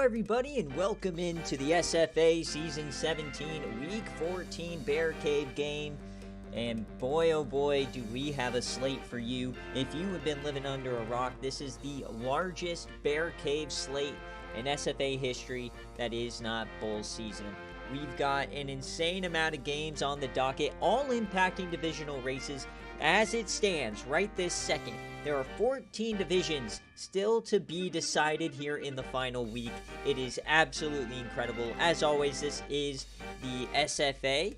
everybody, and welcome into the SFA Season 17 Week 14 BearCave game. And boy, oh boy, do we have a slate for you. If you have been living under a rock, this is the largest BearCave slate in SFA history that is not bowl season. We've got an insane amount of games on the docket, all impacting divisional races. As it stands right this second, there are 14 divisions still to be decided here in the final week. It is absolutely incredible. As always, this is the SFA.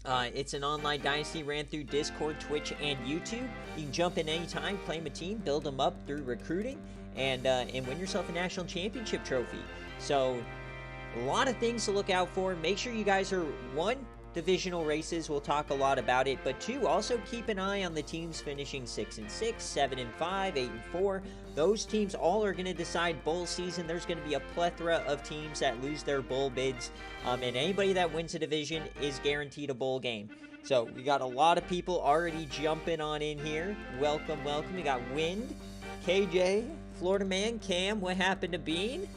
It's an online dynasty, ran through Discord, Twitch, and YouTube. You can jump in anytime, claim a team, build them up through recruiting, and win yourself a national championship trophy. So, a lot of things to look out for. Make sure you guys are, one, divisional races, we'll talk a lot about it, but two, also keep an eye on the teams finishing 6-6, 7-5, 8-4. Those teams all are going to decide bowl season. There's going to be a plethora of teams that lose their bowl bids, and anybody that wins a division is guaranteed a bowl game. So we got a lot of people already jumping on in here. Welcome. We got Wind, KJ, Florida Man, Cam. What happened to Bean?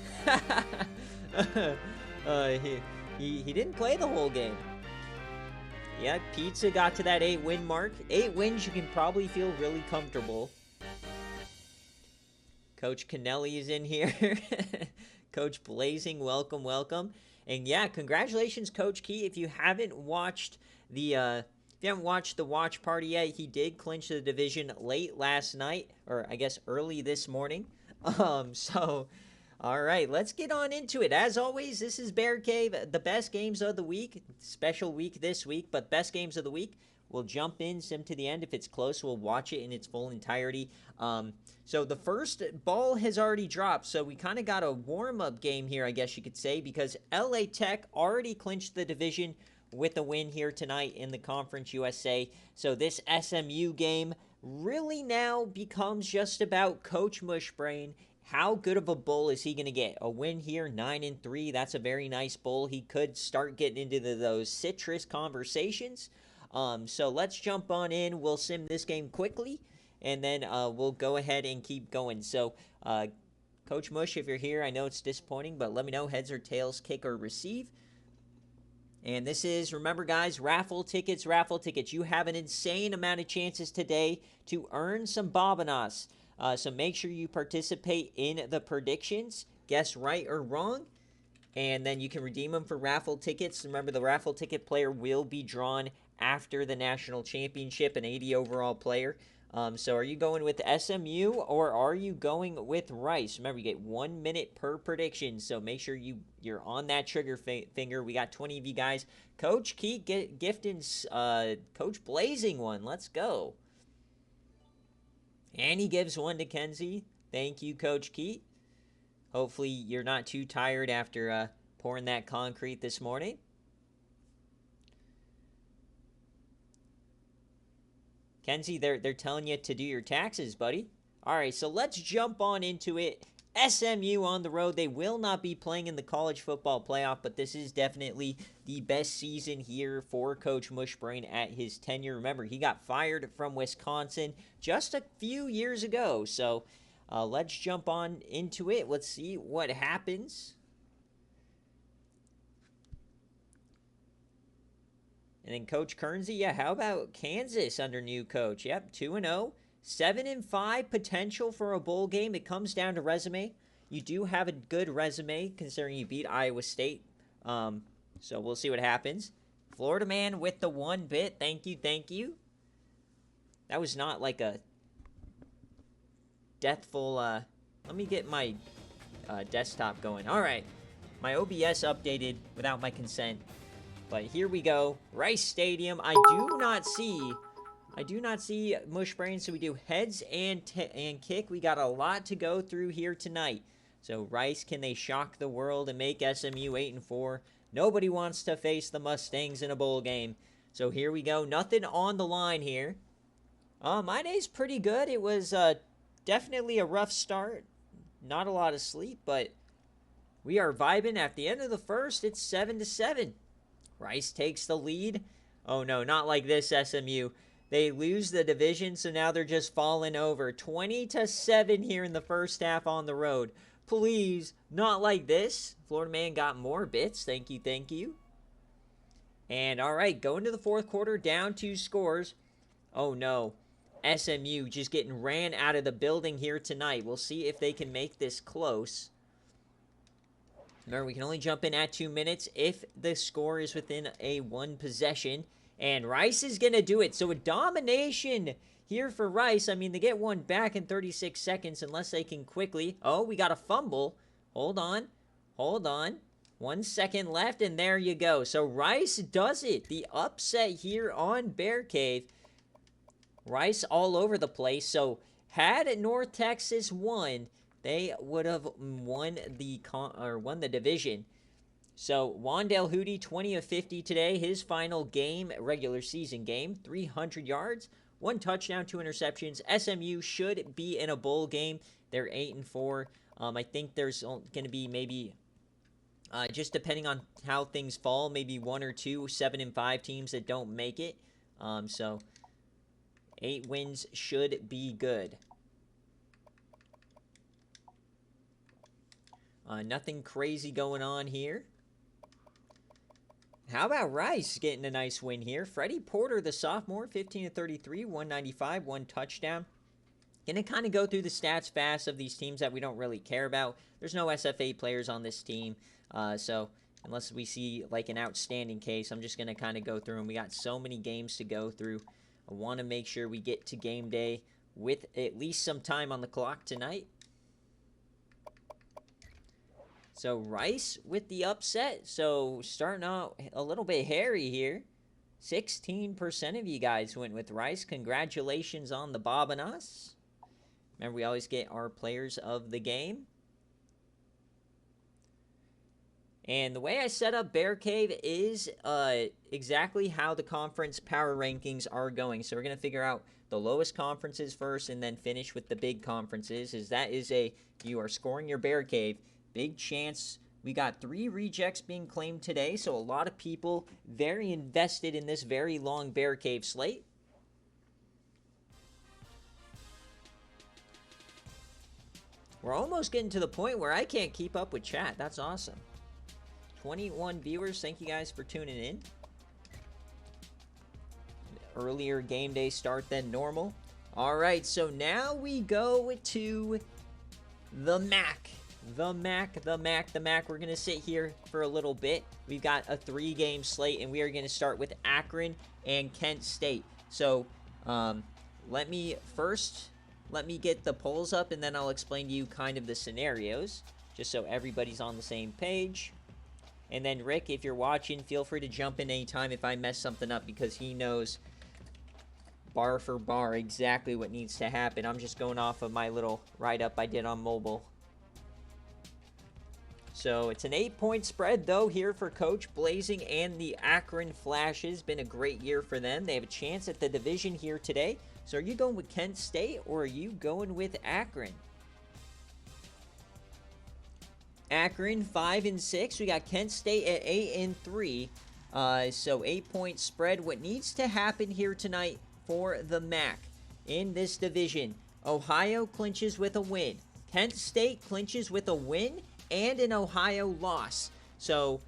He didn't play the whole game. Yeah, Pizza got to that 8-win mark. 8 wins, you can probably feel really comfortable. Coach Kennelly is in here. Coach Blazing, welcome. And yeah, congratulations, Coach Key. If you haven't watched the watch party yet, he did clinch the division late last night, or I guess early this morning. All right, let's get on into it. As always, this is BearCave, the best games of the week. Special week this week, but best games of the week. We'll jump in sim to the end. If it's close, we'll watch it in its full entirety. So the first ball has already dropped, so we kind of got a warm-up game here, I guess you could say, because LA Tech already clinched the division with a win here tonight in the Conference USA. So this SMU game really now becomes just about Coach Mushbrain. How good of a bowl is he going to get? A win here, 9-3. That's a very nice bowl. He could start getting into those citrus conversations. So let's jump on in. We'll sim this game quickly, and then we'll go ahead and keep going. So, Coach Mush, if you're here, I know it's disappointing, but let me know, heads or tails, kick or receive. And this is, remember guys, raffle tickets. You have an insane amount of chances today to earn some Bobanos. So make sure you participate in the predictions, guess right or wrong, and then you can redeem them for raffle tickets. Remember, the raffle ticket player will be drawn after the national championship, an 80 overall player. So are you going with SMU or are you going with Rice? Remember, you get 1 minute per prediction, so make sure you're on that trigger finger. We got 20 of you guys. Coach Keat gifting Coach Blazing one. Let's go. And he gives one to Kenzie. Thank you, Coach Keat. Hopefully you're not too tired after pouring that concrete this morning. Kenzie, they're telling you to do your taxes, buddy. All right, so let's jump on into it. SMU on the road. They will not be playing in the college football playoff, but this is definitely the best season here for Coach Mushbrain at his tenure. Remember, he got fired from Wisconsin just a few years ago. So let's jump on into it. Let's see what happens. And then Coach Kernsey, yeah, how about Kansas under new coach? Yep, 2-0. 7-5 potential for a bowl game. It comes down to resume. You do have a good resume considering you beat Iowa State. So we'll see what happens. Florida Man with the 1 bit. Thank you. That was not like a deathful. Let me get my desktop going. All right. My OBS updated without my consent. But here we go. Rice Stadium. I do not see Mushbrain, so we do heads and kick. We got a lot to go through here tonight. So Rice, can they shock the world and make SMU 8-4? Nobody wants to face the Mustangs in a bowl game. So here we go. Nothing on the line here. My day's pretty good. It was definitely a rough start. Not a lot of sleep, but we are vibing. At the end of the first, it's 7-7. Rice takes the lead. Oh no, not like this, SMU. They lose the division, so now they're just falling over. 20-7 here in the first half on the road. Please, not like this. Florida man got more bits. Thank you, thank you. And all right, going to the fourth quarter, down 2 scores. Oh no, SMU just getting ran out of the building here tonight. We'll see if they can make this close. Remember, we can only jump in at 2 minutes if the score is within a 1 possession. And Rice is going to do it. So a domination here for Rice. I mean, they get one back in 36 seconds unless they can quickly. Oh, we got a fumble. Hold on. Hold on. 1 second left, and there you go. So Rice does it. The upset here on BearCave. Rice all over the place. So had North Texas won, they would have won the division. So Wandale Hootie, 20 of 50 today. His final game, regular season game, 300 yards, 1 touchdown, 2 interceptions. SMU should be in a bowl game. They're 8-4. I think there's going to be maybe, just depending on how things fall, maybe 1 or 2 7-5 teams that don't make it. So 8 wins should be good. Nothing crazy going on here. How about Rice getting a nice win here? Freddie Porter, the sophomore, 15 of 33, 195, 1 touchdown. Gonna kind of go through the stats fast of these teams that we don't really care about. There's no SFA players on this team, so unless we see like an outstanding case, I'm just gonna kind of go through them. We got so many games to go through. I want to make sure we get to game day with at least some time on the clock tonight. So Rice with the upset. So starting out a little bit hairy here. 16% of you guys went with Rice. Congratulations on the Bob and us. Remember, we always get our players of the game. And the way I set up BearCave is exactly how the conference power rankings are going. So we're going to figure out the lowest conferences first and then finish with the big conferences. You are scoring your BearCave. Big chance. We got 3 rejects being claimed today, so a lot of people very invested in this very long BearCave slate. We're almost getting to the point where I can't keep up with chat. That's awesome. 21 viewers. Thank you guys for tuning in. Earlier game day start than normal. All right, so now we go to the MAC. The MAC. We're going to sit here for a little bit. We've got a 3-game slate, and we are going to start with Akron and Kent State. So, let me get the polls up, and then I'll explain to you kind of the scenarios, just so everybody's on the same page. And then, Rick, if you're watching, feel free to jump in anytime if I mess something up, because he knows bar for bar exactly what needs to happen. I'm just going off of my little write-up I did on mobile. So it's an 8-point spread, though, here for Coach Blazing and the Akron Flashes. Been a great year for them. They have a chance at the division here today. So are you going with Kent State or are you going with Akron? Akron 5-6. We got Kent State at 8-3. So 8-point spread. What needs to happen here tonight for the MAC in this division? Ohio clinches with a win. Kent State clinches with a win and an Ohio loss. So,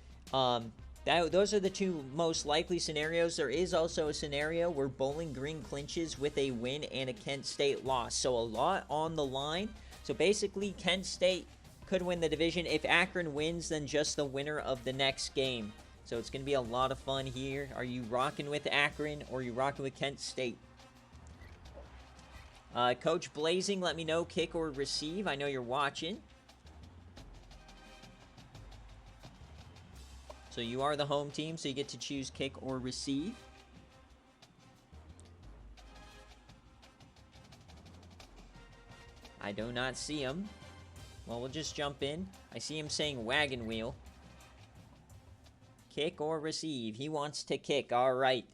those are the 2 most likely scenarios. There is also a scenario where Bowling Green clinches with a win and a Kent State loss. So, a lot on the line. So, basically, Kent State could win the division. If Akron wins, then just the winner of the next game. So, it's going to be a lot of fun here. Are you rocking with Akron or are you rocking with Kent State? Coach Blazing, let me know, kick or receive. I know you're watching. So you are the home team, so you get to choose kick or receive. I do not see him. Well, we'll just jump in. I see him saying wagon wheel. Kick or receive. He wants to kick. All right.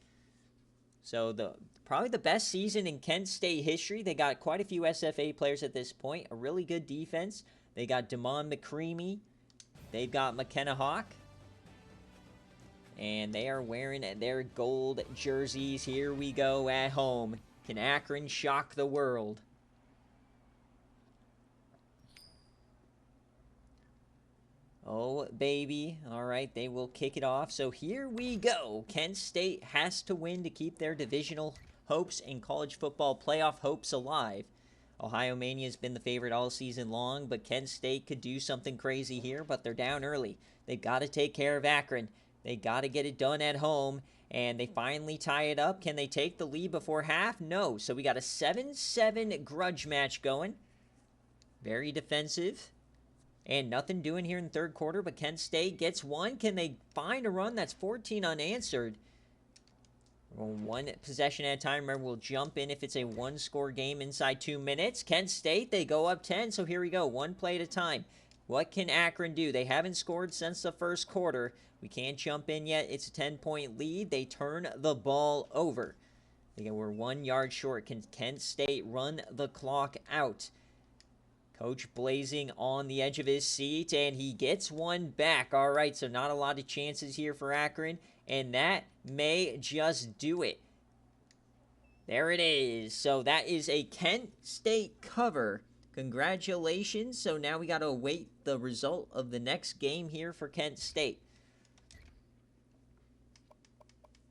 So probably the best season in Kent State history. They got quite a few SFA players at this point. A really good defense. They got Damon McCreamy. They've got McKenna Hawk. And they are wearing their gold jerseys. Here we go at home. Can Akron shock the world? Oh, baby. All right, they will kick it off. So here we go. Kent State has to win to keep their divisional hopes and college football playoff hopes alive. Ohio Mania has been the favorite all season long, but Kent State could do something crazy here, but they're down early. They've got to take care of Akron. They got to get it done at home, and they finally tie it up. Can they take the lead before half? No. So we got a 7-7 grudge match going. Very defensive. And nothing doing here in the third quarter, but Kent State gets one. Can they find a run? That's 14 unanswered. One possession at a time. Remember, we'll jump in if it's a one-score game inside 2 minutes. Kent State, they go up 10, so here we go. One play at a time. What can Akron do? They haven't scored since the first quarter. We can't jump in yet. It's a 10-point lead. They turn the ball over. Again, we're 1 yard short. Can Kent State run the clock out? Coach Blazing on the edge of his seat, and he gets one back. All right, so not a lot of chances here for Akron, and that may just do it. There it is. So that is a Kent State cover. Congratulations. So now we got to await the result of the next game here for Kent State.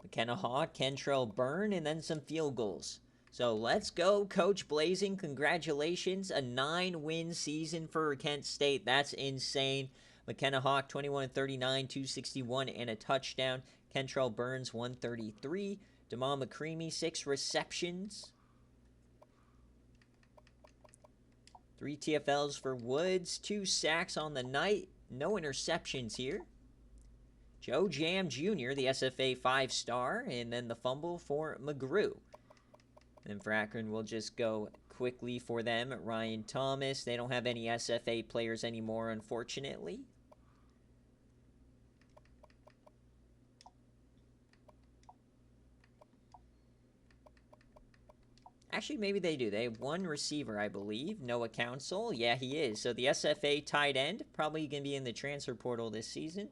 McKenna Hawk, Kentrell Byrne, and then some field goals. So let's go, Coach Blazing. Congratulations. A 9-win season for Kent State. That's insane. McKenna Hawk, 21-39, 261, and a touchdown. Kentrell Burns, 133. Jamal McCreamy, 6 receptions. 3 TFLs for Woods. 2 sacks on the night. No interceptions here. Joe Jam Jr., the SFA 5-star. And then the fumble for McGrew. And for Akron, we'll just go quickly for them. Ryan Thomas. They don't have any SFA players anymore, unfortunately. Actually, maybe they do. They have 1 receiver, I believe. Noah Council. Yeah, he is. So the SFA tight end, probably going to be in the transfer portal this season.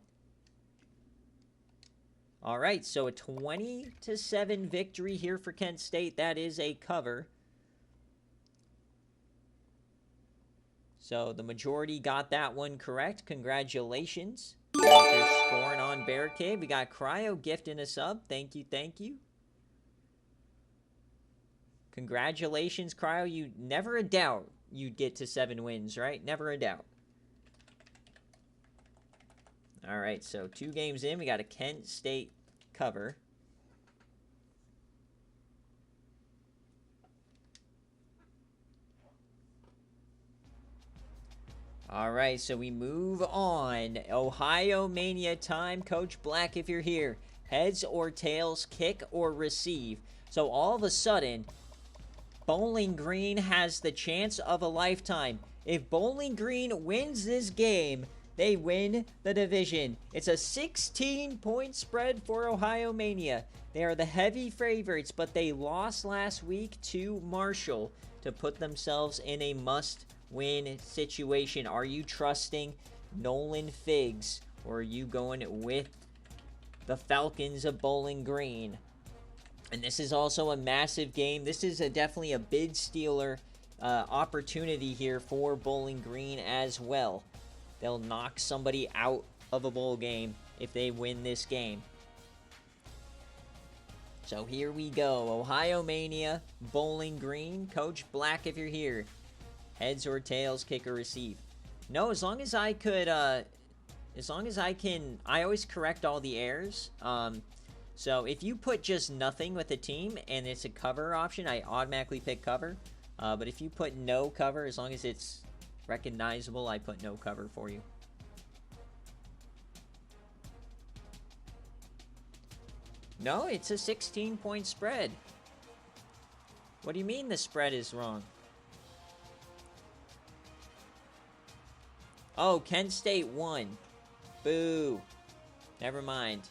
All right, so a 20-7 victory here for Kent State. That is a cover. So the majority got that one correct. Congratulations. They're scoring on BearCave. We got Cryo gifting a sub. Thank you, thank you. Congratulations, Cryo. You never a doubt you'd get to 7 wins, right? Never a doubt. All right, so 2 games in. We got a Kent State cover. All right, so we move on. Ohio Mania time. Coach Black, if you're here. Heads or tails, kick or receive. So all of a sudden, Bowling Green has the chance of a lifetime. If Bowling Green wins this game, they win the division. It's a 16-point spread for Ohio Mania. They are the heavy favorites, but they lost last week to Marshall to put themselves in a must-win situation. Are you trusting Nolan Figs, or are you going with the Falcons of Bowling Green? And this is also a massive game. This is definitely a bid stealer opportunity here for Bowling Green as well. They'll knock somebody out of a bowl game if they win this game. So here we go. Ohio Mania, Bowling Green. Coach Black, if you're here. Heads or tails, kick or receive. No, as long as I could, as long as I can, I always correct all the errors. So if you put just nothing with a team and it's a cover option, I automatically pick cover. But if you put no cover, as long as it's recognizable, I put no cover for you. No, it's a 16-point spread. What do you mean the spread is wrong? Oh, Kent State won. Boo. Never mind.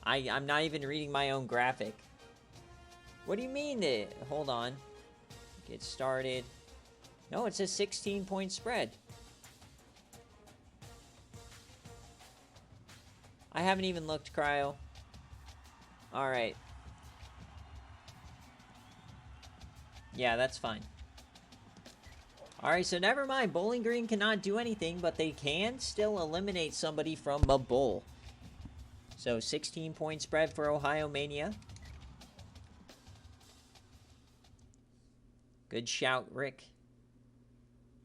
I'm not even reading my own graphic. What do you mean it? Hold on. Get started. No, it's a 16-point spread. I haven't even looked, Cryo. Alright. Yeah, that's fine. Alright, so never mind. Bowling Green cannot do anything, but they can still eliminate somebody from a bowl. So 16-point spread for Ohio Mania. Good shout, Rick.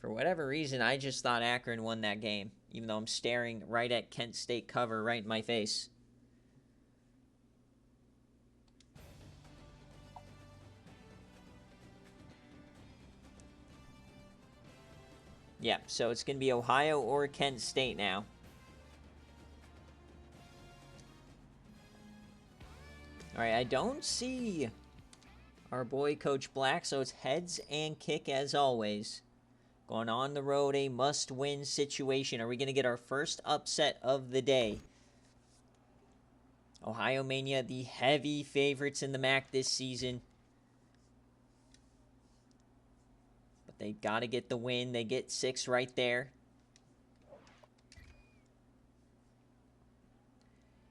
For whatever reason, I just thought Akron won that game, even though I'm staring right at Kent State cover right in my face. Yeah, so it's going to be Ohio or Kent State now. All right, I don't see our boy Coach Black, so it's heads and kick as always. Going on the road, a must-win situation. Are we going to get our first upset of the day? Ohio Mania, the heavy favorites in the MAC this season. But they got to get the win. They get 6 right there.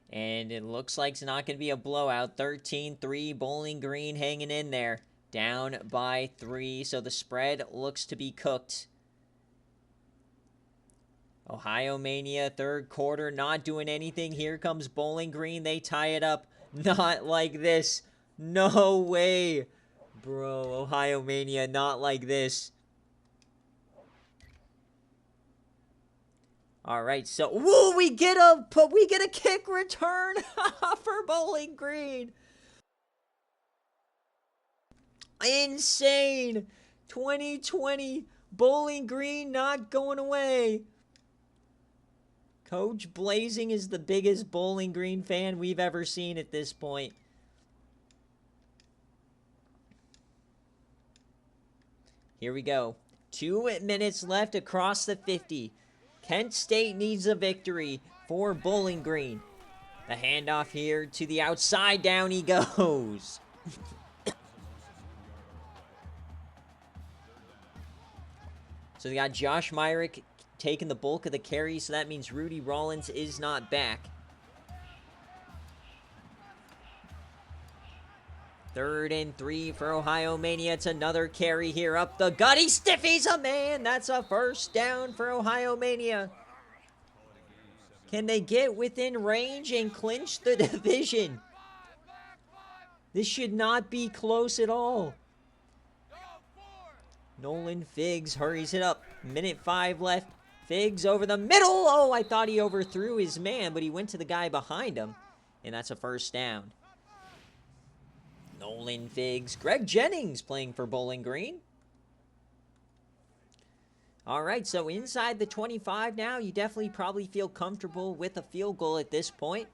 And it looks like it's not going to be a blowout. 13-3, Bowling Green hanging in there. Down by 3, so the spread looks to be cooked. Ohio Mania, third quarter, not doing anything. Here comes Bowling Green. They tie it up. Not like this. No way. Bro, Ohio Mania, not like this. All right, so woo, we get a kick return for Bowling Green. Insane. 2020 Bowling Green not going away. Coach Blazing is the biggest Bowling Green fan we've ever seen at this point. Here we go. 2 minutes left across the 50. Kent State needs a victory for Bowling Green. The handoff here to the outside. Down he goes. So they got Josh Myrick taking the bulk of the carry, so that means Rudy Rollins is not back. 3rd and 3 for Ohio Mania. It's another carry here up the gut. He stiffies a man. That's a first down for Ohio Mania. Can they get within range and clinch the division? This should not be close at all. Nolan Figs hurries it up. 1:05 left. Figs over the middle. Oh, I thought he overthrew his man, but he went to the guy behind him. And that's a first down. Nolan Figs. Greg Jennings playing for Bowling Green. All right, so inside the 25 now, you definitely probably feel comfortable with a field goal at this point.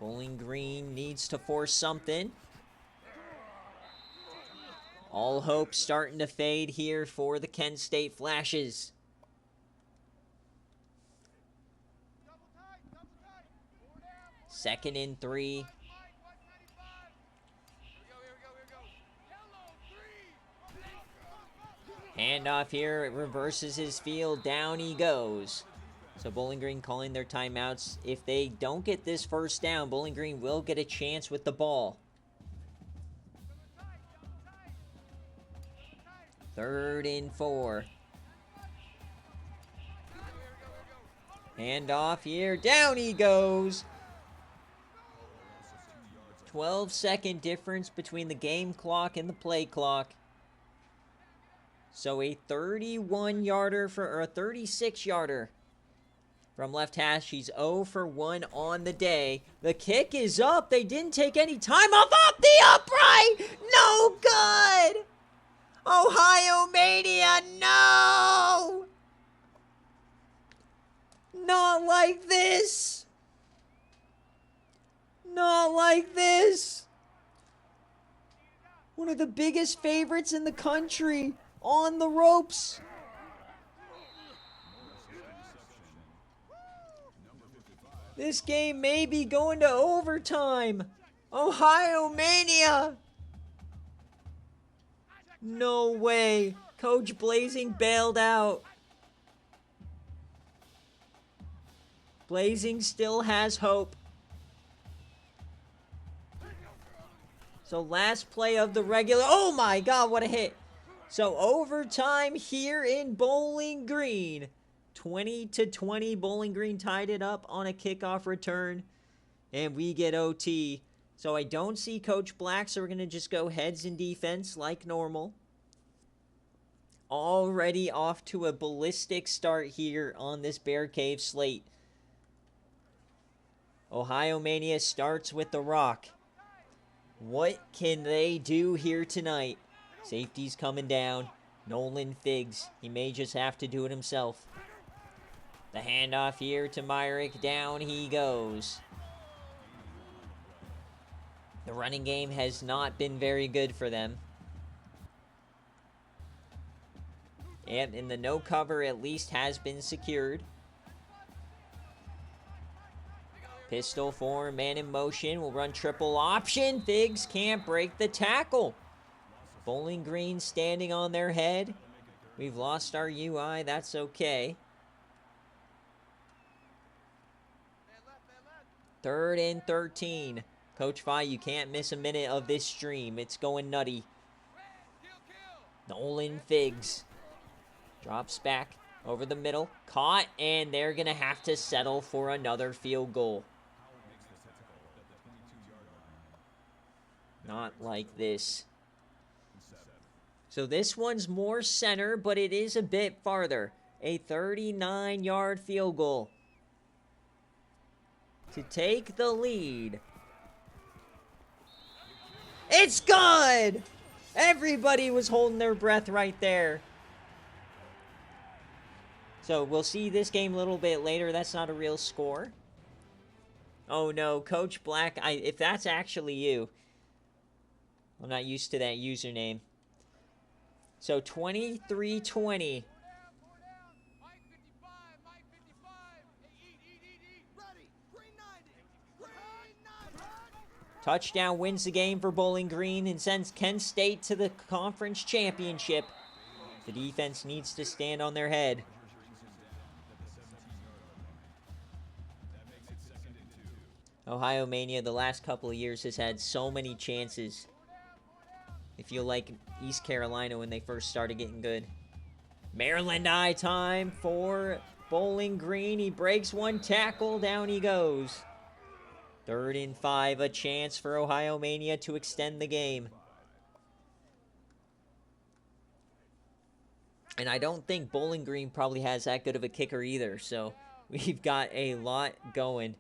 Bowling Green needs to force something. All hope starting to fade here for the Kent State Flashes. Second and 3. Handoff here, it reverses his field, down he goes. So Bowling Green calling their timeouts. If they don't get this first down, Bowling Green will get a chance with the ball. 3rd and 4. Handoff here, down he goes. 12-second difference between the game clock and the play clock. So a 31-yarder or a 36-yarder from left hash. He's 0 for 1 on the day. The kick is up. They didn't take any time off. Up the upright. No good. Ohio Mania, no. Not like this. Not like this. One of the biggest favorites in the country on the ropes. This game may be going to overtime. Ohio Mania. No way. Coach Blazing bailed out. Blazing still has hope. It's So last play of the regular. Oh my God, what a hit. So overtime here in Bowling Green. 20-20. Bowling Green tied it up on a kickoff return. And we get OT. So I don't see Coach Black, so we're going to just go heads in defense like normal. Already off to a ballistic start here on this BearCave slate. Ohio Mania starts with the rock. What can they do here tonight? Safety's coming down. Nolan Figs. He may just have to do it himself. The handoff here to Myrick. Down he goes. The running game has not been very good for them. And the no cover at least has been secured. Pistol form, man in motion. We'll run triple option. Figs can't break the tackle. Bowling Green standing on their head. We've lost our UI. That's okay. 3rd and 13. Coach Fi, you can't miss a minute of this stream. It's going nutty. Nolan Figs. Drops back over the middle. Caught, and they're going to have to settle for another field goal. Not like this. So this one's more center, but it is a bit farther. A 39-yard field goal to take the lead. It's good! Everybody was holding their breath right there. So we'll see this game a little bit later. That's not a real score. Oh no, Coach Black, if that's actually you. I'm not used to that username. So 23-20. Touchdown wins the game for Bowling Green and sends Kent State to the conference championship. The defense needs to stand on their head. Ohio Mania the last couple of years has had so many chances. I feel like East Carolina when they first started getting good. Maryland eye time for Bowling Green. He breaks one tackle. Down he goes. 3rd and 5. A chance for Ohio Mania to extend the game. And I don't think Bowling Green probably has that good of a kicker either. So we've got a lot going.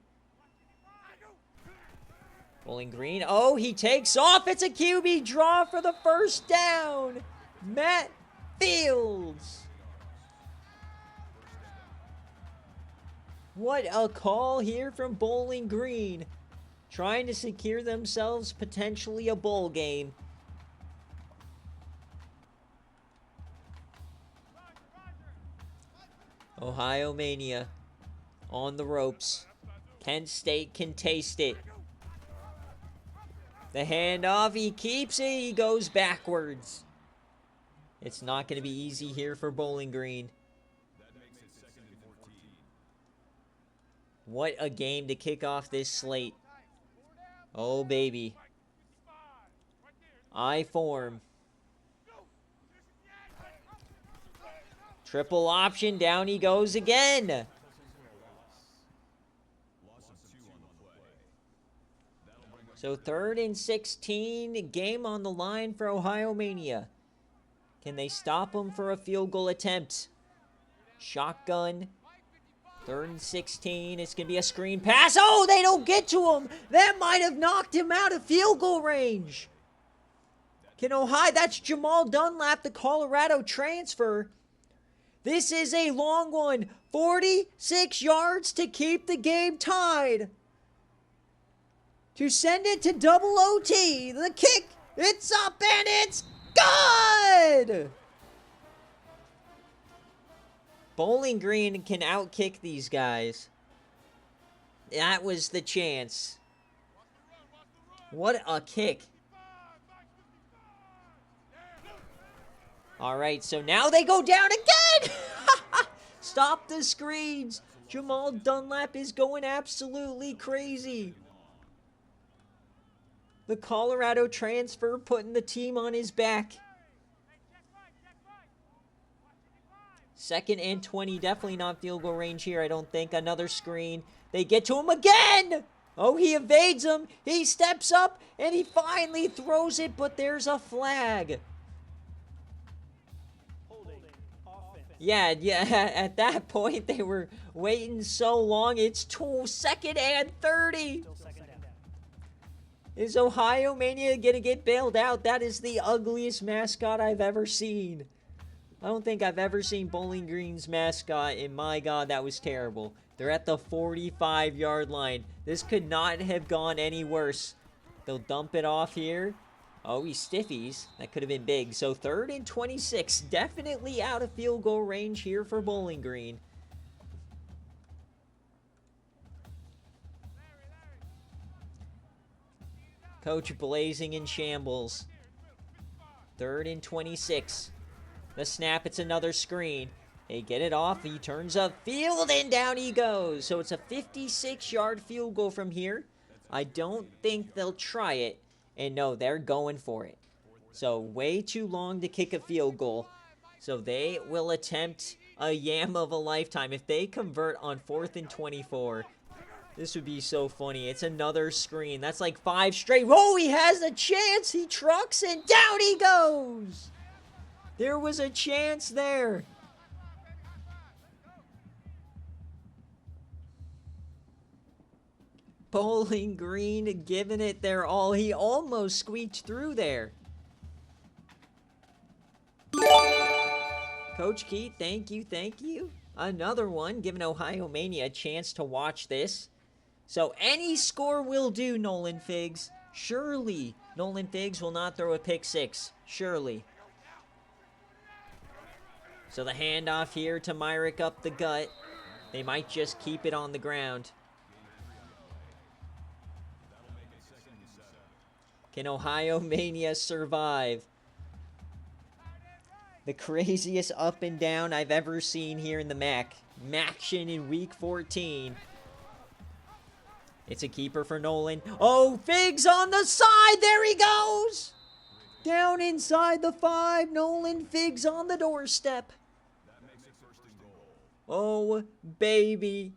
Bowling Green. Oh, he takes off. It's a QB draw for the first down. Matt Fields. What a call here from Bowling Green. Trying to secure themselves potentially a bowl game. Ohio Mania on the ropes. Kent State can taste it. The handoff, he keeps it, he goes backwards. It's not going to be easy here for Bowling Green. What a game to kick off this slate. Oh, baby. I form. Triple option, down he goes again. So 3rd and 16, game on the line for Ohio Mania. Can they stop him for a field goal attempt? Shotgun. 3rd and 16, it's going to be a screen pass. Oh, they don't get to him. That might have knocked him out of field goal range. Can Ohio, that's Jamal Dunlap, the Colorado transfer. This is a long one. 46 yards to keep the game tied. To send it to double OT. The kick, it's up and it's good! Bowling Green can outkick these guys. That was the chance. What a kick. All right, so now they go down again! Stop the screens. Jamal Dunlap is going absolutely crazy. The Colorado transfer putting the team on his back. 2nd and 20. Definitely not field goal range here, I don't think. Another screen. They get to him again! Oh, he evades him. He steps up, and he finally throws it, but there's a flag. Yeah, at that point, they were waiting so long. It's 2nd and 30. Is Ohio Mania going to get bailed out? That is the ugliest mascot I've ever seen. I don't think I've ever seen Bowling Green's mascot, and my God, that was terrible. They're at the 45-yard line. This could not have gone any worse. They'll dump it off here. Oh, he stiffies. That could have been big. So 3rd and 26. Definitely out of field goal range here for Bowling Green. Coach blazing in shambles. 3rd and 26. The snap, it's another screen. They get it off. He turns up field and down he goes. So it's a 56-yard field goal from here. I don't think they'll try it. And no, they're going for it. So way too long to kick a field goal. So they will attempt a yam of a lifetime. If they convert on 4th and 24, this would be so funny. It's another screen. That's like 5 straight. Oh, he has a chance. He trucks and down he goes. There was a chance there. Bowling Green giving it their all. He almost squeaked through there. Coach Keith, thank you, thank you. Another one, giving Ohio Mania a chance to watch this. So any score will do, Nolan Figs. Surely Nolan Figs will not throw a pick six. Surely. So the handoff here to Myrick up the gut. They might just keep it on the ground. Can Ohio Mania survive? The craziest up and down I've ever seen here in the MAC. Maction in week 14. It's a keeper for Nolan. Oh, Figs on the side. There he goes. Down inside the 5. Nolan Figs on the doorstep. Oh, baby.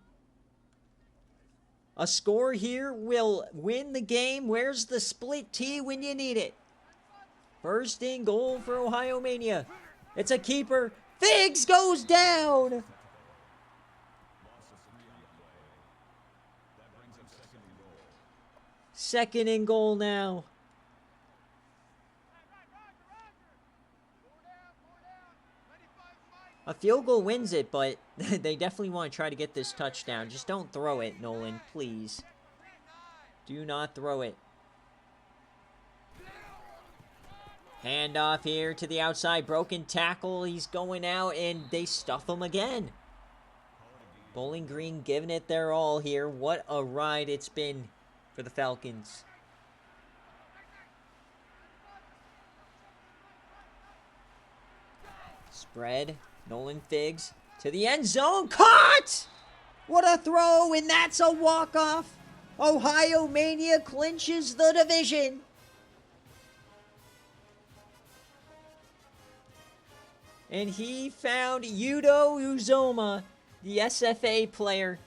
A score here will win the game. Where's the split T when you need it? 1st and goal for Ohio Mania. It's a keeper. Figs goes down. Second and goal now. A field goal wins it, but they definitely want to try to get this touchdown. Just don't throw it, Nolan, please. Do not throw it. Handoff here to the outside. Broken tackle. He's going out, and they stuff him again. Bowling Green giving it their all here. What a ride it's been for the Falcons. Spread. Nolan Figs to the end zone. Caught! What a throw, and that's a walk-off. Ohio Mania clinches the division. And he found Udo Uzoma, the SFA player.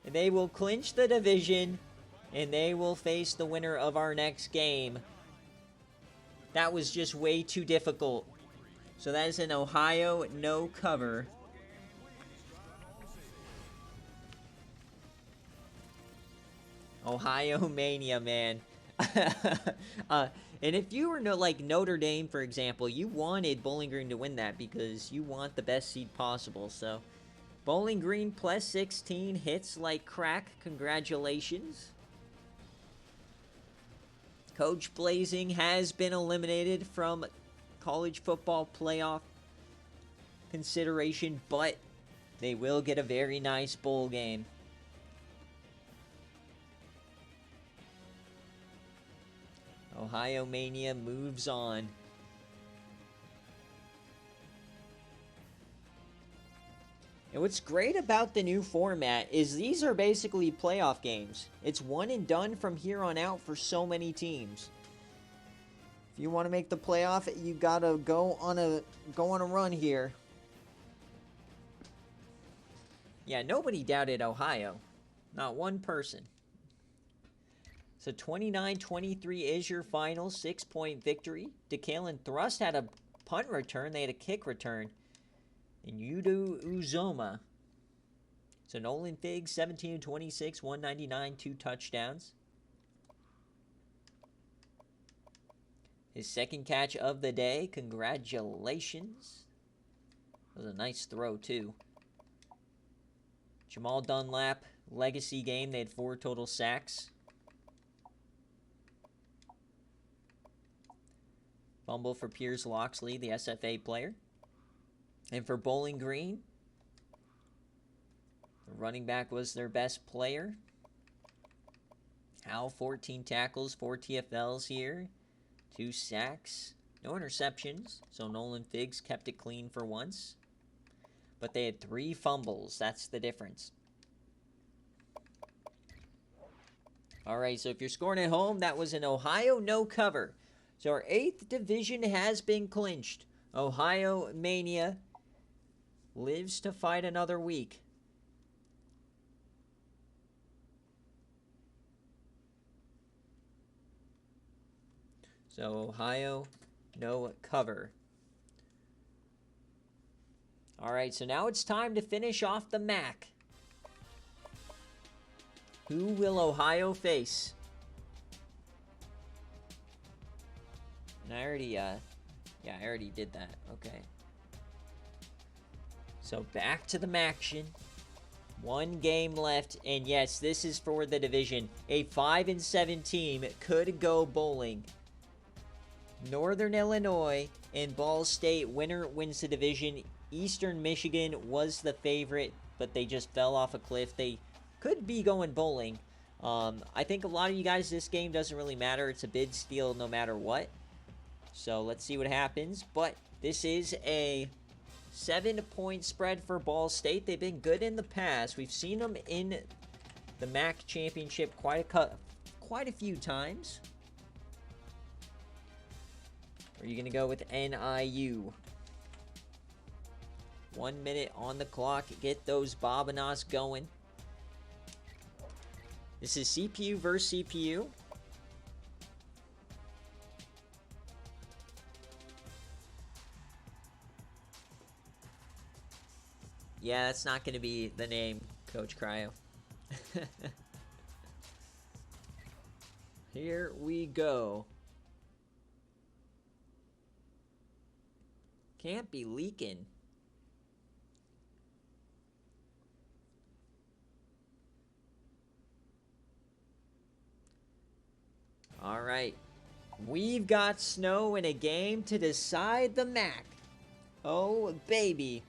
And they will clinch the division, and they will face the winner of our next game. That was just way too difficult. So that is an Ohio no cover. Ohio Mania, man. And if you were like Notre Dame, for example, you wanted Bowling Green to win that because you want the best seed possible. So Bowling Green plus 16 hits like crack. Congratulations. Coach Blazing has been eliminated from college football playoff consideration, but they will get a very nice bowl game. Ohio Mania moves on. And what's great about the new format is these are basically playoff games. It's one and done from here on out for so many teams. If you want to make the playoff, you gotta go on a run here. Yeah, nobody doubted Ohio. Not one person. So 29-23 is your final 6-point victory. DeKalin Thrust had a punt return. They had a kick return. And Yudo Uzoma. So Nolan Figs, 17-26, 199, 2 touchdowns. His second catch of the day. Congratulations. That was a nice throw, too. Jamal Dunlap, legacy game. They had 4 total sacks. Fumble for Piers Loxley, the SFA player. And for Bowling Green, the running back was their best player. Howell, 14 tackles, 4 TFLs here. 2 sacks. No interceptions, so Nolan Figs kept it clean for once. But they had 3 fumbles. That's the difference. All right, so if you're scoring at home, that was an Ohio no cover. So our 8th division has been clinched. Ohio Mania lives to fight another week. So Ohio, no cover. All right, so now it's time to finish off the MAC. Who will Ohio face? And I already, I already did that. Okay. So back to the MACtion. 1 game left, and yes, this is for the division. A 5-7 team could go bowling. Northern Illinois and Ball State, winner wins the division. Eastern Michigan was the favorite, but they just fell off a cliff. They could be going bowling. I think a lot of you guys, this game doesn't really matter. It's a bid steal no matter what. So let's see what happens. But this is a 7-point spread for Ball State. They've been good in the past. We've seen them in the MAC championship quite a few times. Are you going to go with NIU? 1 minute on the clock. Get those Bobinas going. This is CPU versus CPU. Yeah, that's not going to be the name, Coach Cryo. Here we go. Can't be leaking. All right. We've got snow in a game to decide the MAC. Oh, baby.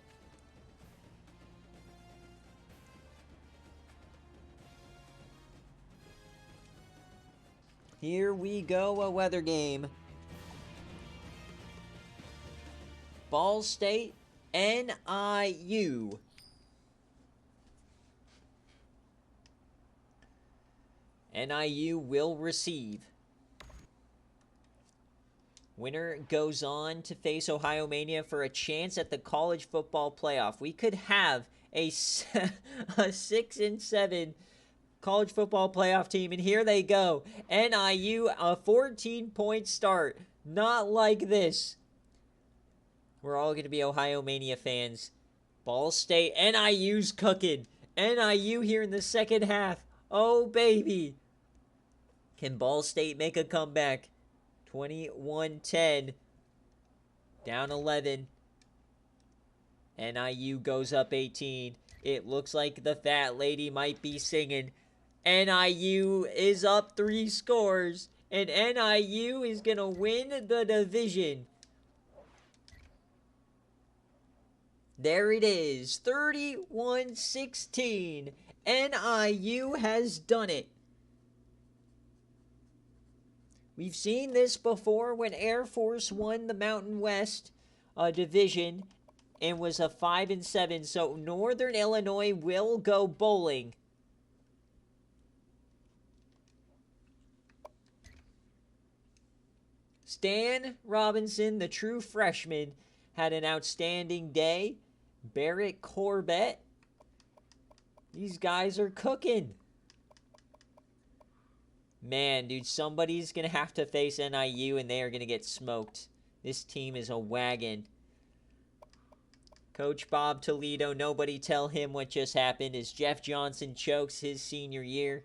Here we go, a weather game. Ball State, NIU. NIU will receive. Winner goes on to face Ohio Mania for a chance at the college football playoff. We could have a 6-7 college football playoff team, and here they go. NIU, a 14-point start. Not like this. We're all going to be Ohio Mania fans. Ball State, NIU's cooking. NIU here in the second half. Oh, baby. Can Ball State make a comeback? 21-10. Down 11. NIU goes up 18. It looks like the fat lady might be singing. NIU is up 3 scores. And NIU is going to win the division. There it is. 31-16. NIU has done it. We've seen this before when Air Force won the Mountain West division, and was a 5-7. So Northern Illinois will go bowling. Stan Robinson, the true freshman, had an outstanding day. Barrett Corbett. These guys are cooking. Man, dude, somebody's going to have to face NIU, and they are going to get smoked. This team is a wagon. Coach Bob Toledo, nobody tell him what just happened as Jeff Johnson chokes his senior year.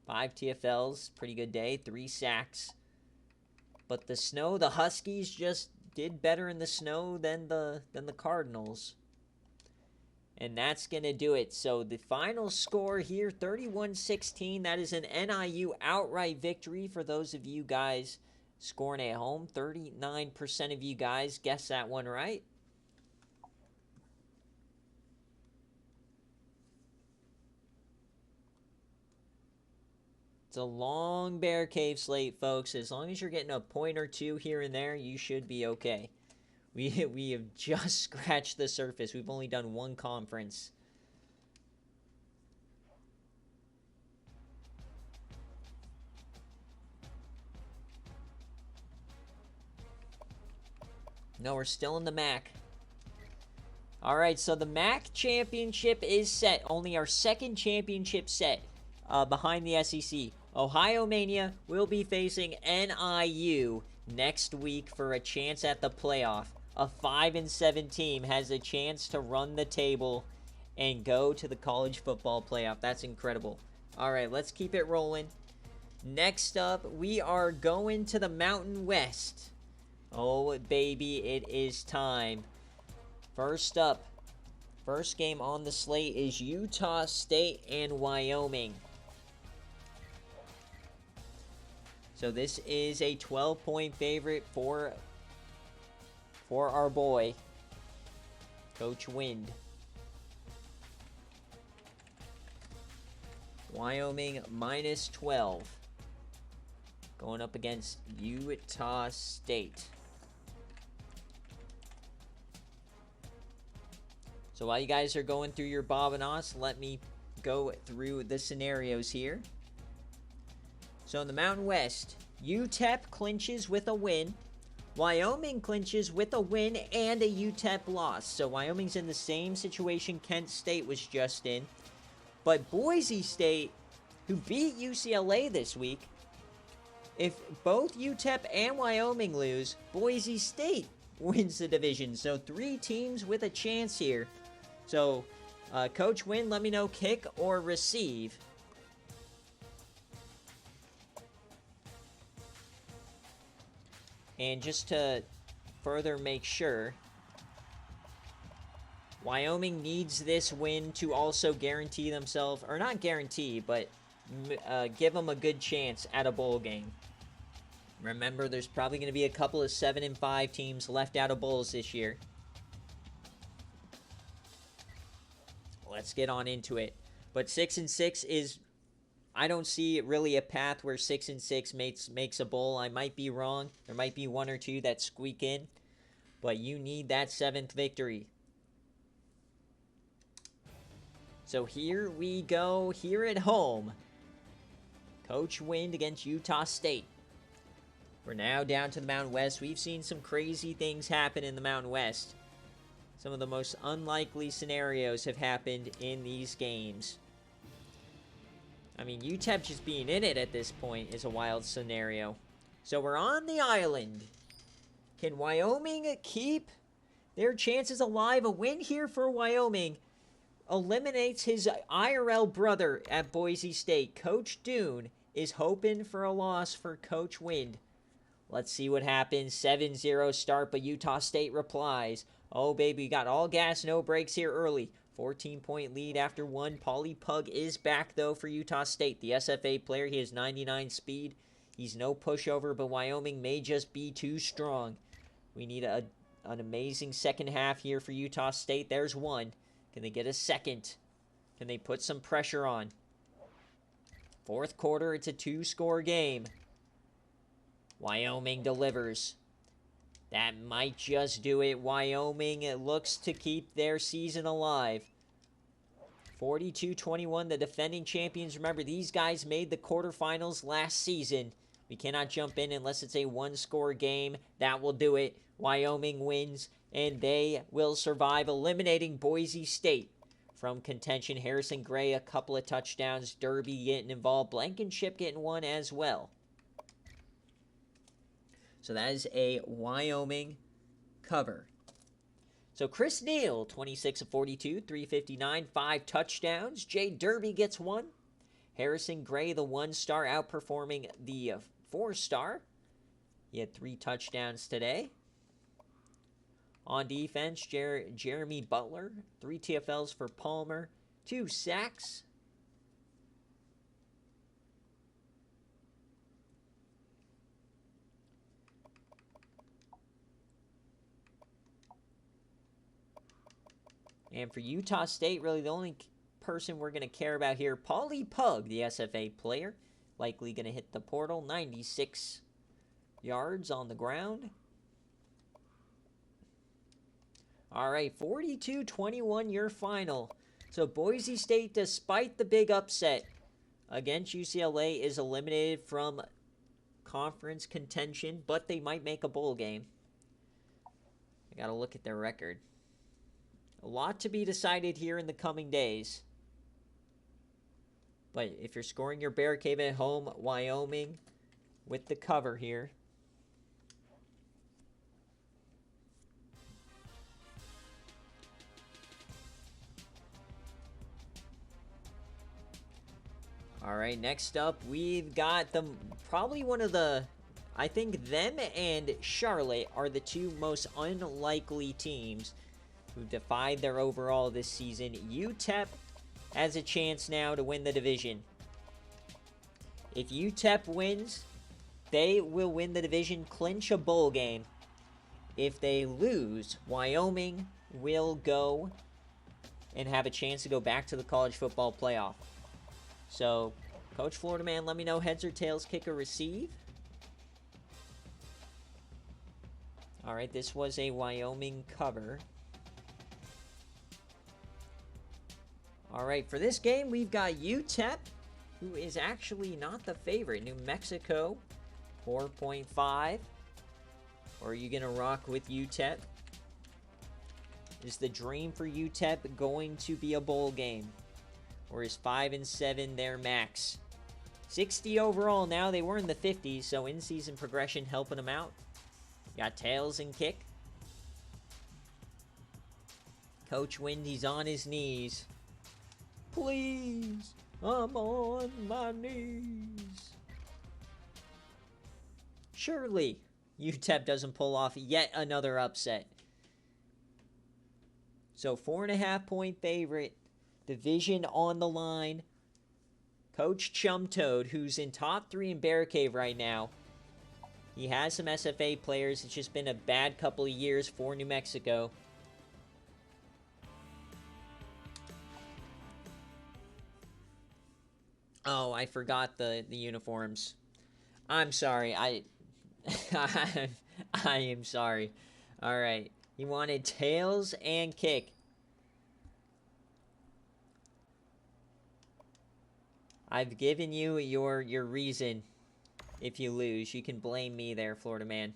Five TFLs, pretty good day, 3 sacks. But the snow, the Huskies just did better in the snow than the Cardinals. And that's going to do it. So the final score here, 31-16. That is an NIU outright victory for those of you guys scoring at home. 39% of you guys guessed that one right. It's a long BearCave slate, folks. As long as you're getting a point or two here and there, you should be okay. We have just scratched the surface. We've only done one conference. No, we're still in the MAC. All right, so the MAC championship is set. Only our second championship set behind the SEC. Ohio Mania will be facing NIU next week for a chance at the playoff. A 5-7 team has a chance to run the table and go to the college football playoff. That's incredible. All right, let's keep it rolling. Next up, we are going to the Mountain West. Oh, baby, it is time. First up, first game on the slate is Utah State and Wyoming. So this is a 12-point favorite for our boy, Coach Wind. Wyoming minus 12. Going up against Utah State. So while you guys are going through your Bob and Os, let me go through the scenarios here. So in the Mountain West, UTEP clinches with a win. Wyoming clinches with a win and a UTEP loss. So Wyoming's in the same situation Kent State was just in. But Boise State, who beat UCLA this week, if both UTEP and Wyoming lose, Boise State wins the division. So 3 teams with a chance here. So, Coach Wynn, let me know, kick or receive. And just to further make sure, Wyoming needs this win to also guarantee themselves, or not guarantee, but give them a good chance at a bowl game. Remember, there's probably going to be a couple of 7-5 teams left out of bowls this year. Let's get on into it. But 6-6 is, I don't see really a path where 6-6 makes a bowl. I might be wrong. There might be 1 or 2 that squeak in. But you need that 7th victory. So here we go, here at home. Coach Wind against Utah State. We're now down to the Mountain West. We've seen some crazy things happen in the Mountain West. Some of the most unlikely scenarios have happened in these games. I mean, UTEP just being in it at this point is a wild scenario. So we're on the island. Can Wyoming keep their chances alive? A win here for Wyoming eliminates his IRL brother at Boise State. Coach Dune is hoping for a loss for Coach Wind. Let's see what happens. 7-0 start, but Utah State replies. Oh, baby, got all gas, no brakes here early. 14-point lead after 1. Pauly Pug is back, though, for Utah State. The SFA player, he has 99 speed. He's no pushover, but Wyoming may just be too strong. We need an amazing second half here for Utah State. There's 1. Can they get a second? Can they put some pressure on? Fourth quarter, it's a 2-score game. Wyoming delivers. That might just do it. Wyoming looks to keep their season alive. 42-21, the defending champions. Remember, these guys made the quarterfinals last season. We cannot jump in unless it's a 1-score game. That will do it. Wyoming wins, and they will survive, eliminating Boise State from contention. Harrison Gray, a couple of touchdowns. Derby getting involved. Blankenship getting one as well. So that is a Wyoming cover. So Chris Neal, 26 of 42, 359, 5 touchdowns. Jay Derby gets one. Harrison Gray, the 1-star, outperforming the 4-star. He had 3 touchdowns today. On defense, Jeremy Butler, 3 TFLs for Palmer, 2 sacks. And for Utah State, really the only person we're going to care about here, Paulie Pugh, the SFA player. Likely going to hit the portal. 96 yards on the ground. All right, 42-21 your final. So Boise State, despite the big upset against UCLA, is eliminated from conference contention, but they might make a bowl game. I got to look at their record. A lot to be decided here in the coming days. But if you're scoring your BearCave at home, Wyoming with the cover here. All right, next up, we've got probably one of the, I think them and Charlotte are the 2 most unlikely teams who defied their overall this season. UTEP has a chance now to win the division. If UTEP wins, they will win the division, clinch a bowl game. If they lose, Wyoming will go and have a chance to go back to the college football playoff. So, Coach Florida Man, let me know heads or tails, kick or receive. All right, this was a Wyoming cover. All right, for this game, we've got UTEP, who is actually not the favorite. New Mexico, 4.5. Or are you going to rock with UTEP? Is the dream for UTEP going to be a bowl game? Or is 5-7 their max? 60 overall now. They were in the 50s, so in-season progression helping them out. Got tails and kick. Coach Wind, he's on his knees. Please, I'm on my knees. Surely, UTEP doesn't pull off yet another upset. So, 4.5-point favorite. Division on the line. Coach Chumtoad, who's in top 3 in BearCave right now. He has some SFA players. It's just been a bad couple of years for New Mexico. Oh, I forgot the uniforms. I'm sorry. I am sorry. All right. He wanted tails and kick. I've given you your reason. If you lose, you can blame me there, Florida Man.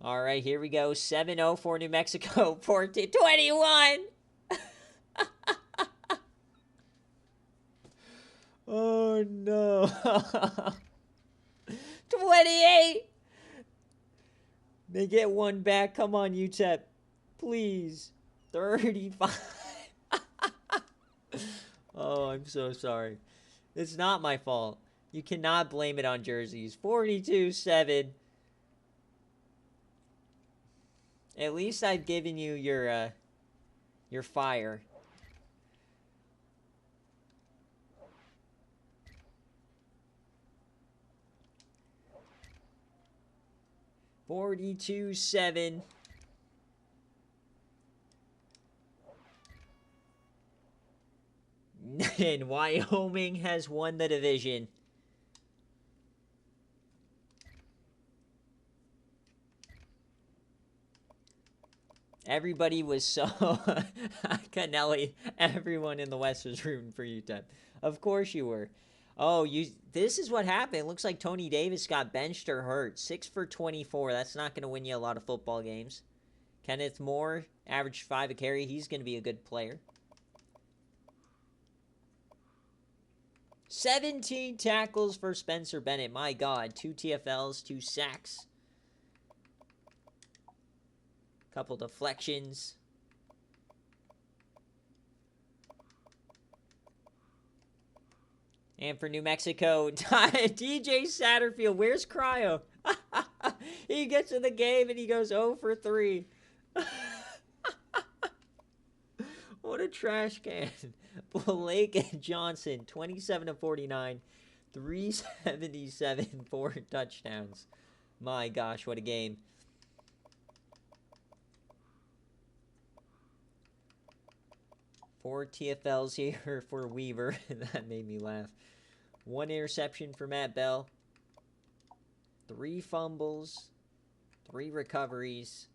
All right, here we go. 7-0 for New Mexico. 14-21. Oh, no. 28. They get one back. Come on, UTEP. Please. 35. Oh, I'm so sorry. It's not my fault. You cannot blame it on jerseys. 42-7. At least I've given you your fire. $42-7. And Wyoming has won the division. Everybody was so... Canelli, everyone in the West was rooting for UTEP. Of course you were. Oh, this is what happened. It looks like Tony Davis got benched or hurt. 6 for 24. That's not going to win you a lot of football games. Kenneth Moore, averaged 5 a carry. He's going to be a good player. 17 tackles for Spencer Bennett. My God. 2 TFLs, 2 sacks. Couple deflections. And for New Mexico, DJ Satterfield. Where's Cryo? He gets in the game and he goes 0 for 3. What a trash can. Blake and Johnson, 27 to 49, 377, 4 touchdowns. My gosh, what a game. Four TFLs here for Weaver. That made me laugh. 1 interception for Matt Bell. 3 fumbles. 3 recoveries.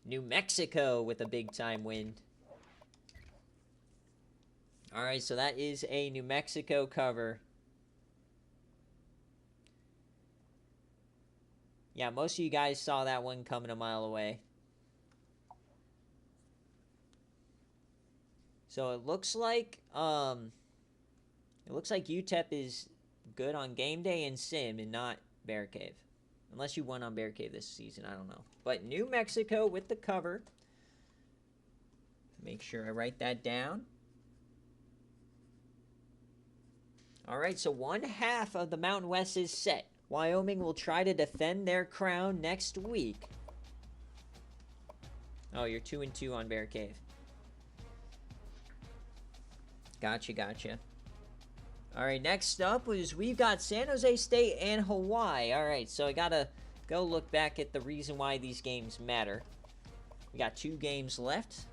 New Mexico with a big-time win. Alright, so that is a New Mexico cover. Yeah, most of you guys saw that one coming a mile away. So it looks like UTEP is good on game day and sim and not BearCave. Unless you won on BearCave this season, I don't know. But New Mexico with the cover. Make sure I write that down. Alright, so 1/2 of the Mountain West is set. Wyoming will try to defend their crown next week. Oh, you're 2-2 on BearCave. Gotcha. Alright, next up was we've got San Jose State and Hawaii. Alright, so I gotta go look back at the reason why these games matter. We got 2 games left. So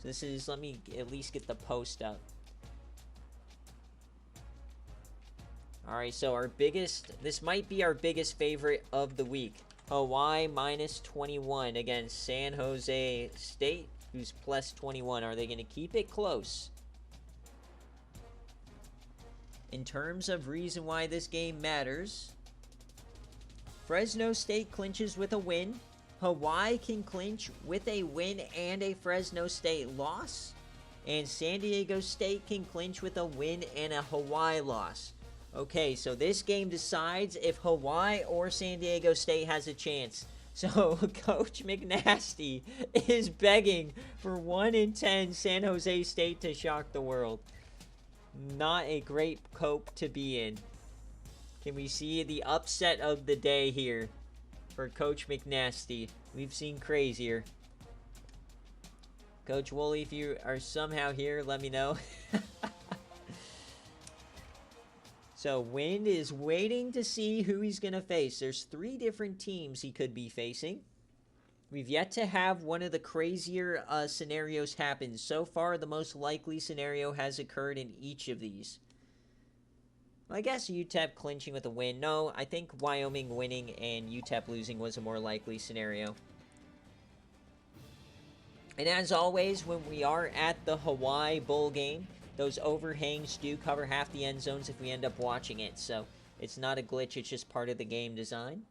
this is, let me at least get the post up. Alright, so this might be our biggest favorite of the week. Hawaii minus 21 against San Jose State, who's plus 21. Are they going to keep it close? In terms of reason why this game matters, Fresno State clinches with a win. Hawaii can clinch with a win and a Fresno State loss. And San Diego State can clinch with a win and a Hawaii loss. Okay, so this game decides if Hawaii or San Diego State has a chance. So Coach McNasty is begging for 1-10 San Jose State to shock the world. Not a great cope to be in. Can we see the upset of the day here for Coach McNasty? We've seen crazier. Coach Woolley, if you are somehow here, let me know. So Wind is waiting to see who he's going to face. There's 3 different teams he could be facing. We've yet to have one of the crazier scenarios happen. So far, the most likely scenario has occurred in each of these. I guess UTEP clinching with a win. No, I think Wyoming winning and UTEP losing was a more likely scenario. And as always, when we are at the Hawaii Bowl game, those overhangs do cover half the end zones if we end up watching it. So it's not a glitch, it's just part of the game design.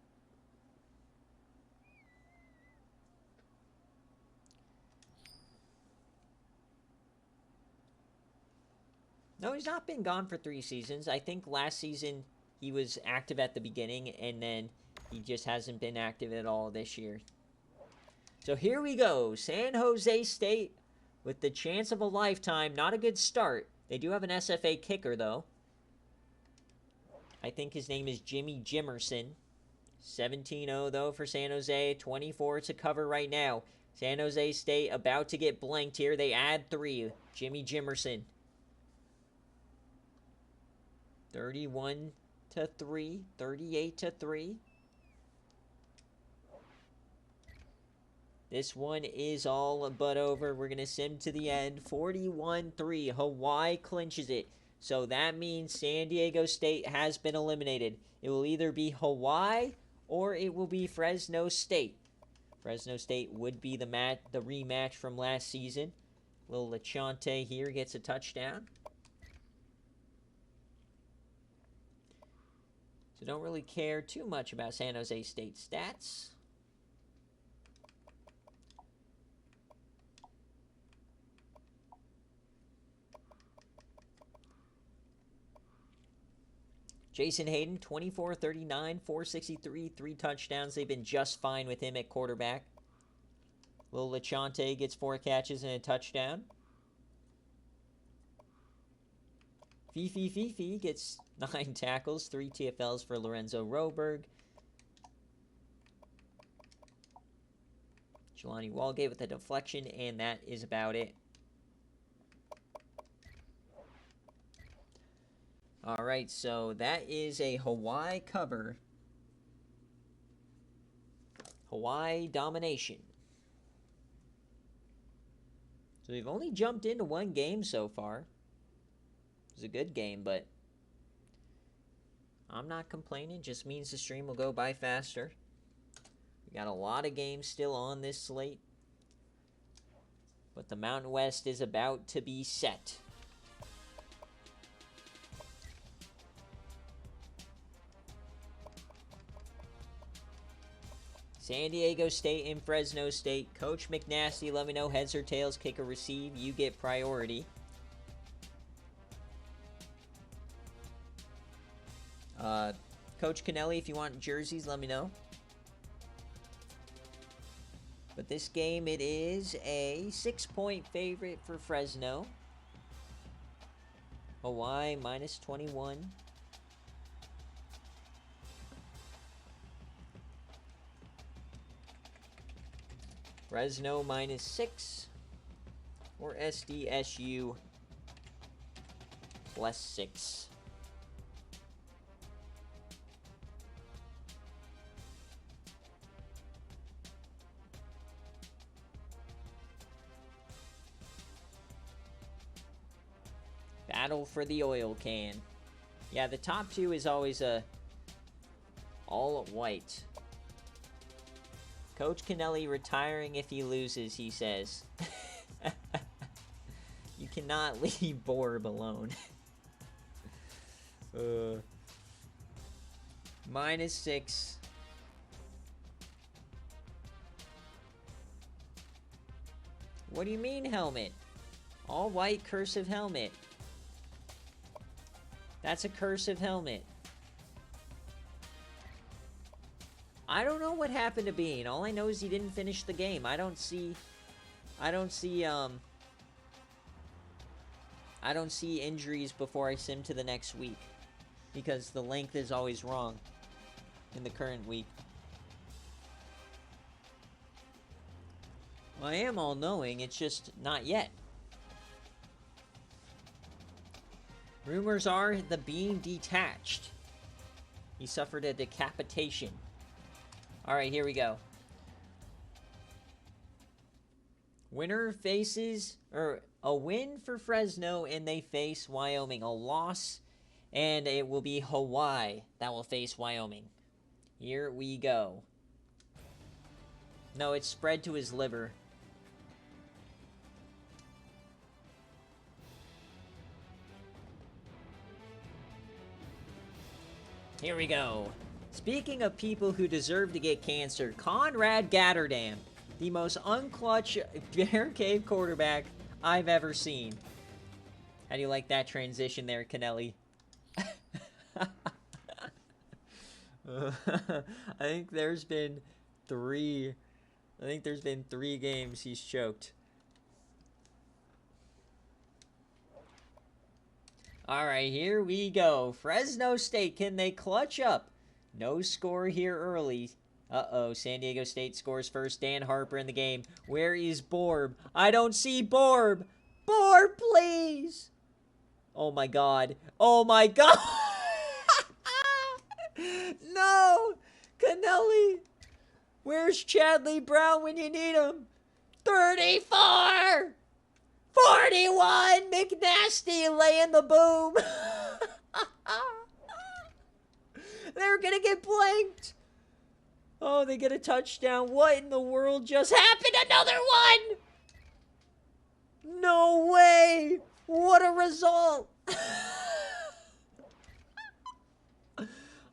No, he's not been gone for 3 seasons. I think last season he was active at the beginning, and then he just hasn't been active at all this year. So here we go. San Jose State with the chance of a lifetime. Not a good start. They do have an SFA kicker, though. I think his name is Jimmy Jimerson. 17-0, though, for San Jose. 24 to cover right now. San Jose State about to get blanked here. They add 3. Jimmy Jimerson. 31 to 3. 38 to 3. This one is all but over. We're going to sim to the end. 41-3. Hawaii clinches it. So that means San Diego State has been eliminated. It will either be Hawaii or it will be Fresno State. Fresno State would be the rematch from last season. Little Lachante here gets a touchdown. So don't really care too much about San Jose State stats. Jason Hayden, 24, 39, 463, 3 touchdowns. They've been just fine with him at quarterback. Lil Lachante gets 4 catches and a touchdown. Fifi gets 9 tackles, 3 TFLs for Lorenzo Roberg. Jelani Walgate with a deflection, and that is about it. All right, so that is a Hawaii cover. Hawaii domination. So we've only jumped into 1 game so far. It was a good game, but I'm not complaining. Just means the stream will go by faster. We got a lot of games still on this slate. But the Mountain West is about to be set. San Diego State and Fresno State. Coach McNasty, let me know heads or tails, kick or receive. You get priority. Coach Kennelly, if you want jerseys, let me know. But this game, it is a 6-point favorite for Fresno. Hawaii minus 21. Fresno minus 6. Or SDSU plus 6. Battle for the oil can. Yeah, the top 2 is always all white. Coach Kennelly retiring if he loses, he says. You cannot leave Borb alone. Minus 6. What do you mean helmet? All white cursive helmet. That's a cursive helmet. I don't know what happened to Bean. All I know is he didn't finish the game. I don't see injuries before I sim to the next week. Because the length is always wrong in the current week. Well, I am all-knowing, it's just not yet. Rumors are the Bean detached. He suffered a decapitation. Alright, here we go. Winner faces, or a win for Fresno, and they face Wyoming. A loss, and it will be Hawaii that will face Wyoming. Here we go. No, it's spread to his liver. Here we go. Speaking of people who deserve to get cancer, Conrad Gatterdam, the most unclutch BearCave quarterback I've ever seen. How do you like that transition there, Kennelly? I think there's been 3 games he's choked. Alright, here we go. Fresno State, can they clutch up? No score here early. Uh-oh, San Diego State scores first. Dan Harper in the game. Where is Borb? I don't see Borb! Borb, please! Oh my god. Oh my god! No! Kennelly! Where's Chadley Brown when you need him? 34! 41! McNasty laying the boom. They're going to get blanked. Oh, they get a touchdown. What in the world just happened? Another one! No way! What a result!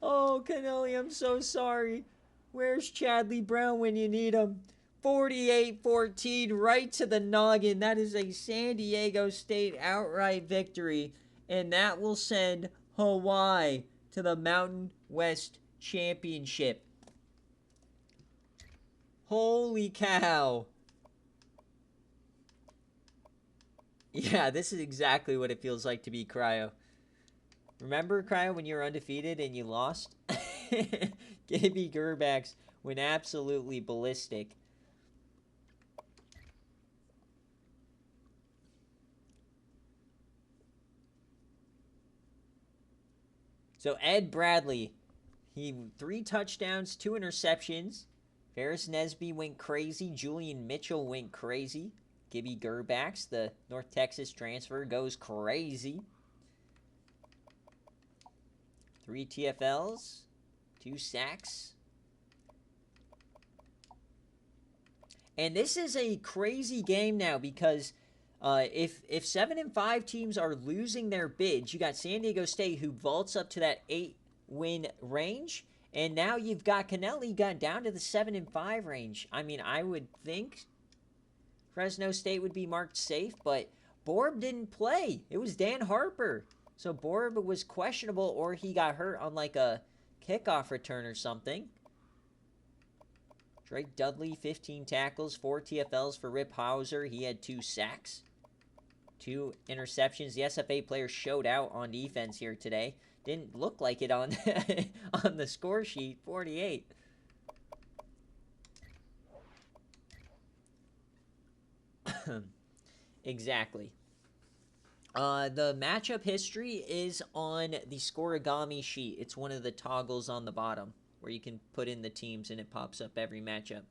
Oh, Canelli, I'm so sorry. Where's Chadley Brown when you need him? 48-14, right to the noggin. That is a San Diego State outright victory. And that will send Hawaii to the Mountain West Championship. Holy cow. Yeah, this is exactly what it feels like to be Cryo. Remember, Cryo, when you were undefeated and you lost? Gibby Gerbacks went absolutely ballistic. So Ed Bradley, he 3 touchdowns, 2 interceptions. Ferris Nesby went crazy. Julian Mitchell went crazy. Gibby Gerbacks, the North Texas transfer, goes crazy. 3 TFLs, 2 sacks. And this is a crazy game now because if 7 and 5 teams are losing their bids, you got San Diego State who vaults up to that 8-win range, and now you've got Canelli got down to the 7 and 5 range. I mean, I would think Fresno State would be marked safe, but Borb didn't play. It was Dan Harper. So Borb was questionable, or he got hurt on like a kickoff return or something. Drake Dudley, 15 tackles, 4 TFLs for Rip Hauser. He had 2 sacks, 2 interceptions. The SFA players showed out on defense here today. Didn't look like it on, on the score sheet, 48. Exactly. The matchup history is on the scoregami sheet. It's one of the toggles on the bottom where you can put in the teams and it pops up every matchup.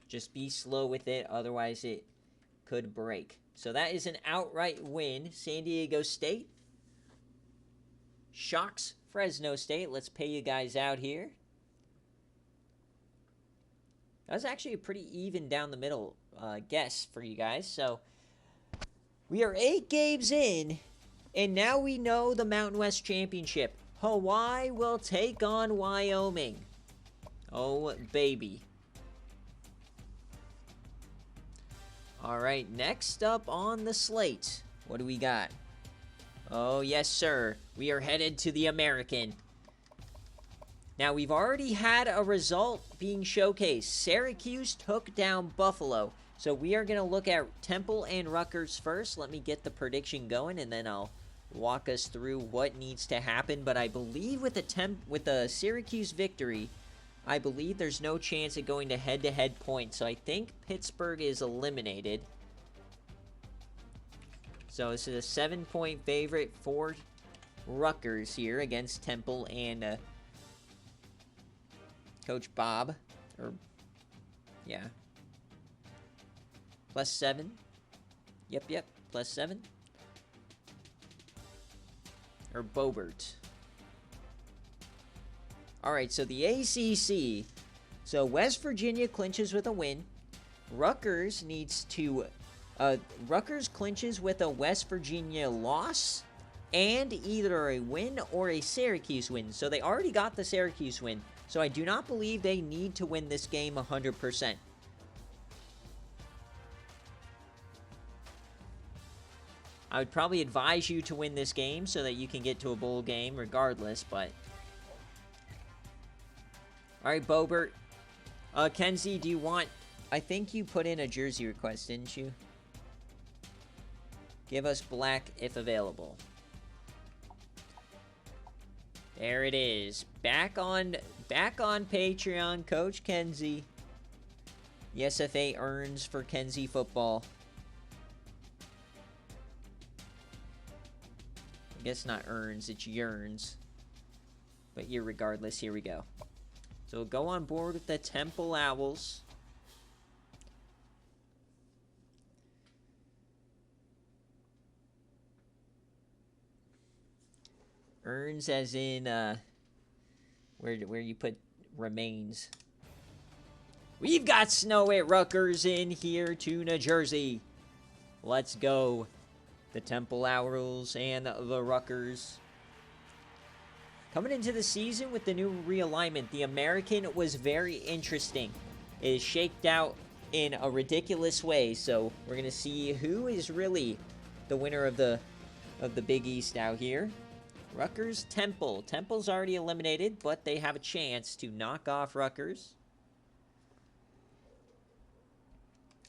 Just be slow with it, otherwise it could break. So that is an outright win. San Diego State shocks Fresno State. Let's pay you guys out here. That was actually a pretty even down the middle guess for you guys. So we are 8 games in, and now we know the Mountain West Championship. Hawaii will take on Wyoming. Oh, baby. All right, next up on the slate, what do we got? Oh, yes, sir. We are headed to the American. Now, we've already had a result being showcased. Syracuse took down Buffalo. So we are going to look at Temple and Rutgers first. Let me get the prediction going, and then I'll walk us through what needs to happen. But I believe with the Syracuse victory, I believe there's no chance of going to head-to-head points. So I think Pittsburgh is eliminated. So this is a 7-point favorite for Rutgers here against Temple and Coach Bob. Yeah. +7. Yep. +7. Or Bobert. Alright, so the ACC. So West Virginia clinches with a win. Rutgers needs to... Rutgers clinches with a West Virginia loss and either a win or a Syracuse win. So they already got the Syracuse win. So I do not believe they need to win this game 100%. I would probably advise you to win this game so that you can get to a bowl game regardless, but... Alright, Bobert. Kenzie, do you want... I think you put in a jersey request, didn't you? Give us black if available. There it is. Back on Patreon, Coach Kenzie. The SFA earns for Kenzie football. I guess not earns, it's yearns. But irregardless, here we go. So we'll go on board with the Temple Owls. Earns as in, where you put remains. We've got snow at Rutgers in here to New Jersey. Let's go. The Temple Owls and the Rutgers. Coming into the season with the new realignment, the American was very interesting. It is shaped out in a ridiculous way, so we're going to see who is really the winner of the Big East out here. Rutgers, Temple. Temple's already eliminated, but they have a chance to knock off Rutgers.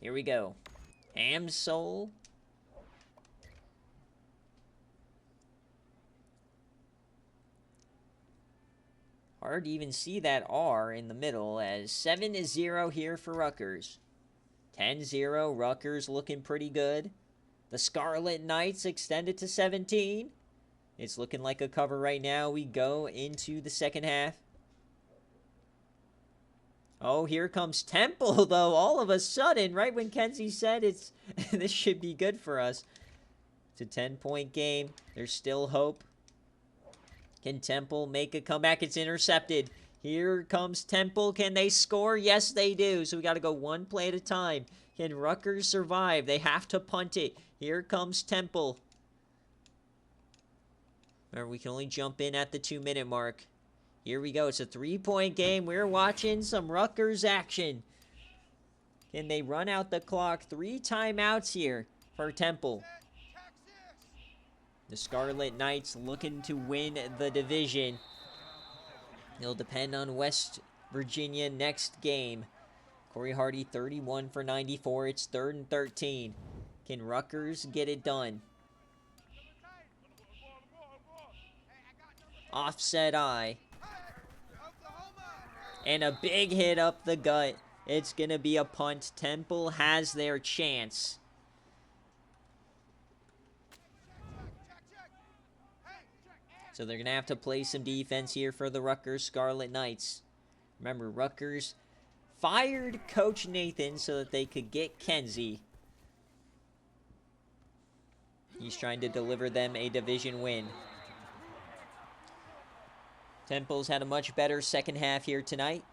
Here we go. Amsoul. Hard to even see that R in the middle, as 7-0 here for Rutgers. 10-0, Rutgers looking pretty good. The Scarlet Knights extended to 17. It's looking like a cover right now. We go into the second half. Oh, here comes Temple, though, all of a sudden, right when Kenzie said it's this should be good for us. It's a 10-point game. There's still hope. Can Temple make a comeback? It's intercepted. Here comes Temple. Can they score? Yes, they do. So we got to go one play at a time. Can Rutgers survive? They have to punt it. Here comes Temple. Remember, we can only jump in at the 2-minute mark. Here we go. It's a 3-point game. We're watching some Rutgers action. Can they run out the clock? 3 timeouts here for Temple. The Scarlet Knights looking to win the division. It'll depend on West Virginia next game. Corey Hardy, 31 for 94. It's 3rd and 13. Can Rutgers get it done? Offset eye. And a big hit up the gut. It's going to be a punt. Temple has their chance. So they're going to have to play some defense here for the Rutgers Scarlet Knights. Remember, Rutgers fired Coach Nathan so that they could get Kenzie. He's trying to deliver them a division win. Temple's had a much better second half here tonight.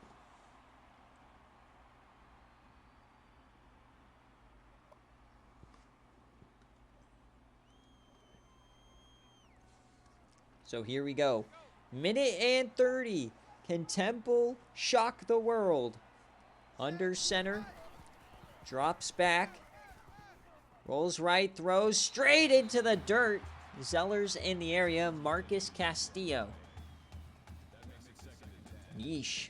So here we go. Minute and 30. Can Temple shock the world? Under center. Drops back. Rolls right. Throws straight into the dirt. Zeller's in the area. Marcus Castillo. Yeesh.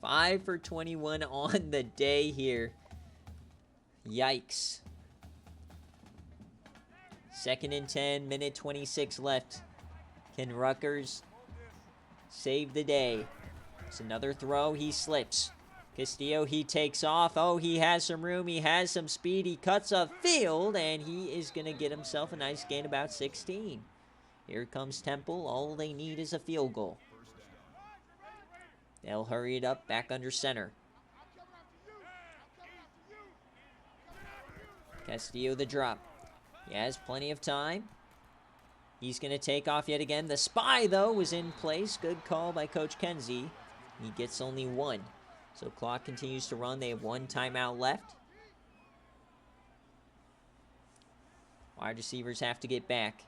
5 for 21 on the day here. Yikes. 2nd and 10, minute 26 left. Can Rutgers save the day? It's another throw. He slips. Castillo, he takes off. Oh, he has some room. He has some speed. He cuts a field, and he is going to get himself a nice gain, about 16. Here comes Temple. All they need is a field goal. They'll hurry it up back under center. Castillo the drop. He has plenty of time. He's going to take off yet again. The spy, though, was in place. Good call by Coach Kenzie. He gets only 1. So clock continues to run. They have 1 timeout left. Wide receivers have to get back.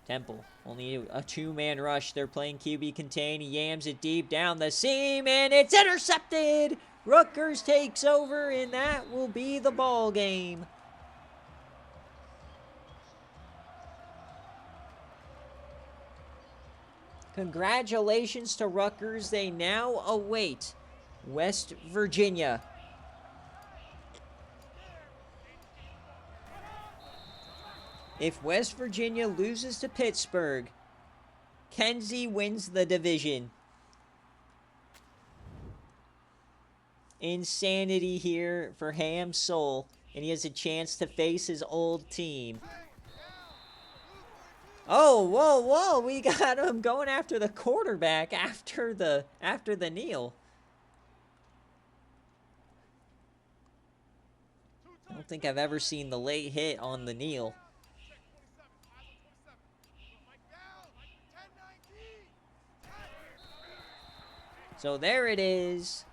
Temple, only a 2-man rush. They're playing QB contain. He yams it deep down the seam, and it's intercepted! Rutgers takes over, and that will be the ball game. Congratulations to Rutgers. They now await West Virginia. If West Virginia loses to Pittsburgh, Kenzie wins the division. Insanity here for Ham Soul. And he has a chance to face his old team. Oh, whoa, whoa, we got him going after the quarterback after the kneel. I don't think I've ever seen the late hit on the kneel. So there it is.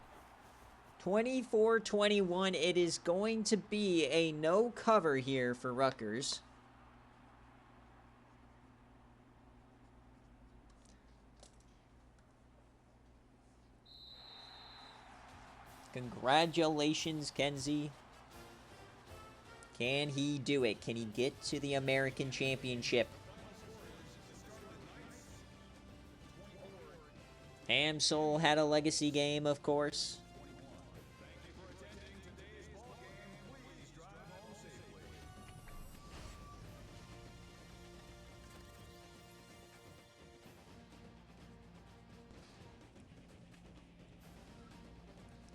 24-21. It is going to be a no cover here for Rutgers. Congratulations, Kenzie. Can he do it? Can he get to the American Championship? Hamsel had a legacy game, of course.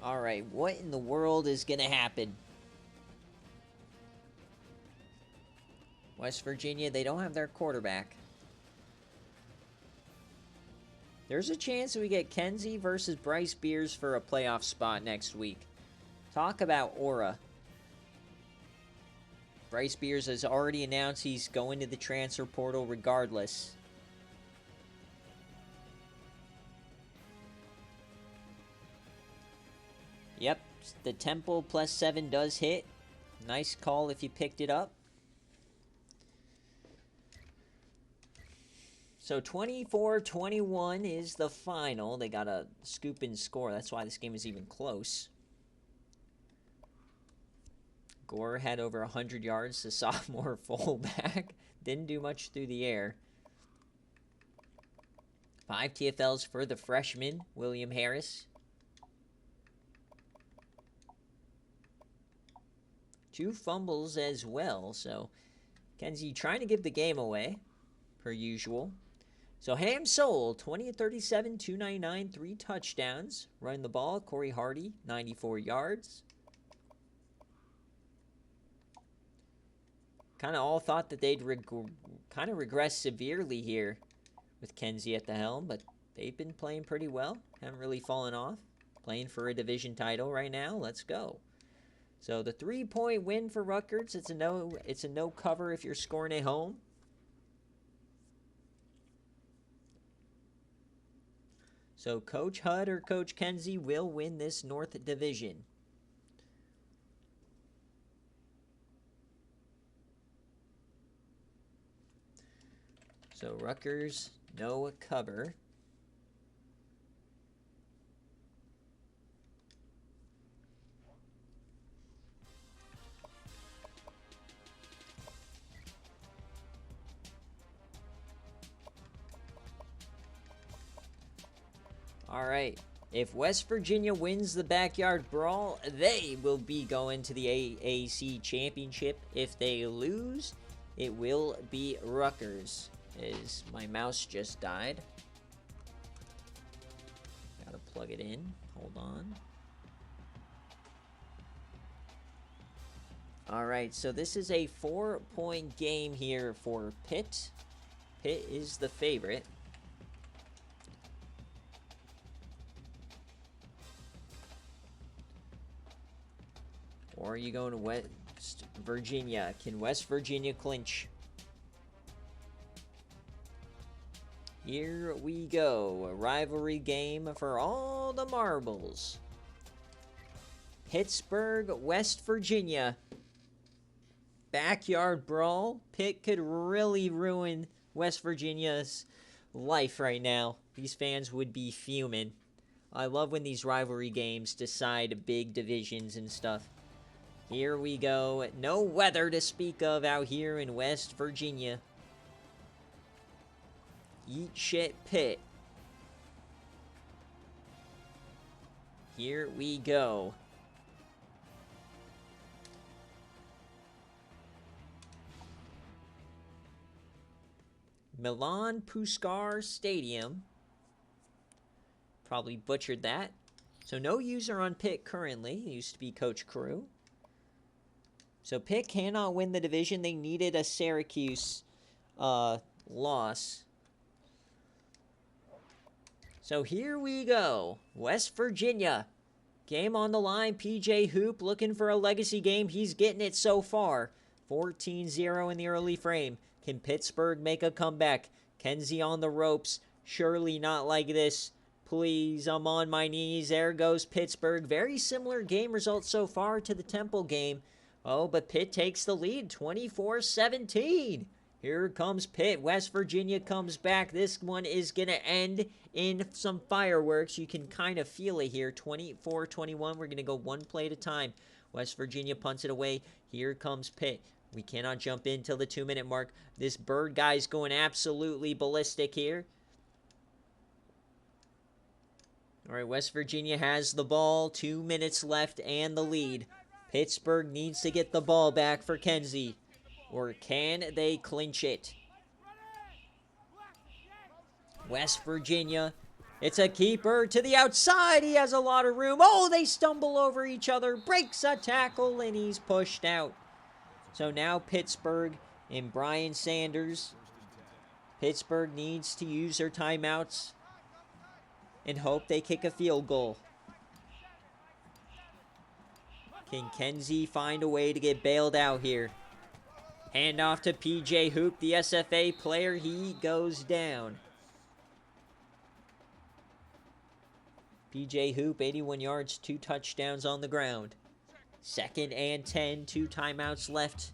Alright, what in the world is going to happen? West Virginia, they don't have their quarterback. There's a chance we get Kenzie versus Bryce Beers for a playoff spot next week. Talk about aura. Bryce Beers has already announced he's going to the transfer portal regardless. Yep, the Temple +7 does hit. Nice call if you picked it up. So 24-21 is the final. They got a scoop and score. That's why this game is even close. Gore had over 100 yards, the sophomore fullback. Didn't do much through the air. 5 TFLs for the freshman, William Harris. 2 fumbles as well. So Kenzie trying to give the game away, per usual. So Ham Soul, 20-37, 299, 3 touchdowns. Running the ball, Corey Hardy, 94 yards. Kind of all thought that they'd kind of regress severely here with Kenzie at the helm, but they've been playing pretty well. Haven't really fallen off. Playing for a division title right now. Let's go. So the 3-point win for Rutgers. It's a no cover if you're scoring at home. So Coach Hud or Coach Kenzie will win this North Division. So Rutgers, no cover. All right. If West Virginia wins the backyard brawl, they will be going to the AAC championship. If they lose, it will be Rutgers. As my mouse just died. Gotta plug it in. Hold on. All right, so this is a 4-point game here for Pitt. Pitt is the favorite. Or are you going to West Virginia? Can West Virginia clinch? Here we go. A rivalry game for all the marbles. Pittsburgh, West Virginia. Backyard brawl. Pitt could really ruin West Virginia's life right now. These fans would be fuming. I love when these rivalry games decide big divisions and stuff. Here we go. No weather to speak of out here in West Virginia. Eat shit, Pitt. Here we go. Milan Puskar Stadium. Probably butchered that. So no user on Pitt currently. It used to be Coach Crew. So Pitt cannot win the division. They needed a Syracuse loss. So here we go. West Virginia. Game on the line. PJ Hoop looking for a legacy game. He's getting it so far. 14-0 in the early frame. Can Pittsburgh make a comeback? Kenzie on the ropes. Surely not like this. Please, I'm on my knees. There goes Pittsburgh. Very similar game results so far to the Temple game. Oh, but Pitt takes the lead. 24-17. Here comes Pitt. West Virginia comes back. This one is going to end in some fireworks. You can kind of feel it here. 24-21. We're going to go one play at a time. West Virginia punts it away. Here comes Pitt. We cannot jump in till the 2-minute mark. This Bird guy's going absolutely ballistic here. All right, West Virginia has the ball. 2 minutes left and the lead. Pittsburgh needs to get the ball back for Kenzie. Or can they clinch it? West Virginia. It's a keeper to the outside. He has a lot of room. Oh, they stumble over each other. Breaks a tackle, and he's pushed out. So now Pittsburgh and Brian Sanders. Pittsburgh needs to use their timeouts and hope they kick a field goal. Can Kenzie find a way to get bailed out here? Hand off to PJ Hoop, the SFA player. He goes down. PJ Hoop, 81 yards, 2 touchdowns on the ground. 2nd and 10, 2 timeouts left.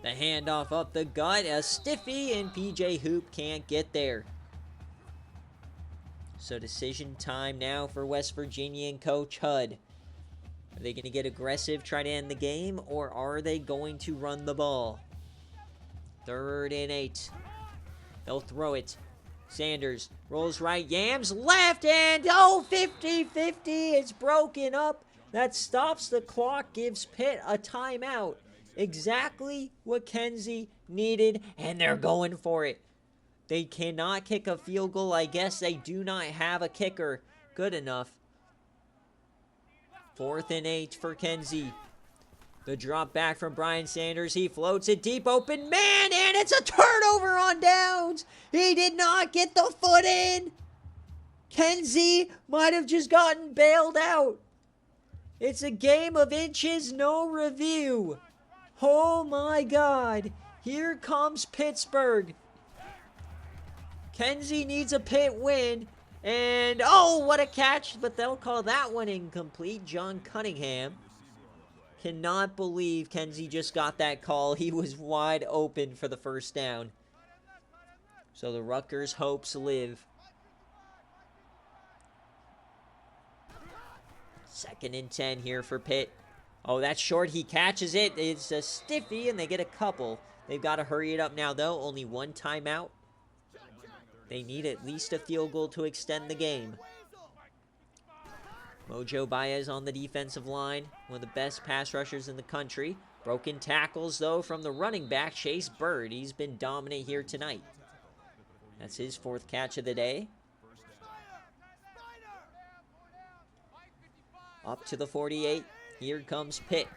The handoff up the gut, a stiffy, and PJ Hoop can't get there. So decision time now for West Virginia and Coach Hud. Are they going to get aggressive, try to end the game, or are they going to run the ball? 3rd and 8. They'll throw it. Sanders rolls right, yams left, and 50-50. It's broken up. That stops the clock, gives Pitt a timeout. Exactly what Kenzie needed, and they're going for it. They cannot kick a field goal. I guess they do not have a kicker good enough. 4th and 8 for Kenzie. The drop back from Brian Sanders. He floats it deep, open man, and it's a turnover on downs. He did not get the foot in. Kenzie might have just gotten bailed out. It's a game of inches, no review. Oh my God. Here comes Pittsburgh. Kenzie needs a Pitt win. And, oh, what a catch. But they'll call that one incomplete. John Cunningham. Cannot believe Kenzie just got that call. He was wide open for the first down. So the Rutgers hopes live. 2nd and 10 here for Pitt. Oh, that's short. He catches it. It's a stiffy, and they get a couple. They've got to hurry it up now, though. Only one timeout. They need at least a field goal to extend the game. Mojo Baez on the defensive line. One of the best pass rushers in the country. Broken tackles, though, from the running back, Chase Bird. He's been dominant here tonight. That's his 4th catch of the day. Up to the 48. Here comes Pitt.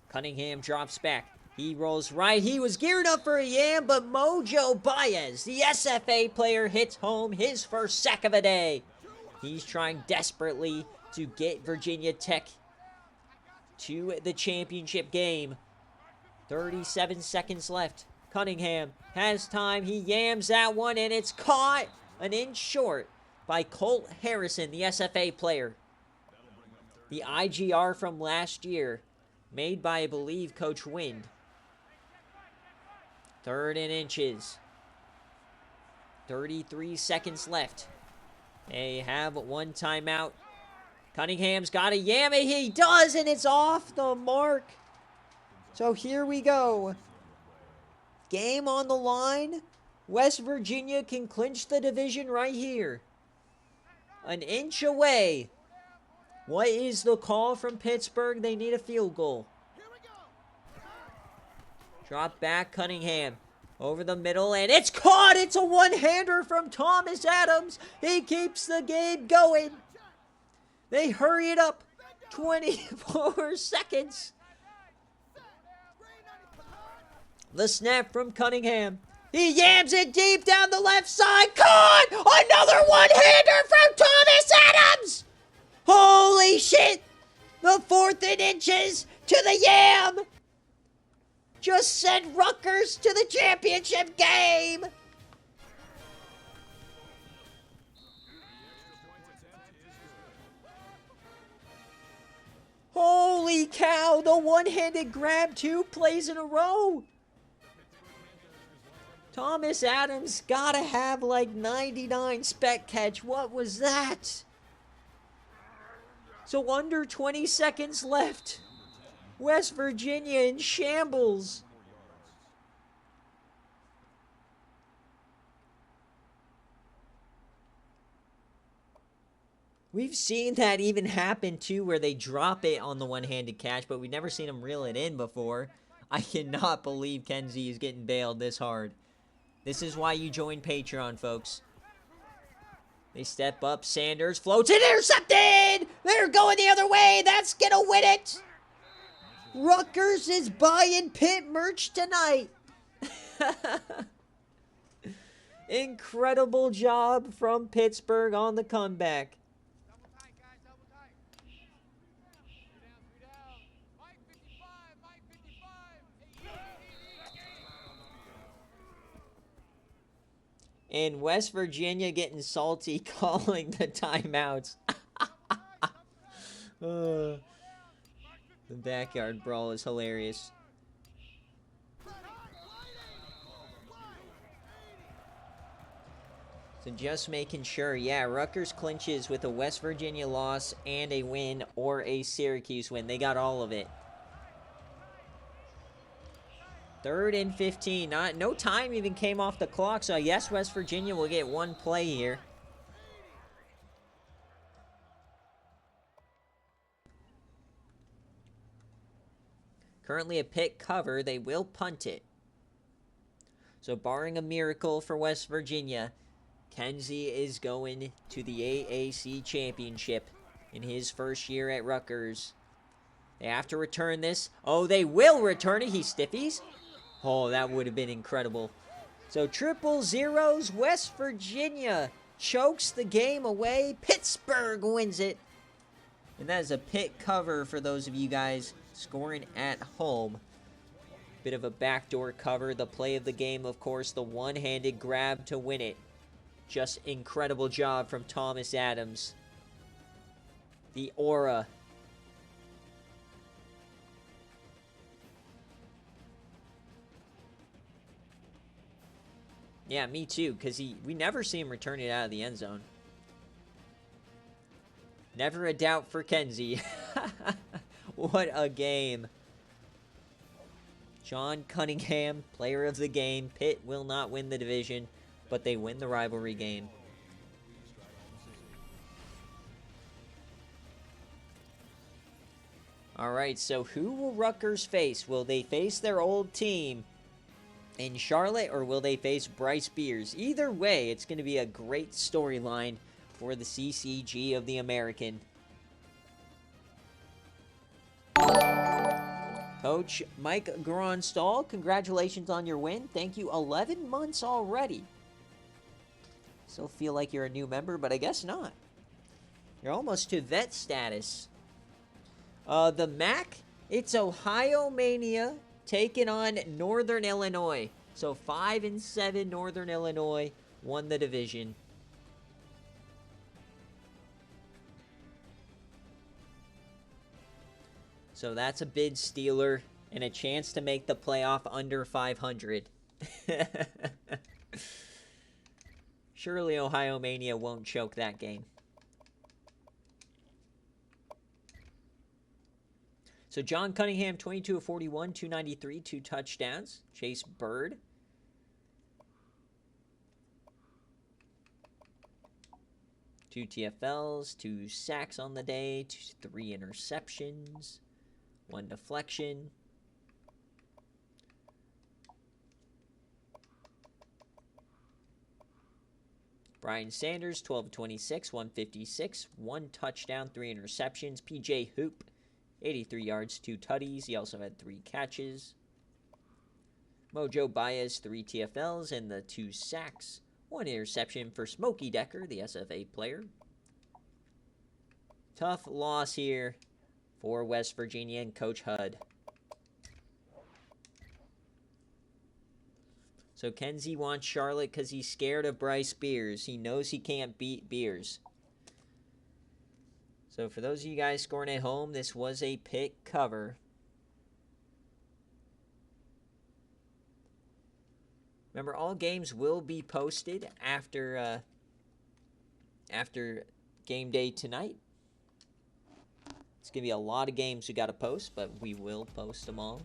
Cunningham drops back. He rolls right. He was geared up for a yam, but Mojo Baez, the SFA player, hits home his first sack of the day. He's trying desperately to get Virginia Tech to the championship game. 37 seconds left. Cunningham has time. He yams that one, and it's caught an inch short by Colt Harrison, the SFA player. The IGR from last year, made by, I believe, Coach Wind. 3rd and inches. 33 seconds left. They have one timeout. Cunningham's got a yam it. He does, and it's off the mark. So here we go. Game on the line. West Virginia can clinch the division right here. An inch away. What is the call from Pittsburgh? They need a field goal. Drop back, Cunningham. Over the middle, and it's caught! It's a one-hander from Thomas Adams. He keeps the game going. They hurry it up. 24 seconds. The snap from Cunningham. He yams it deep down the left side. Caught! Another one-hander from Thomas Adams! Holy shit! The 4th and inches to the yam! Just sent Rutgers to the championship game! Holy cow! The one-handed grab 2 plays in a row! Thomas Adams gotta have like 99 spec catch. What was that? So under 20 seconds left. West Virginia in shambles. We've seen that even happen too, where they drop it on the one-handed catch, but we've never seen them reel it in before. I cannot believe Kenzie is getting bailed this hard. This is why you join Patreon, folks. They step up. Sanders floats it. Intercepted! They're going the other way. That's going to win it. Rutgers is buying Pitt merch tonight. Incredible job from Pittsburgh on the comeback. And West Virginia getting salty, calling the timeouts. The backyard brawl is hilarious. So just making sure, yeah, Rutgers clinches with a West Virginia loss and a win or a Syracuse win. They got all of it. 3rd and 15. No time even came off the clock, so I guess West Virginia will get one play here. Currently a Pitt cover. They will punt it. So barring a miracle for West Virginia, Kenzie is going to the AAC championship in his first year at Rutgers. They have to return this. Oh, they will return it. He stiffies. Oh, that would have been incredible. So 0-0s. West Virginia chokes the game away. Pittsburgh wins it. And that is a Pitt cover for those of you guys scoring at home. Bit of a backdoor cover. The play of the game, of course, the one-handed grab to win it. Just incredible job from Thomas Adams. The aura. Yeah, me too, because we never see him return it out of the end zone. Never a doubt for Kenzie. What a game. John Cunningham, player of the game. Pitt will not win the division, but they win the rivalry game. All right, so who will Rutgers face? Will they face their old team in Charlotte, or will they face Bryce Beers? Either way, it's going to be a great storyline for the CCG of the American. Coach Mike Gronstall, congratulations on your win. Thank you. 11 months already. Still feel like you're a new member, but I guess not. You're almost to vet status. The MAC, it's Ohio Mania taking on Northern Illinois. So 5-7 Northern Illinois won the division. So that's a bid stealer and a chance to make the playoff under 500. Surely Ohio Mania won't choke that game. So John Cunningham, 22 of 41, 293, 2 touchdowns. Chase Bird. Two TFLs, 2 sacks on the day, 3 interceptions, 1 deflection. Brian Sanders, 12-26, 156, 1 touchdown, 3 interceptions. PJ Hoop, 83 yards, 2 tutties. He also had 3 catches. Mojo Baez, 3 TFLs and the 2 sacks. 1 interception for Smokey Decker, the SFA player. Tough loss here for West Virginia and Coach Hud. So Kenzie wants Charlotte because he's scared of Bryce Beers. He knows he can't beat Beers. So for those of you guys scoring at home, this was a pick cover. Remember, all games will be posted after game day tonight. It's going to be a lot of games we got to post, but we will post them all.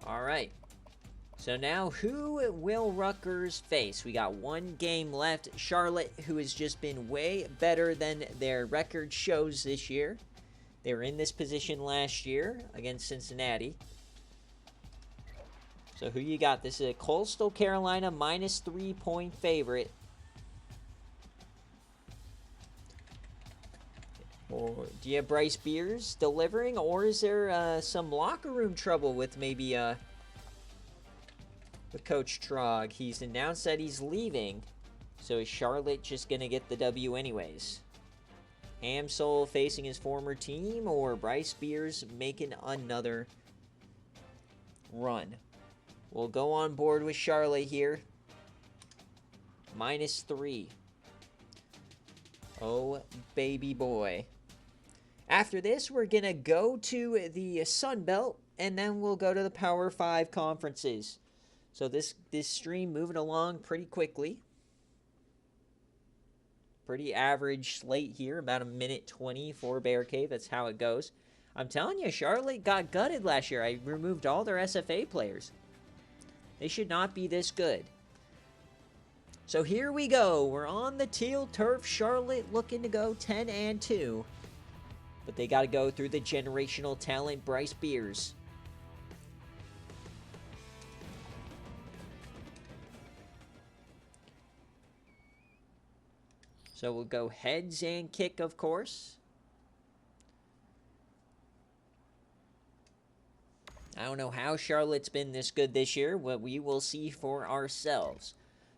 All right. So now, who will Rutgers face? We got 1 game left. Charlotte, who has just been way better than their record shows this year. They were in this position last year against Cincinnati. So who you got? This is a Coastal Carolina minus 3-point favorite. Or do you have Bryce Beers delivering? Or is there some locker room trouble with maybe with Coach Trog? He's announced that he's leaving. So is Charlotte just going to get the W anyways? Hamsel facing his former team, or Bryce Beers making another run? We'll go on board with Charlotte here. Minus 3. Oh, baby boy. After this, we're going to go to the Sun Belt, and then we'll go to the Power 5 conferences. So this stream moving along pretty quickly. Pretty average slate here, about 1:20 for BearCave. That's how it goes. I'm telling you, Charlotte got gutted last year. I removed all their SFA players. They should not be this good. So here we go. We're on the teal turf. Charlotte looking to go 10-2. But they got to go through the generational talent, Bryce Beers. So we'll go heads and kick, of course. I don't know how Charlotte's been this good this year, but we will see for ourselves.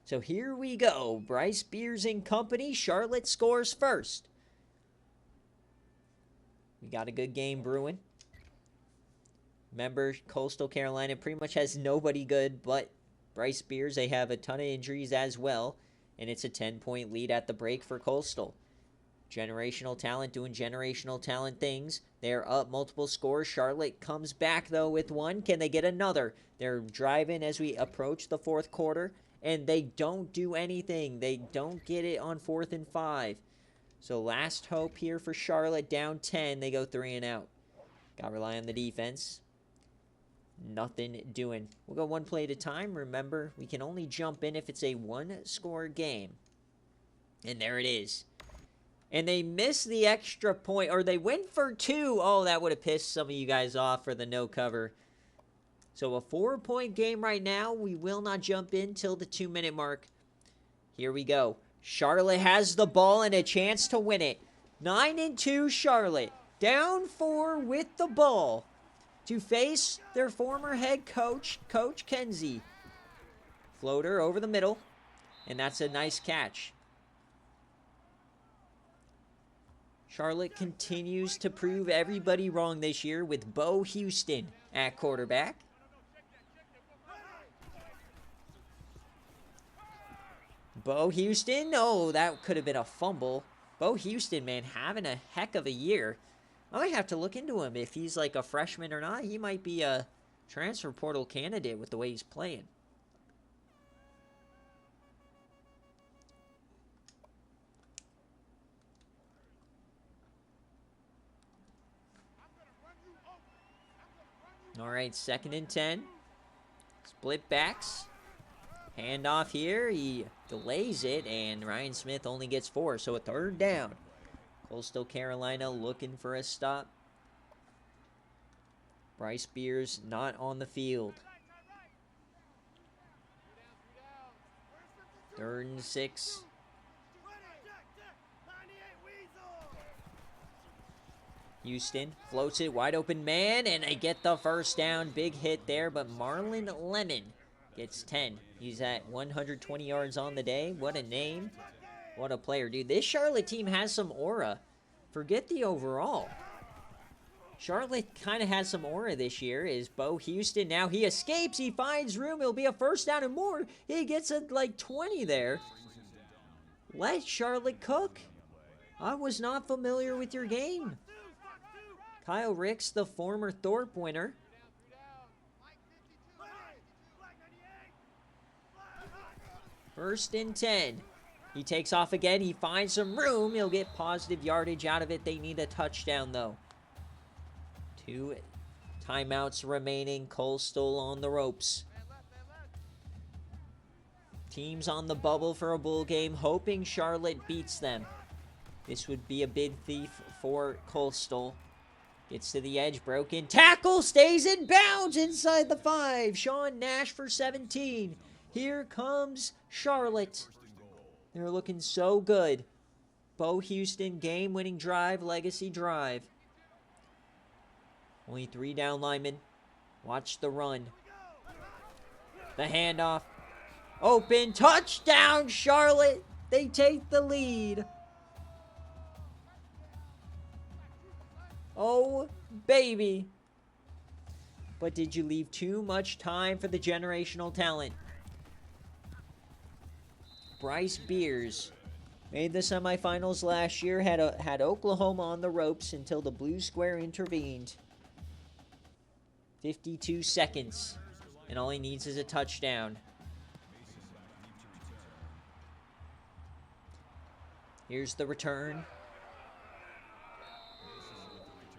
So here we go. Bryce Beers and company. Charlotte scores first. We got a good game brewing. Remember, Coastal Carolina pretty much has nobody good but Bryce Beers. They have a ton of injuries as well. And it's a 10-point lead at the break for Coastal. Generational talent doing generational talent things. They're up multiple scores. Charlotte comes back, though, with 1. Can they get another? They're driving as we approach the 4th quarter. And they don't do anything. They don't get it on 4th and 5. So last hope here for Charlotte. Down 10. They go 3 and out. Got to rely on the defense. Nothing doing. We'll go 1 play at a time. Remember, we can only jump in if it's a 1-score game. And there it is. And they missed the extra point, or they went for 2. Oh, that would have pissed some of you guys off for the no cover. So a 4-point game right now. We will not jump in till the 2-minute mark. Here we go. Charlotte has the ball and a chance to win it. 9-2 Charlotte. Down 4 with the ball. To face their former head coach, Coach Kenzie. Floater over the middle, and that's a nice catch. Charlotte continues to prove everybody wrong this year with Bo Houston at quarterback. Bo Houston, oh, that could have been a fumble. Bo Houston, man, having a heck of a year. I might have to look into him if he's like a freshman or not. He might be a transfer portal candidate with the way he's playing. All right, 2nd and 10. Split backs. Handoff here. He delays it, and Ryan Smith only gets 4, so a 3rd down. Coastal Carolina looking for a stop. Bryce Beers not on the field. 3rd and 6. Houston floats it, wide open man, and they get the first down. Big hit there, but Marlon Lemon gets 10. He's at 120 yards on the day. What a name. What a player, dude. This Charlotte team has some aura. Forget the overall. Charlotte kind of has some aura this year. Is Bo Houston. Now he escapes. He finds room. It'll be a first down and more. He gets a, like 20 there. Let Charlotte cook. I was not familiar with your game. Kyle Ricks, the former Thorpe winner. First and 10. He takes off again. He finds some room. He'll get positive yardage out of it. They need a touchdown, though. 2 timeouts remaining. Coastal on the ropes. Teams on the bubble for a bowl game, hoping Charlotte beats them. This would be a big thief for Coastal. Gets to the edge, broken tackle, stays in bounds inside the 5. Sean Nash for 17. Here comes Charlotte. They're looking so good. Bo Houston, game-winning drive, legacy drive. Only 3 down linemen. Watch the run. The handoff. Open, touchdown, Charlotte. They take the lead. Oh, baby. But did you leave too much time for the generational talent? Bryce Beers made the semifinals last year, had Oklahoma on the ropes until the blue square intervened. 52 seconds, and all he needs is a touchdown. Here's the return.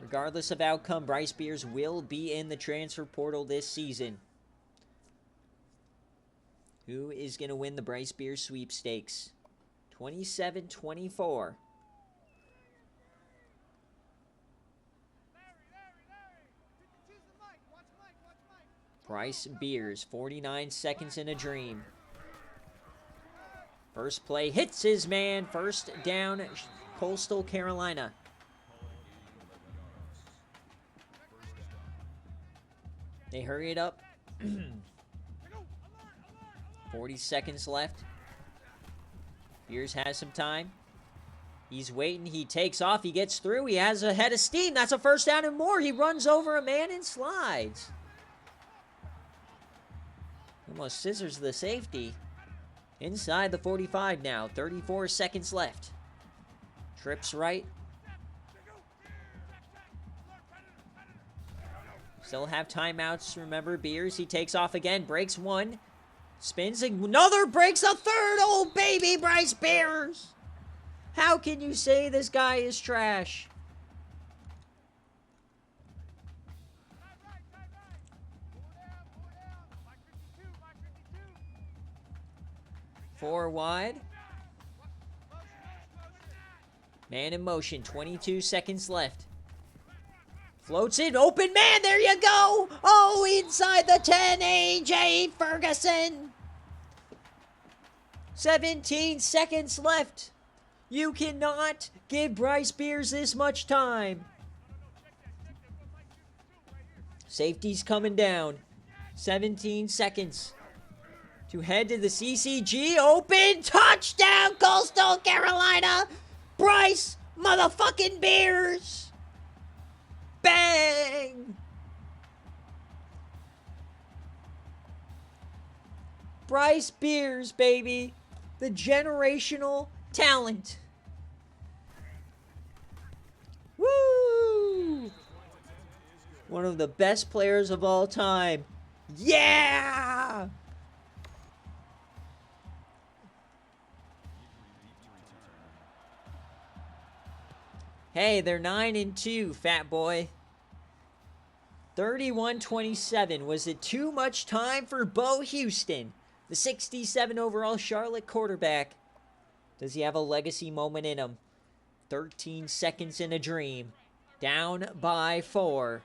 Regardless of outcome, Bryce Beers will be in the transfer portal this season. Who is going to win the Bryce Beers sweepstakes? 27-24. Bryce Beers, 49 seconds in a dream. First play hits his man. First down, Coastal Carolina. They hurry it up. 40 seconds left. Beers has some time. He's waiting. He takes off. He gets through. He has a head of steam. That's a first down and more. He runs over a man and slides. Almost scissors the safety. Inside the 45 now. 34 seconds left. Trips right. Still have timeouts. Remember, Beers. He takes off again. Breaks one. Spins another. Breaks a third. Oh, baby, Bryce Beers. How can you say this guy is trash? Four wide. Man in motion. 22 seconds left. Floats it. Open man. There you go. Oh, inside the 10. A.J. Ferguson. 17 seconds left. You cannot give Bryce Beers this much time. Safety's coming down. 17 seconds. To head to the CCG. Open. Touchdown, Coastal Carolina. Bryce motherfucking Beers. Bang. Bryce Beers, baby. The generational talent. Woo! One of the best players of all time. Yeah! Hey, they're 9-2, fat boy. 31-27. Was it too much time for Bo Houston? The 67 overall Charlotte quarterback. Does he have a legacy moment in him? 13 seconds in a dream. Down by 4.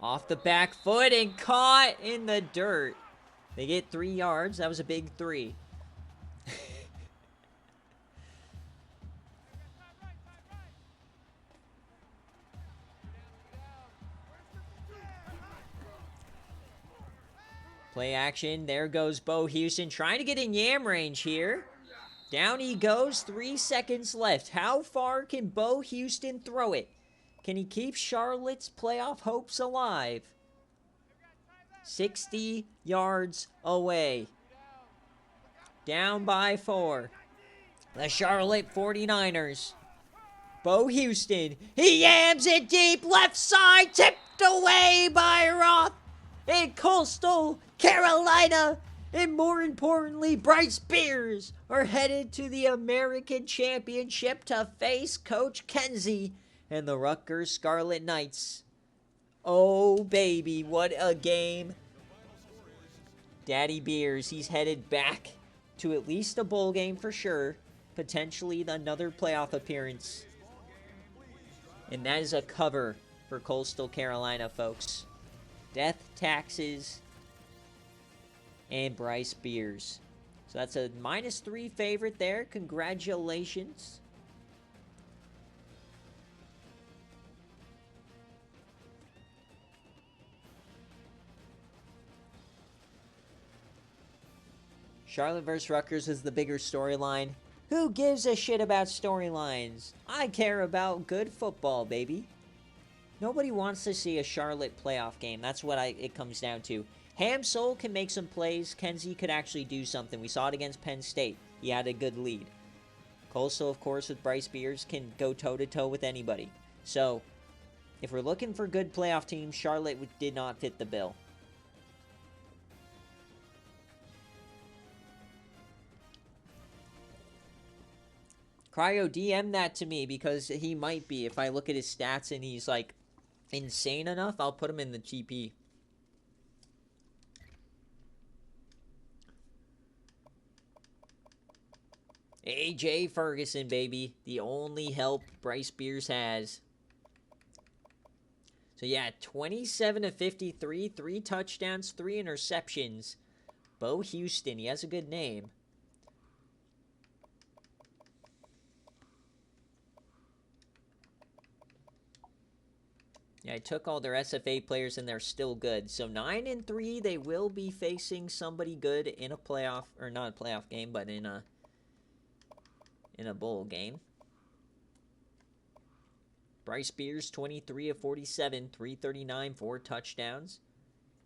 Off the back foot and caught in the dirt. They get 3 yards. That was a big 3. Play action. There goes Bo Houston trying to get in yam range here. Down he goes. 3 seconds left. How far can Bo Houston throw it? Can he keep Charlotte's playoff hopes alive? 60 yards away. Down by 4. The Charlotte 49ers. Bo Houston. He yams it deep. Left side. Tipped away by Roth. And Coastal Carolina, and more importantly, Bryce Beers are headed to the American Championship to face Coach Kenzie and the Rutgers Scarlet Knights. Oh, baby, what a game. Daddy Beers, he's headed back to at least a bowl game for sure, potentially another playoff appearance. And that is a cover for Coastal Carolina, folks. Death, Taxes, and Bryce Beers. So that's a -3 favorite there. Congratulations. Charlotte vs. Rutgers is the bigger storyline. Who gives a shit about storylines? I care about good football, baby. Nobody wants to see a Charlotte playoff game. That's what it comes down to. Hamsol can make some plays. Kenzie could actually do something. We saw it against Penn State. He had a good lead. Coastal, of course, with Bryce Beers, can go toe-to-toe with anybody. So, if we're looking for good playoff teams, Charlotte did not fit the bill. Cryo, DM that to me, because he might be. If I look at his stats and he's, like, insane enough, I'll put him in the GP. AJ Ferguson, baby. The only help Bryce Beers has. So, yeah, 27 of 53, 3 touchdowns, 3 interceptions. Bo Houston, he has a good name. Yeah, I took all their SFA players and they're still good. So 9-3, they will be facing somebody good in a playoff, or not a playoff game, but in a bowl game. Bryce Beers, 23 of 47, 339, 4 touchdowns.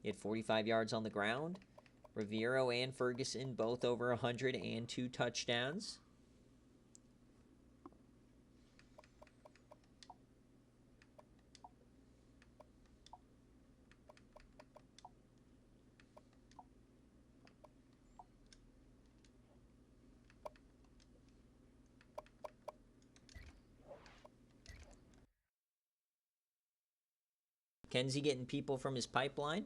He had 45 yards on the ground. Riviero and Ferguson both over 100 and 2 touchdowns. Kenzie getting people from his pipeline.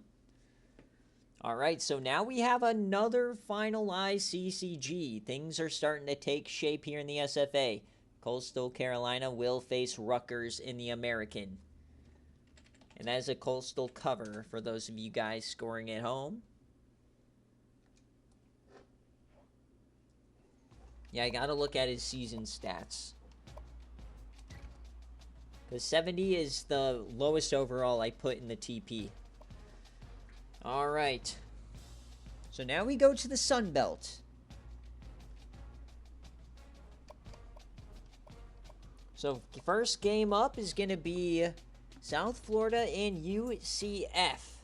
All right, so now we have another finalized CCG. Things are starting to take shape here in the SFA. Coastal Carolina will face Rutgers in the American. And that is a Coastal cover for those of you guys scoring at home. Yeah, I got to look at his season stats. Because 70 is the lowest overall I put in the TP. Alright. So now we go to the Sun Belt. So first game up is going to be South Florida and UCF.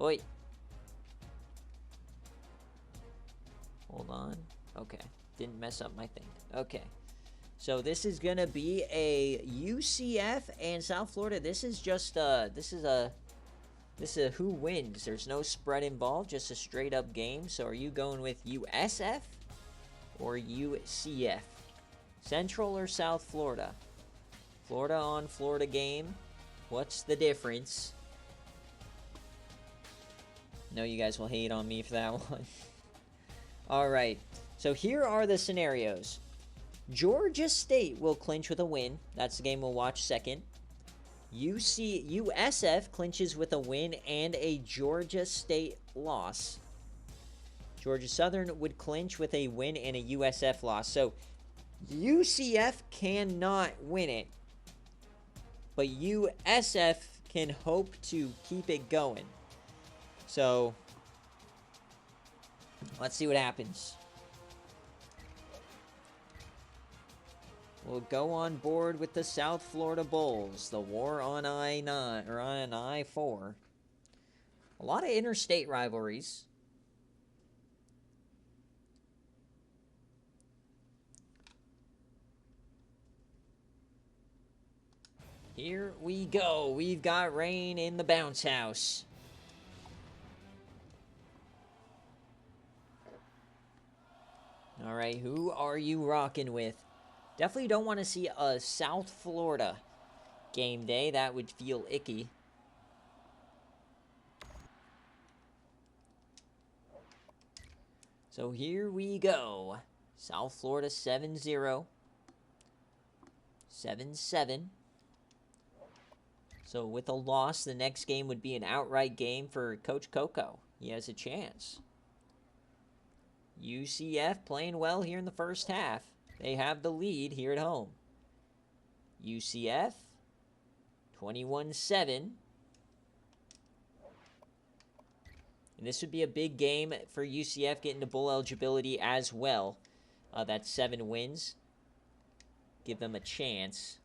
Oi. Hold on. Okay. Didn't mess up my thing. Okay. So this is going to be a UCF and South Florida. This is just this is a who wins. There's no spread involved, just a straight up game. So are you going with USF or UCF? Central or South Florida? Florida on Florida game. What's the difference? No, you guys will hate on me for that one. All right. So here are the scenarios. Georgia State will clinch with a win. That's the game we'll watch second. USF clinches with a win and a Georgia State loss. Georgia Southern would clinch with a win and a USF loss. So UCF cannot win it, but USF can hope to keep it going. So let's see what happens. We'll go on board with the South Florida Bulls. The war on I-9 or on I-4. A lot of interstate rivalries. Here we go. We've got rain in the bounce house. All right, who are you rocking with? Definitely don't want to see a South Florida game day. That would feel icky. So here we go. South Florida 7-0. 7-7. So with a loss, the next game would be an outright game for Coach Coco. He has a chance. UCF playing well here in the first half. They have the lead here at home. UCF, 21-7. And this would be a big game for UCF getting to bowl eligibility as well. That's 7 wins. Give them a chance.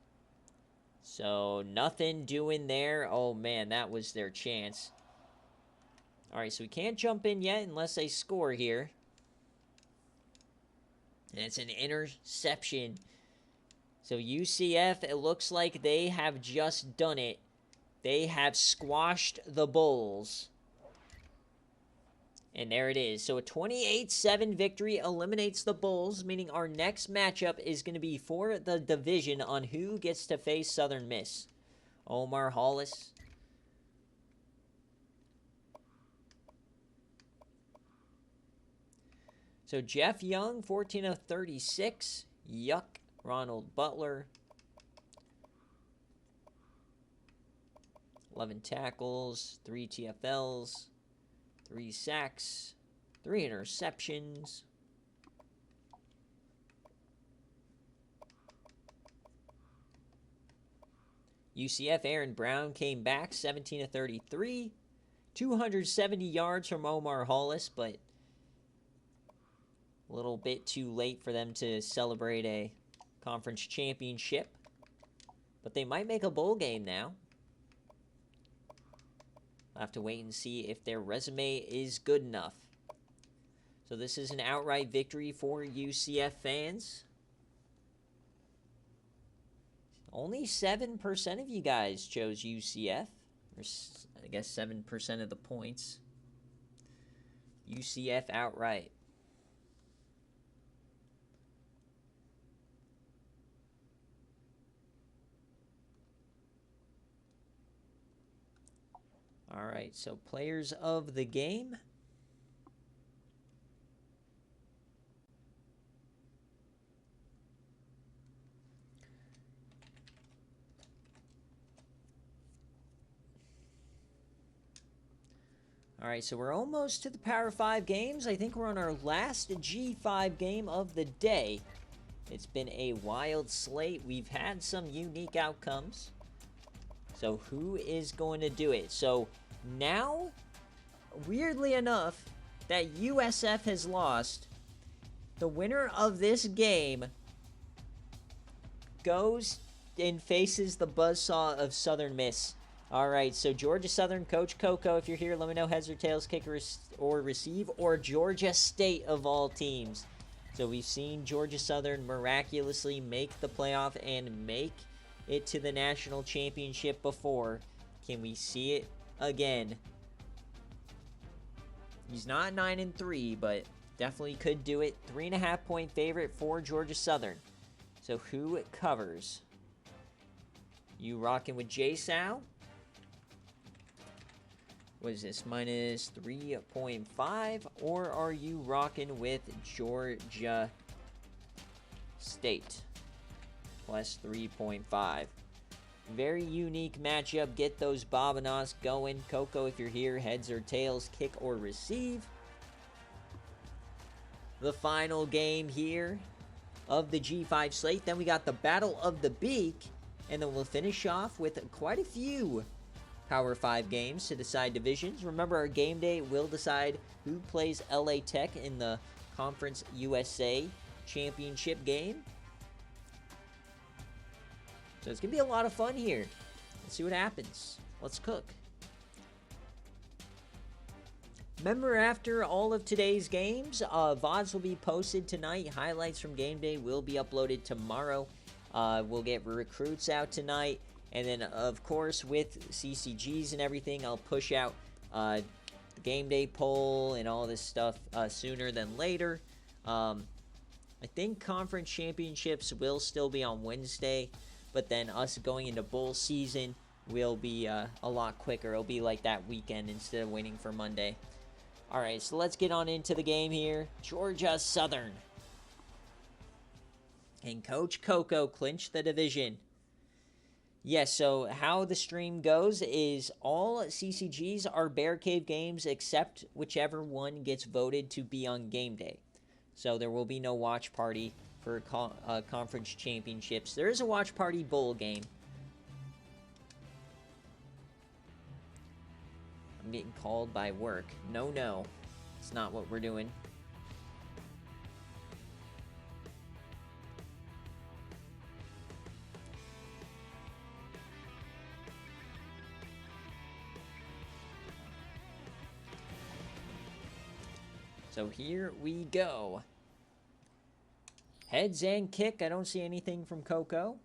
So, nothing doing there. Oh, man, that was their chance. All right, so we can't jump in yet unless they score here. And it's an interception. So UCF, it looks like they have just done it. They have squashed the Bulls. And there it is. So a 28-7 victory eliminates the Bulls, meaning our next matchup is going to be for the division on who gets to face Southern Miss. Omar Hollis. So Jeff Young, 14 of 36. Yuck. Ronald Butler, 11 tackles, 3 TFLs, 3 sacks, 3 interceptions. UCF, Aaron Brown came back, 17 of 33. 270 yards from Omar Hollis, but a little bit too late for them to celebrate a conference championship. But they might make a bowl game now. I'll have to wait and see if their resume is good enough. So this is an outright victory for UCF fans. Only 7% of you guys chose UCF. Or I guess 7% of the points. UCF outright. All right, so players of the game. All right, so we're almost to the Power 5 games. I think we're on our last G5 game of the day. It's been a wild slate. We've had some unique outcomes. So who is going to do it? So now, weirdly enough, that USF has lost. The winner of this game goes and faces the buzzsaw of Southern Miss. All right, so Georgia Southern, Coach Coco, if you're here, let me know heads or tails, kick or receive, or Georgia State of all teams. So we've seen Georgia Southern miraculously make the playoff and make it to the national championship before. Can we see it again? He's not 9-3, but definitely could do it. 3.5-point favorite for Georgia Southern. So who covers? You rocking with J-Sal? What is this? Minus 3.5? Or are you rocking with Georgia State? Plus 3.5. Very unique matchup. Get those Bobanos going. Coco, if you're here, heads or tails, kick or receive. The final game here of the G5 slate. Then we got the Battle of the Beak. And then we'll finish off with quite a few Power 5 games to decide divisions. Remember, our game day will decide who plays LA Tech in the Conference USA Championship game. So it's going to be a lot of fun here. Let's see what happens. Let's cook. Remember, after all of today's games, VODs will be posted tonight. Highlights from game day will be uploaded tomorrow. We'll get recruits out tonight. And then, of course, with CCGs and everything, I'll push out the game day poll and all this stuff sooner than later. I think conference championships will still be on Wednesday. But then us going into bowl season will be a lot quicker. It'll be like that weekend instead of waiting for Monday. All right, so let's get on into the game here. Georgia Southern. And Coach Coco clinched the division. Yes, so how the stream goes is all CCGs are BearCave games except whichever one gets voted to be on game day. So there will be no watch party for conference championships. There is a watch party bowl game. I'm getting called by work. No. It's not what we're doing. So here we go. Heads and kick. I don't see anything from Coco.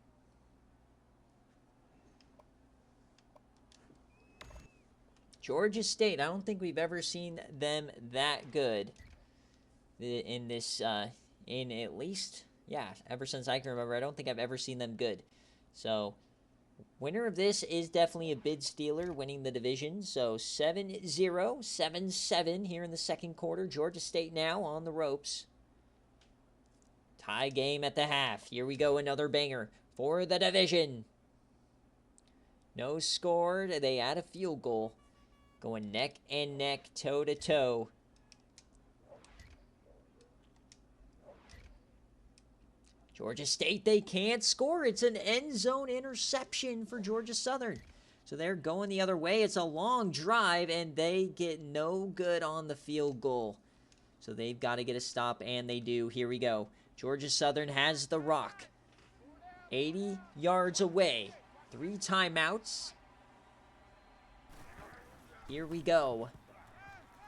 Georgia State. I don't think we've ever seen them that good in this, in at least, yeah, ever since I can remember. I don't think I've ever seen them good. So, winner of this is definitely a bid stealer, winning the division. So, 7-0, 7-7 here in the second quarter. Georgia State now on the ropes. Tie game at the half. Here we go, another banger for the division. No score. They add a field goal. Going neck and neck, toe to toe. Georgia State, they can't score. It's an end zone interception for Georgia Southern. So they're going the other way. It's a long drive, and they get no good on the field goal. So they've got to get a stop, and they do. Here we go. Georgia Southern has the rock. 80 yards away. 3 timeouts. Here we go.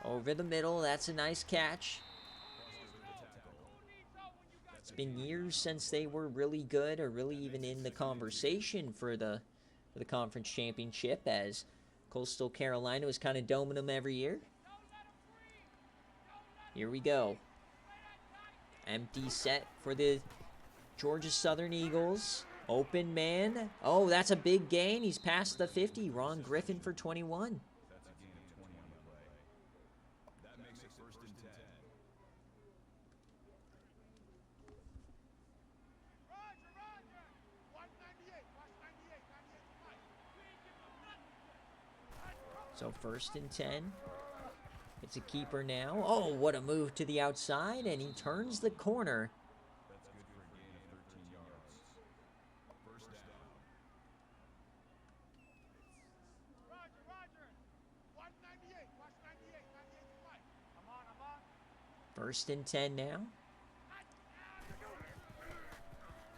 Over the middle. That's a nice catch. It's been years since they were really good or really even in the conversation for the conference championship, as Coastal Carolina was kind of doming them every year. Here we go. Empty set for the Georgia Southern Eagles. Open man. Oh, that's a big gain. He's past the 50. Ron Griffin for 21. So 1st and 10. It's a keeper now. Oh, what a move to the outside, and he turns the corner. First and 10 now.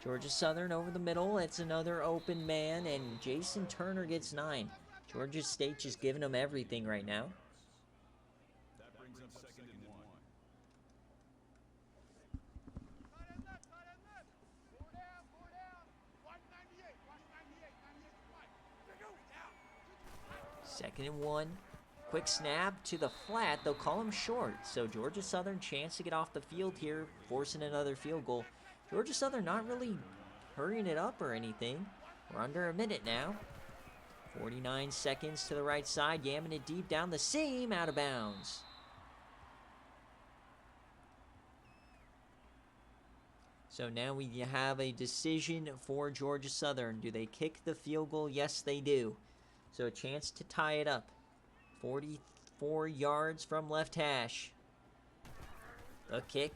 Georgia Southern over the middle. It's another open man, and Jason Turner gets 9. Georgia State just giving them everything right now. That brings up 2nd and 1. Second and 1. Quick snap to the flat. They'll call him short. So Georgia Southern chance to get off the field here, forcing another field goal. Georgia Southern not really hurrying it up or anything. We're under a minute now. 49 seconds to the right side. Yamming it deep down the seam. Out of bounds. So now we have a decision for Georgia Southern. Do they kick the field goal? Yes, they do. So a chance to tie it up. 44 yards from left hash. The kick.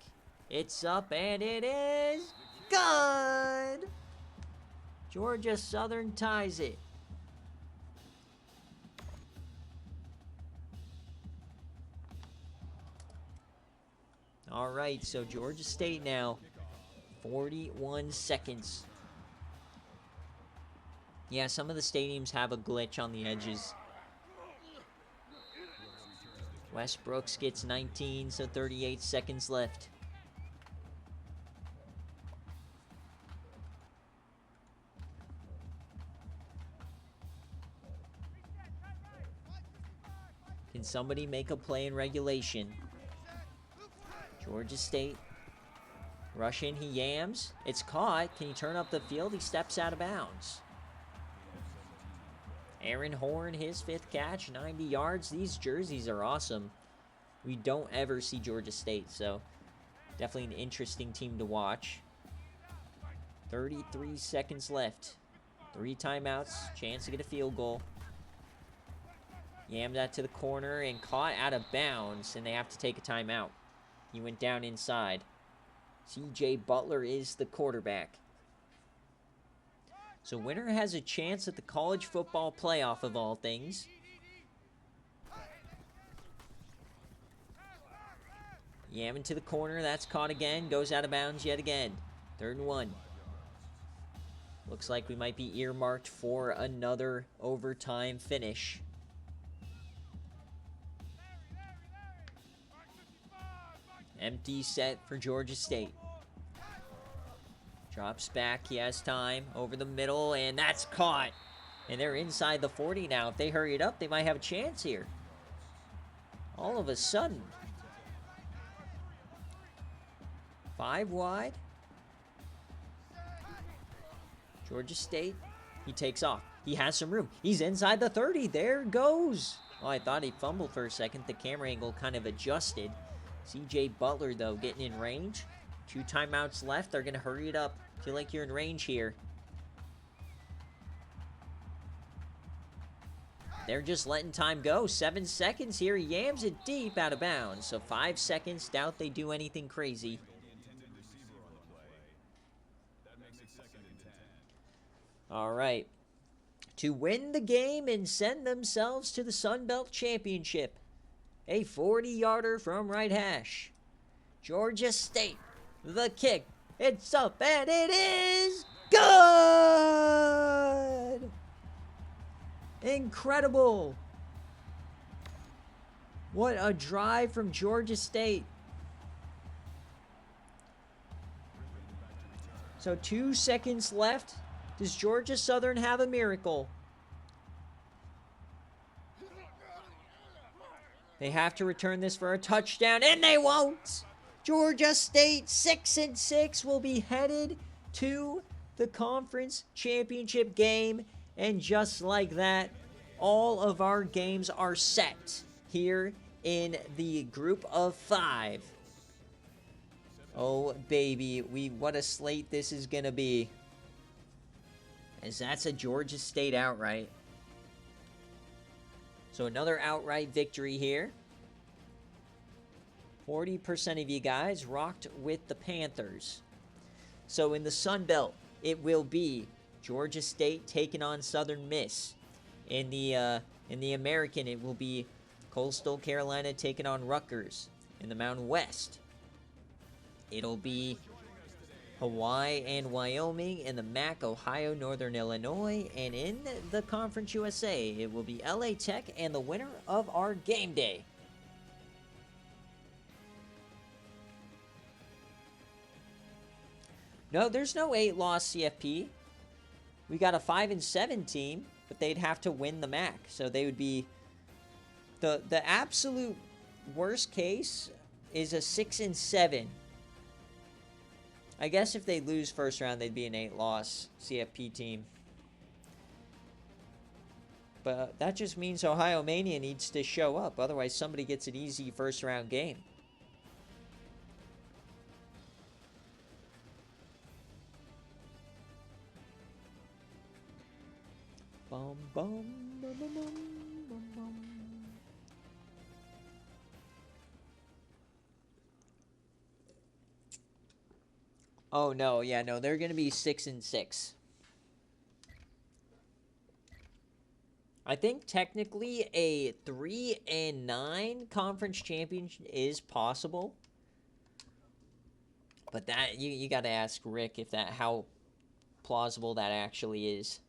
It's up, and it is good! Georgia Southern ties it. All right, so Georgia State now, 41 seconds. Yeah, some of the stadiums have a glitch on the edges. Westbrooks gets 19, so 38 seconds left. Can somebody make a play in regulation? Georgia State. Rush in, he yams. It's caught. Can he turn up the field? He steps out of bounds. Aaron Horn, his 5th catch, 90 yards. These jerseys are awesome. We don't ever see Georgia State, so definitely an interesting team to watch. 33 seconds left. 3 timeouts. Chance to get a field goal. Yam that to the corner and caught out of bounds, and they have to take a timeout. He went down inside. C.J. Butler is the quarterback. So winner has a chance at the college football playoff of all things. Yamming to the corner. That's caught again. Goes out of bounds yet again. 3rd and 1. Looks like we might be earmarked for another overtime finish. Empty set for Georgia State. Drops back. He has time. Over the middle, and that's caught. And they're inside the 40 now. If they hurry it up, they might have a chance here. All of a sudden. 5 wide. Georgia State. He takes off. He has some room. He's inside the 30. There goes. Oh, I thought he fumbled for a second. The camera angle kind of adjusted. C.J. Butler, though, getting in range. 2 timeouts left. They're going to hurry it up. Feel like you're in range here. They're just letting time go. 7 seconds here. He yams it deep out of bounds. So 5 seconds. Doubt they do anything crazy. All right. To win the game and send themselves to the Sun Belt Championship. A 40-yarder from right hash. Georgia State. The kick. It's up, and it is good! Incredible. What a drive from Georgia State. So 2 seconds left. Does Georgia Southern have a miracle? They have to return this for a touchdown, and they won't. Georgia State, 6-6, will be headed to the conference championship game. And just like that, all of our games are set here in the group of 5. Oh, baby, what a slate this is going to be. As that's a Georgia State outright. So another outright victory here. 40% of you guys rocked with the Panthers. So in the Sun Belt, it will be Georgia State taking on Southern Miss. In the American, it will be Coastal Carolina taking on Rutgers. In the Mountain West, it'll be Hawaii and Wyoming. In the MAC, Ohio, Northern Illinois. And in the Conference USA, it will be LA Tech and the winner of our game day. No, there's no 8-loss CFP. We got a 5-7 team, but they'd have to win the MAC. So they would be... The absolute worst case is a 6-7. I guess if they lose first round, they'd be an 8-loss CFP team. But that just means Ohio Mania needs to show up. Otherwise, somebody gets an easy first round game. Bum, bum, bum, bum, bum, bum. Oh no, yeah, no, they're gonna be 6-6. I think technically a 3-9 conference championship is possible, but that you got to ask Rick if that how plausible that actually is.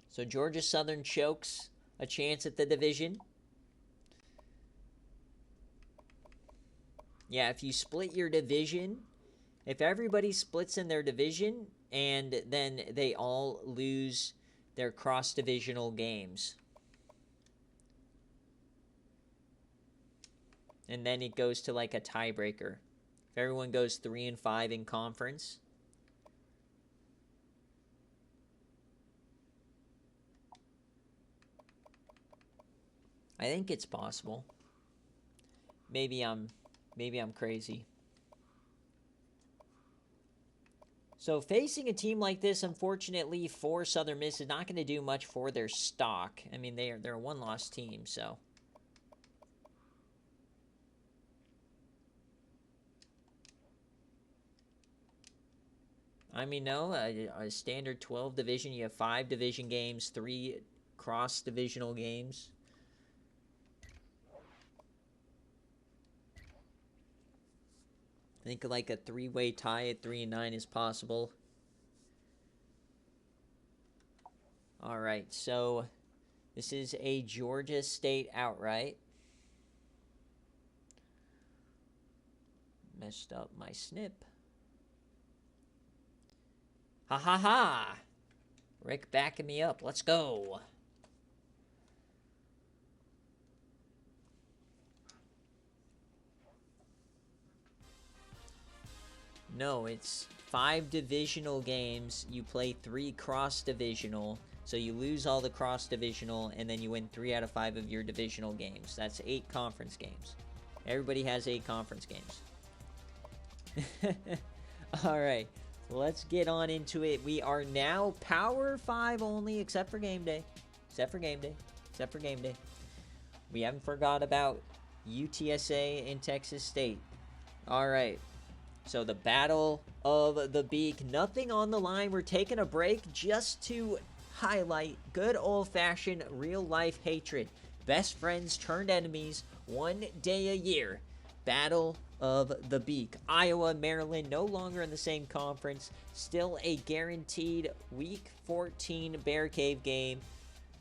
So Georgia Southern chokes a chance at the division. Yeah, if you split your division, if everybody splits in their division and then they all lose their cross-divisional games, and then it goes to like a tiebreaker. If everyone goes 3-5 in conference, I think it's possible. Maybe I'm crazy. So facing a team like this, unfortunately, for Southern Miss is not going to do much for their stock. I mean, they're a one-loss team, so. I mean, no, a standard 12 division, you have 5 division games, 3 cross-divisional games. I think like a 3-way tie at 3-9 is possible. All right, so this is a Georgia State outright. Messed up my snip. Ha ha ha! Rick backing me up. Let's go. No, it's 5 divisional games. You play 3 cross-divisional. So you lose all the cross-divisional, and then you win 3 out of 5 of your divisional games. That's 8 conference games. Everybody has 8 conference games. Alright, let's get on into it. We are now Power 5 only, except for game day. Except for game day. Except for game day. We haven't forgot about UTSA and Texas State. Alright. So the Battle of the Beak. Nothing on the line. We're taking a break just to highlight good old-fashioned real-life hatred. Best friends turned enemies, one day a year. Battle of the Beak. Iowa, Maryland, no longer in the same conference. Still a guaranteed Week 14 BearCave game.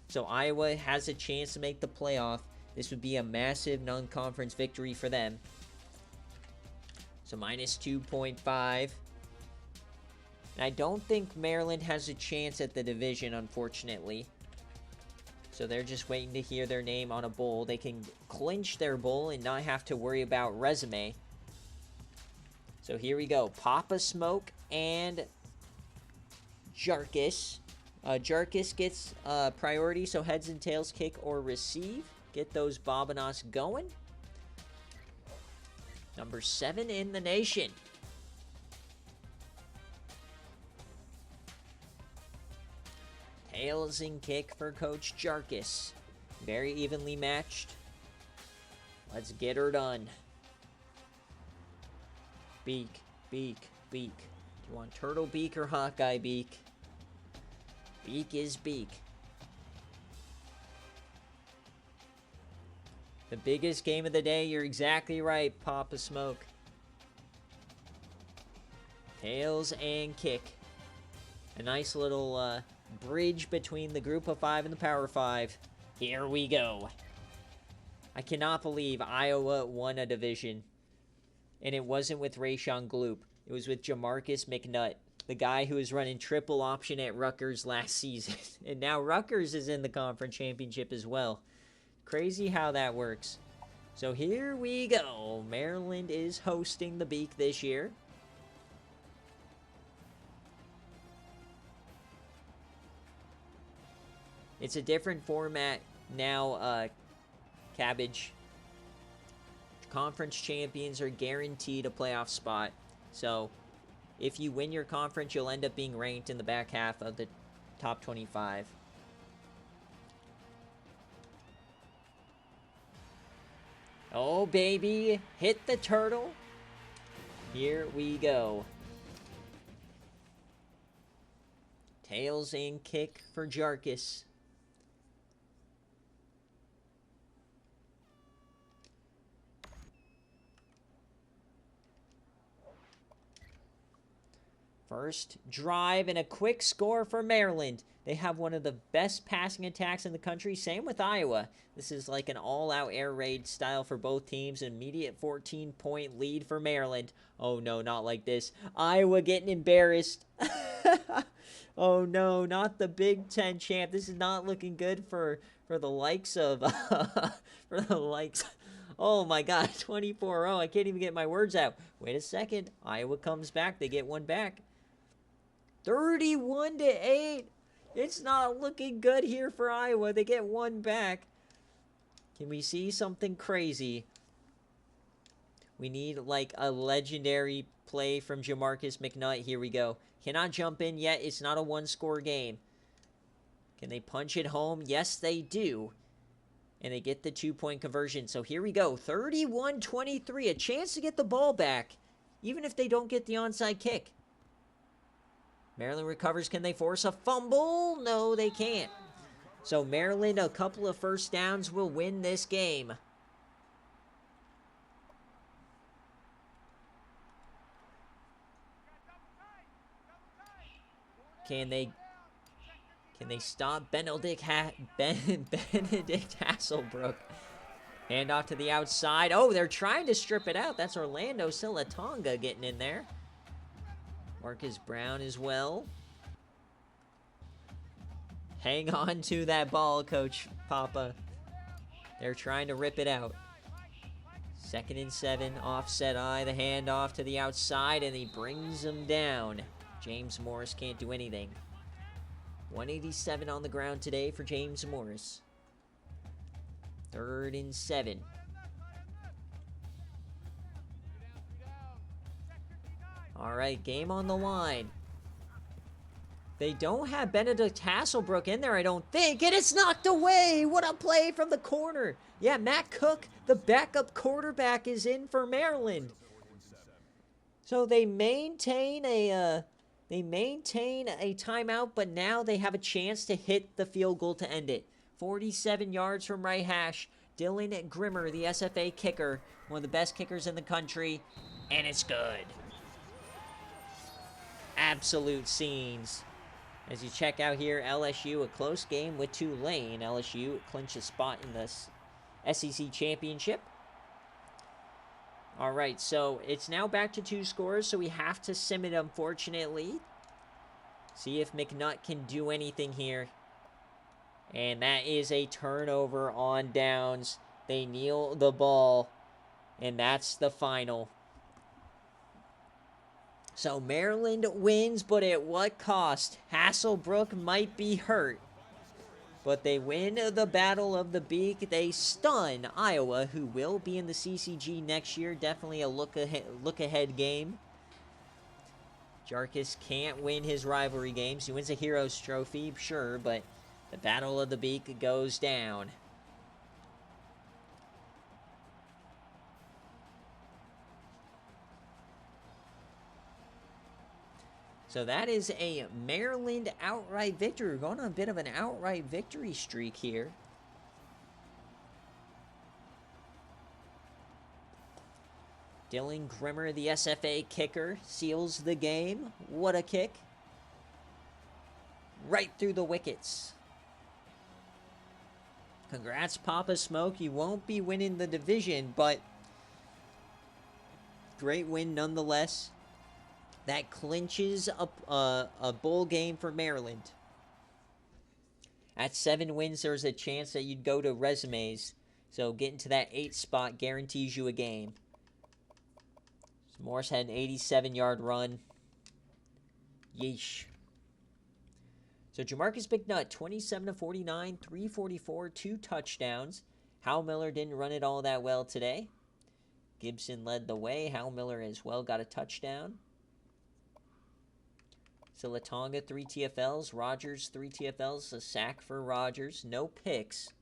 So Iowa has a chance to make the playoff. This would be a massive non-conference victory for them. So minus 2.5. And I don't think Maryland has a chance at the division, unfortunately. So they're just waiting to hear their name on a bowl. They can clinch their bowl and not have to worry about resume. So here we go. Papa Smoke and Jarkus. Jarkus gets priority, so heads and tails kick or receive. Get those Bobinas going. Number 7 in the nation. Tails and kick for Coach Jarkus. Very evenly matched. Let's get her done. Beak, beak, beak. Do you want turtle beak or Hawkeye beak? Beak is beak. The biggest game of the day, you're exactly right, Papa Smoke. Tails and kick. A nice little bridge between the group of 5 and the Power 5. Here we go. I cannot believe Iowa won a division. And it wasn't with Rayshon Gloop. It was with Jamarcus McNutt, the guy who was running triple option at Rutgers last season. And now Rutgers is in the conference championship as well. Crazy how that works. So here we go. Maryland is hosting the Beak this year. It's a different format now, Cabbage. Conference champions are guaranteed a playoff spot. So If you win your conference, you'll end up being ranked in the back half of the top 25. Oh, baby. Hit the turtle. Here we go. Tails and kick for Jarkus. First drive and a quick score for Maryland. They have one of the best passing attacks in the country. Same with Iowa. This is like an all-out air raid style for both teams. An immediate 14-point lead for Maryland. Oh, no, not like this. Iowa getting embarrassed. Oh, no, not the Big Ten champ. This is not looking good for the likes of... for the likes... Oh, my God, 24-0. I can't even get my words out. Wait a second. Iowa comes back. They get one back. 31-8. It's not looking good here for Iowa. They get one back. Can we see something crazy? We need like a legendary play from Jamarcus McNutt. Here we go. Cannot jump in yet. It's not a one-score game. Can they punch it home? Yes, they do. And they get the 2-point conversion. So here we go. 31-23. A chance to get the ball back, even if they don't get the onside kick. Maryland recovers. Can they force a fumble? No, they can't. So Maryland, a couple of first downs, will win this game. Can they stop Benedict Hasselbrook? Hand off to the outside. Oh, they're trying to strip it out. That's Orlando Silatonga getting in there. Marcus Brown as well. Hang on to that ball, Coach Papa. They're trying to rip it out. 2nd and 7, offset eye, the handoff to the outside, and he brings them down. James Morris can't do anything. 187 on the ground today for James Morris. 3rd and 7. All right, game on the line. They don't have Benedict Hasselbrook in there, I don't think, and it's knocked away. What a play from the corner. Yeah, Matt Cook, the backup quarterback, is in for Maryland. So they maintain a timeout, but now they have a chance to hit the field goal to end it. 47 yards from right hash. Dylan Grimmer, the SFA kicker, one of the best kickers in the country, and it's good. Absolute scenes. As you check out here, LSU, a close game with Tulane. LSU clinched a spot in the SEC championship. All right, so it's now back to 2 scores, so we have to sim it, unfortunately. See if McNutt can do anything here. And that is a turnover on downs. They kneel the ball, and that's the final. So Maryland wins, but at what cost? Hasselbrook might be hurt. But they win the Battle of the Beak. They stun Iowa, who will be in the CCG next year. Definitely a look-ahead game. Jarkus can't win his rivalry games. He wins a Heroes Trophy, sure, but the Battle of the Beak goes down. So that is a Maryland outright victory. We're going on a bit of an outright victory streak here. Dylan Grimmer, the SFA kicker, seals the game. What a kick. Right through the wickets. Congrats, Papa Smoke. You won't be winning the division, but great win nonetheless. That clinches a bowl game for Maryland. At 7 wins, there's a chance that you'd go to resumes. So getting to that 8th spot guarantees you a game. So Morris had an 87-yard run. Yeesh. So Jamarcus McNutt, 27-49, 344, 2 touchdowns. Hal Miller didn't run it all that well today. Gibson led the way. Hal Miller as well got a touchdown. So Latonga, 3 TFLs. Rogers, 3 TFLs. A sack for Rogers. No picks.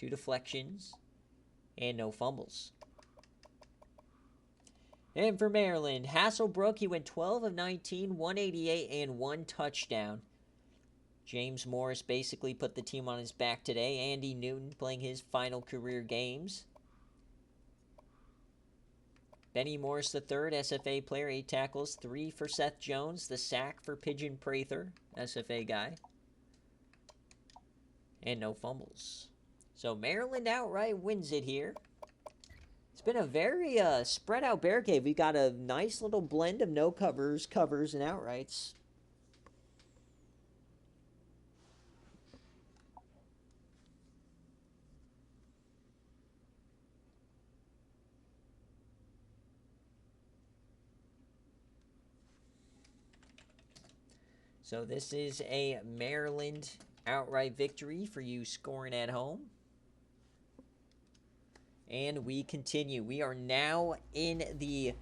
2 deflections. And no fumbles. And for Maryland, Hasselbrook, he went 12 of 19, 188, and 1 touchdown. James Morris basically put the team on his back today. Andy Newton playing his final career games. Benny Morris III, SFA player, 8 tackles, 3 for Seth Jones, the sack for Pigeon Prather, SFA guy. And no fumbles. So Maryland outright wins it here. It's been a very spread out BearCave. We got a nice little blend of no covers, covers, and outrights. So this is a Maryland outright victory for you scoring at home. And we continue. We are now in the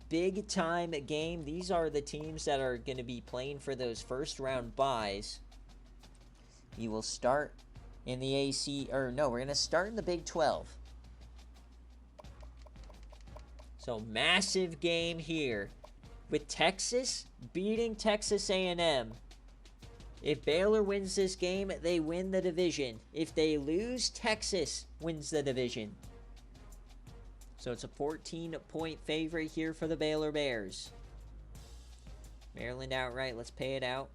big time game. These are the teams that are going to be playing for those first round buys. We will start in the AC, or no, we're going to start in the Big 12. So massive game here with Texas beating Texas A&M. If Baylor wins this game, they win the division. If they lose, Texas wins the division. So it's a 14-point favorite here for the Baylor Bears. Maryland outright. Let's pay it out.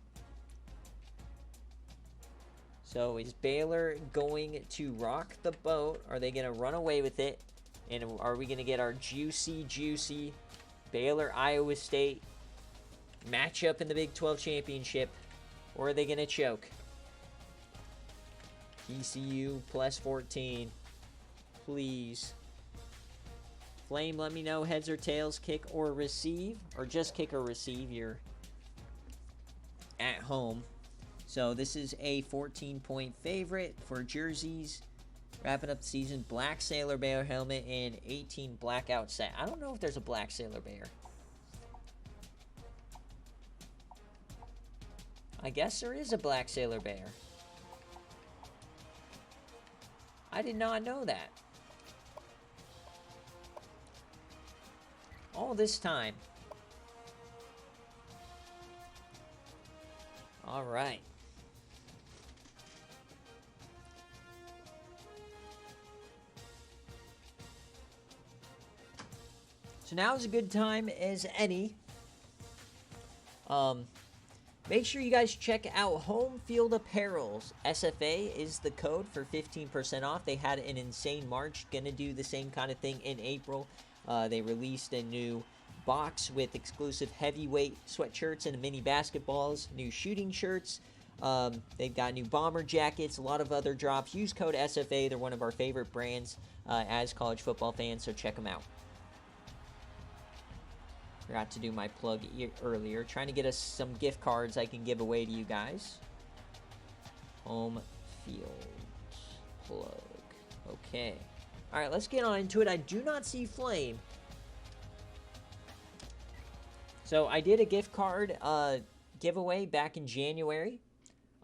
So is Baylor going to rock the boat? Are they going to run away with it? And are we going to get our juicy Baylor-Iowa State matchup in the Big 12 championship? Or are they going to choke? TCU plus 14. Please. Flame, let me know heads or tails, kick or receive. Or just kick or receive. You're at home. So this is a 14-point favorite for jerseys. Wrapping up the season, black Sailor Bear helmet and 18 blackout set. I don't know if there's a black Sailor Bear. I guess there is a black Sailor Bear. I did not know that. All this time. All right. So now is a good time as any. Make sure you guys check out Home Field Apparel's. SFA is the code for 15% off. They had an insane March. Gonna do the same kind of thing in April. They released a new box with exclusive heavyweight sweatshirts and mini basketballs, new shooting shirts. They've got new bomber jackets, a lot of other drops. Use code SFA. They're one of our favorite brands as college football fans, so check them out. Forgot to do my plug earlier. Trying to get us some gift cards I can give away to you guys. Home field plug. Okay. All right, let's get on into it. I do not see Flame. So I did a gift card giveaway back in January.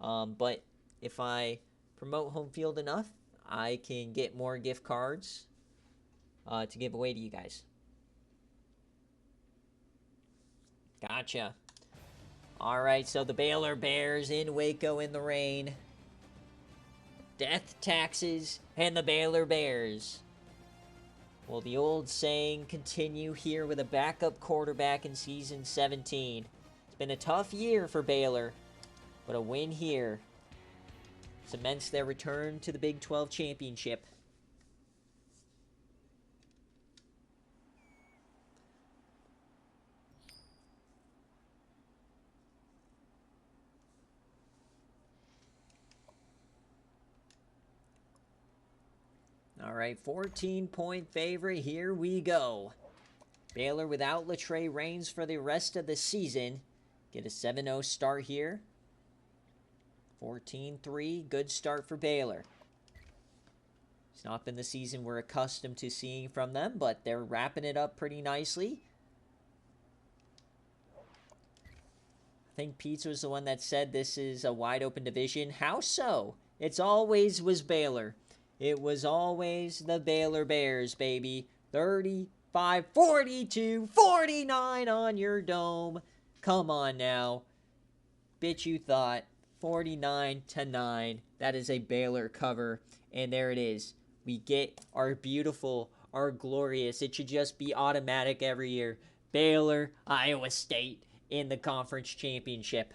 But if I promote Home Field enough, I can get more gift cards to give away to you guys. Gotcha. All right, so the Baylor Bears in Waco in the rain. Death, taxes, and the Baylor Bears. Will the old saying continue here with a backup quarterback in season 17? It's been a tough year for Baylor, but a win here cements their return to the Big 12 championship. All right, 14-point favorite. Here we go. Baylor without Latrey Reigns for the rest of the season. Get a 7-0 start here. 14-3, good start for Baylor. It's not been the season we're accustomed to seeing from them, but they're wrapping it up pretty nicely. think Pete was the one that said this is a wide open division. How so? It's always was Baylor. It was always the Baylor Bears, baby. 35, 42, 49 on your dome. Come on now. Bitch, you thought. 49-9. That is a Baylor cover. And there it is. We get our beautiful, our glorious. It should just be automatic every year. Baylor, Iowa State in the conference championship.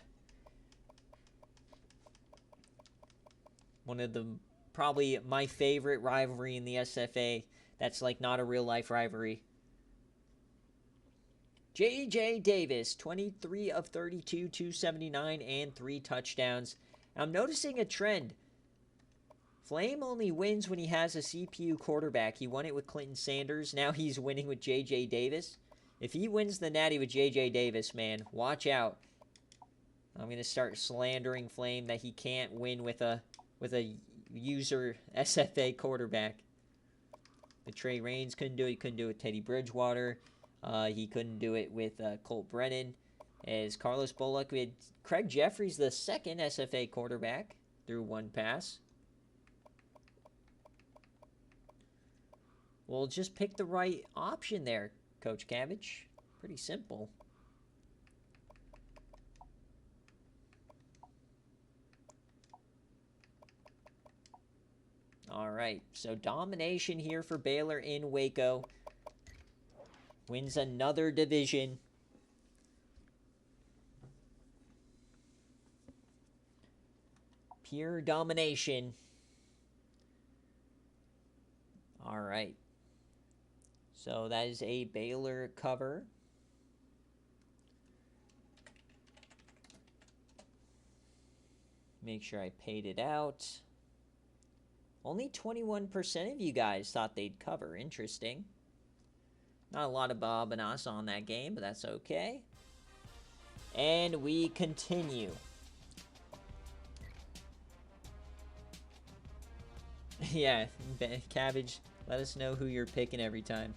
One of the, probably my favorite rivalry in the SFA. That's like not a real life rivalry. J.J. Davis, 23 of 32, 279, and 3 touchdowns. I'm noticing a trend. Flame only wins when he has a CPU quarterback. He won it with Clinton Sanders. Now he's winning with J.J. Davis. If he wins the Natty with J.J. Davis, man, watch out. I'm going to start slandering Flame that he can't win with a user SFA quarterback. The Trey Reigns couldn't do it. He couldn't do it with Teddy Bridgewater. He couldn't do it with Colt Brennan. As Carlos Bullock, we had Craig Jeffries, the second SFA quarterback, through 1 pass. Well, just pick the right option there, Coach Cabbage. Pretty simple. All right, so domination here for Baylor in Waco. Wins another division. Pure domination. All right. So that is a Baylor cover. Make sure I paid it out. Only 21% of you guys thought they'd cover. Interesting. Not a lot of Bob and us on that game, but that's okay. And we continue. Yeah, Cabbage, let us know who you're picking every time.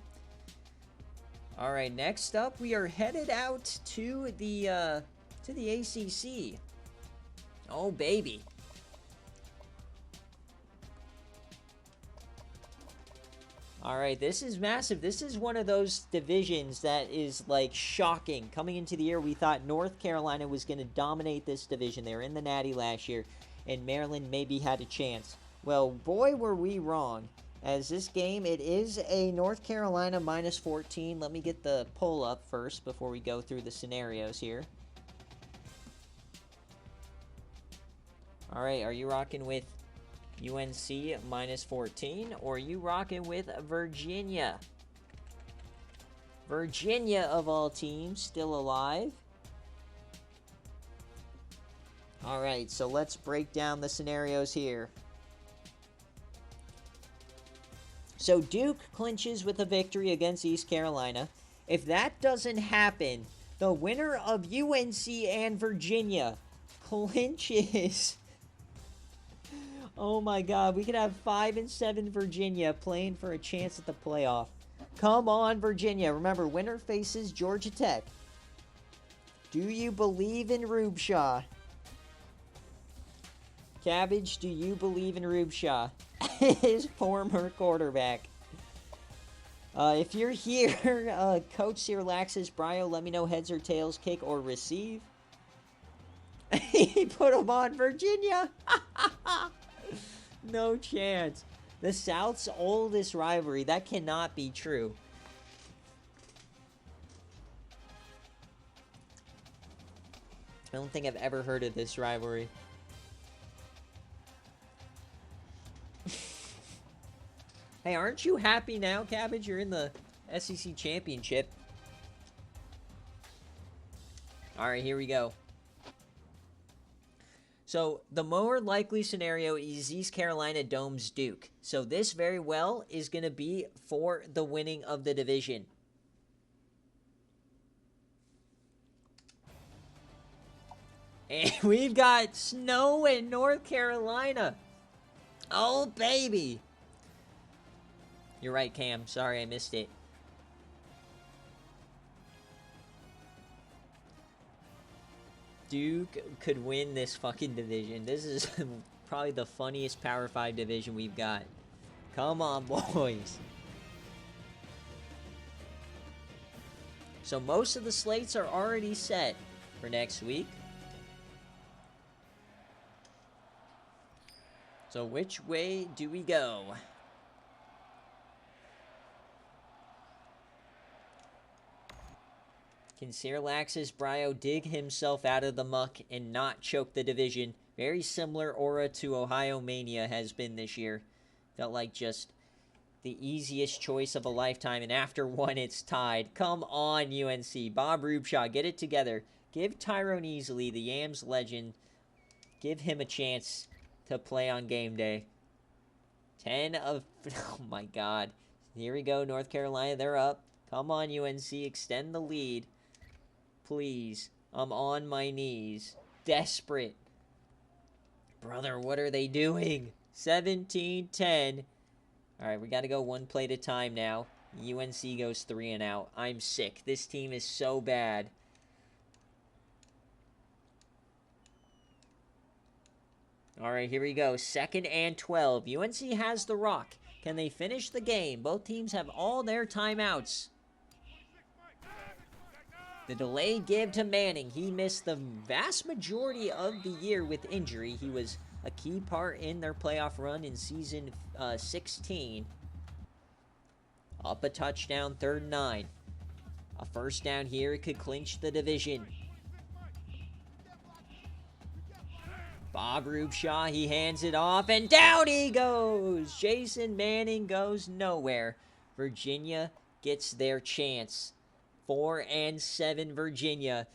All right, next up, we are headed out to the ACC. Oh, baby. All right, this is massive. This is one of those divisions that is, like, shocking. Coming into the year, we thought North Carolina was going to dominate this division. They were in the Natty last year, and Maryland maybe had a chance. Well, boy, were we wrong. As this game, it is a North Carolina minus 14. Let me get the poll up first before we go through the scenarios here. All right, are you rocking with UNC minus 14, or are you rocking with Virginia? Virginia, of all teams, still alive. All right, so let's break down the scenarios here. So Duke clinches with a victory against East Carolina. If that doesn't happen, the winner of UNC and Virginia clinches. Oh my God, we could have 5 and 7 Virginia playing for a chance at the playoff. Come on, Virginia. Remember, winner faces Georgia Tech. Do you believe in Rubeshaw? Cabbage, do you believe in Rubeshaw? His former quarterback. If you're here, Coach Sirlaxis, Brio, let me know heads or tails, kick or receive. He put him on Virginia. No chance. The South's oldest rivalry. That cannot be true. I don't think I've ever heard of this rivalry. Hey, aren't you happy now, Cabbage? You're in the SEC Championship. All right, here we go. So, the more likely scenario is East Carolina domes Duke. So, this very well is going to be for the winning of the division. And we've got snow in North Carolina. Oh, baby. You're right, Cam. Sorry, I missed it. Duke could win this fucking division. This is probably the funniest Power 5 division we've got. Come on, boys. So most of the slates are already set for next week. So which way do we go? Can Sirlax's Bryo dig himself out of the muck and not choke the division? Very similar aura to Ohio Mania has been this year. Felt like just the easiest choice of a lifetime, and after one, it's tied. Come on, UNC. Bob Rubshaw, get it together. Give Tyrone Easley, the Yams legend, give him a chance to play on game day. 10 of... Oh, my God. Here we go, North Carolina. They're up. Come on, UNC. Extend the lead. Please. I'm on my knees. Desperate. Brother, what are they doing? 17-10. All right, we got to go one play at a time now. UNC goes 3 and out. I'm sick. This team is so bad. All right, here we go. 2nd and 12. UNC has the rock. Can they finish the game? Both teams have all their timeouts. The delay give to Manning. He missed the vast majority of the year with injury. He was a key part in their playoff run in season 16. Up a touchdown, 3rd and 9. A first down here could clinch the division. Bob Rubshaw, he hands it off, and down he goes. Jason Manning goes nowhere. Virginia gets their chance. 4 and 7 Virginia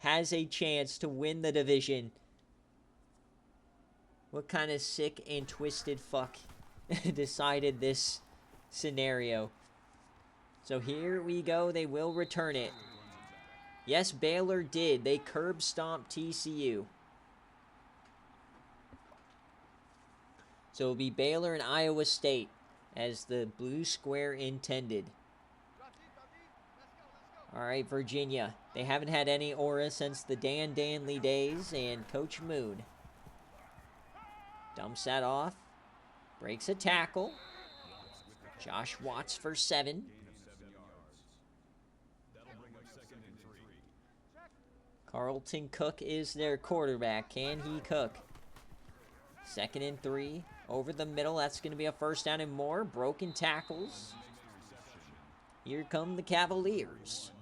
has a chance to win the division. What kind of sick and twisted fuck decided this scenario? So here we go. They will return it. Yes, Baylor did. They curb stomped TCU. So it'll be Baylor and Iowa State as the blue square intended. All right, Virginia. They haven't had any aura since the Dan Danley days and Coach Moon. Dumps that off. Breaks a tackle. Josh Watts for 7. Carlton Cook is their quarterback. Can he cook? 2nd and 3. Over the middle. That's going to be a first down and more. Broken tackles. Here come the Cavaliers.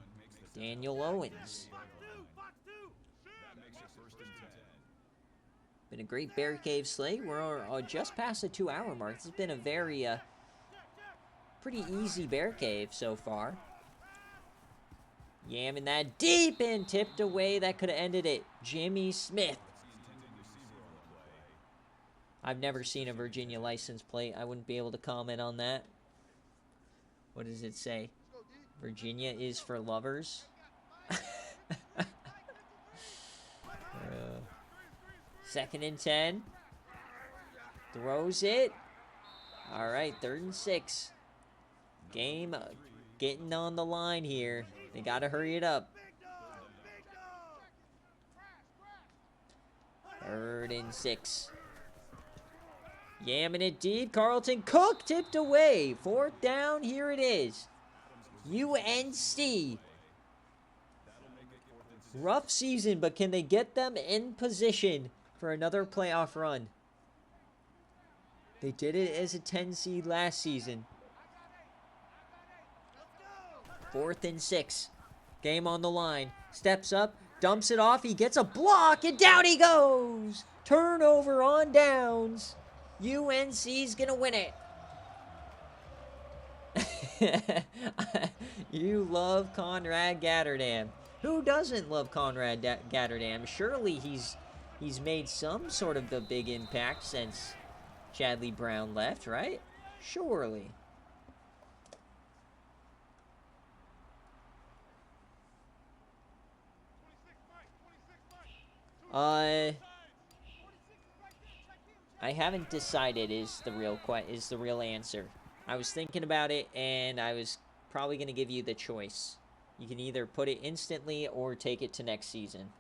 Daniel Owens. Been a great BearCave slate. We're just past the 2-hour mark. This has been a very pretty easy BearCave so far. Yamming that deep and tipped away. That could have ended it. Jimmy Smith. I've never seen a Virginia license plate. I wouldn't be able to comment on that. What does it say? Virginia is for lovers. 2nd and 10. Throws it. All right, 3rd and 6. Game getting on the line here. They got to hurry it up. 3rd and 6. Yamming it deep. Carlton Cook tipped away. 4th down. Here it is. UNC. Rough season, but can they get them in position for another playoff run? They did it as a 10 seed last season. 4th and 6. Game on the line. Steps up. Dumps it off. He gets a block, and down he goes. Turnover on downs. UNC's going to win it. You love Conrad Gatterdam. Who doesn't love Conrad Gatterdam? Surely he's made some sort of the big impact since Chadley Brown left, right? Surely. I haven't decided is the real answer. I was thinking about it, and I was probably going to give you the choice. You can either put it instantly or take it to next season.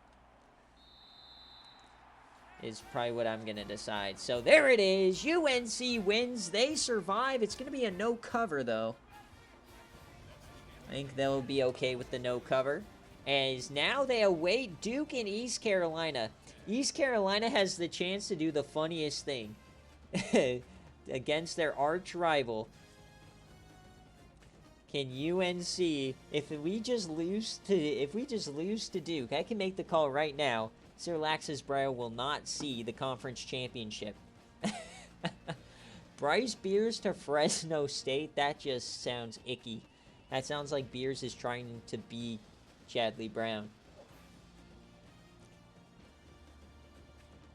is probably what I'm going to decide. So there it is. UNC wins. They survive. It's going to be a no cover, though. I think they'll be okay with the no cover. As now they await Duke and East Carolina. East Carolina has the chance to do the funniest thing against their arch rival. Can UNC, if we just lose to Duke, I can make the call right now. Sir Laxus Brow will not see the conference championship. Bryce Beers to Fresno State, that just sounds icky. That sounds like Beers is trying to be Chadley Brown.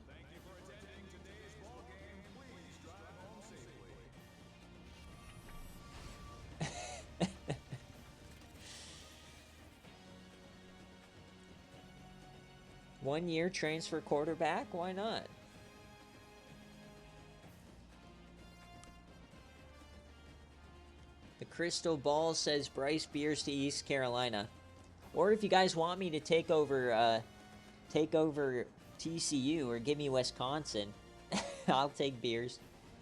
Thank you for attending today's ball game. Please drive home safely. 1 year transfer quarterback? Why not? The crystal ball says Bryce Beers to East Carolina. Or if you guys want me to take over TCU or give me Wisconsin, I'll take Beers.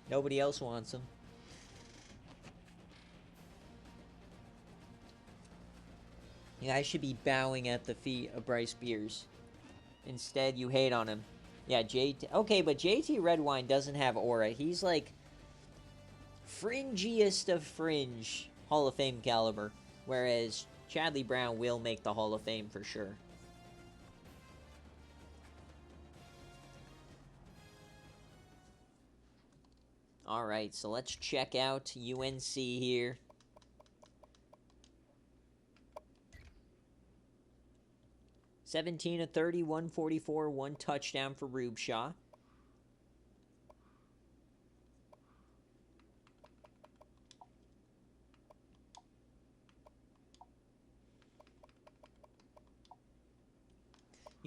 Nobody else wants him. You guys should be bowing at the feet of Bryce Beers. Instead, you hate on him. Yeah, JT. Okay, but JT Redwine doesn't have aura. He's like fringiest of fringe Hall of Fame caliber. Whereas Chadley Brown will make the Hall of Fame for sure. Alright, so let's check out UNC here. (17 of 30, 144, 1 touchdown for Rubshaw.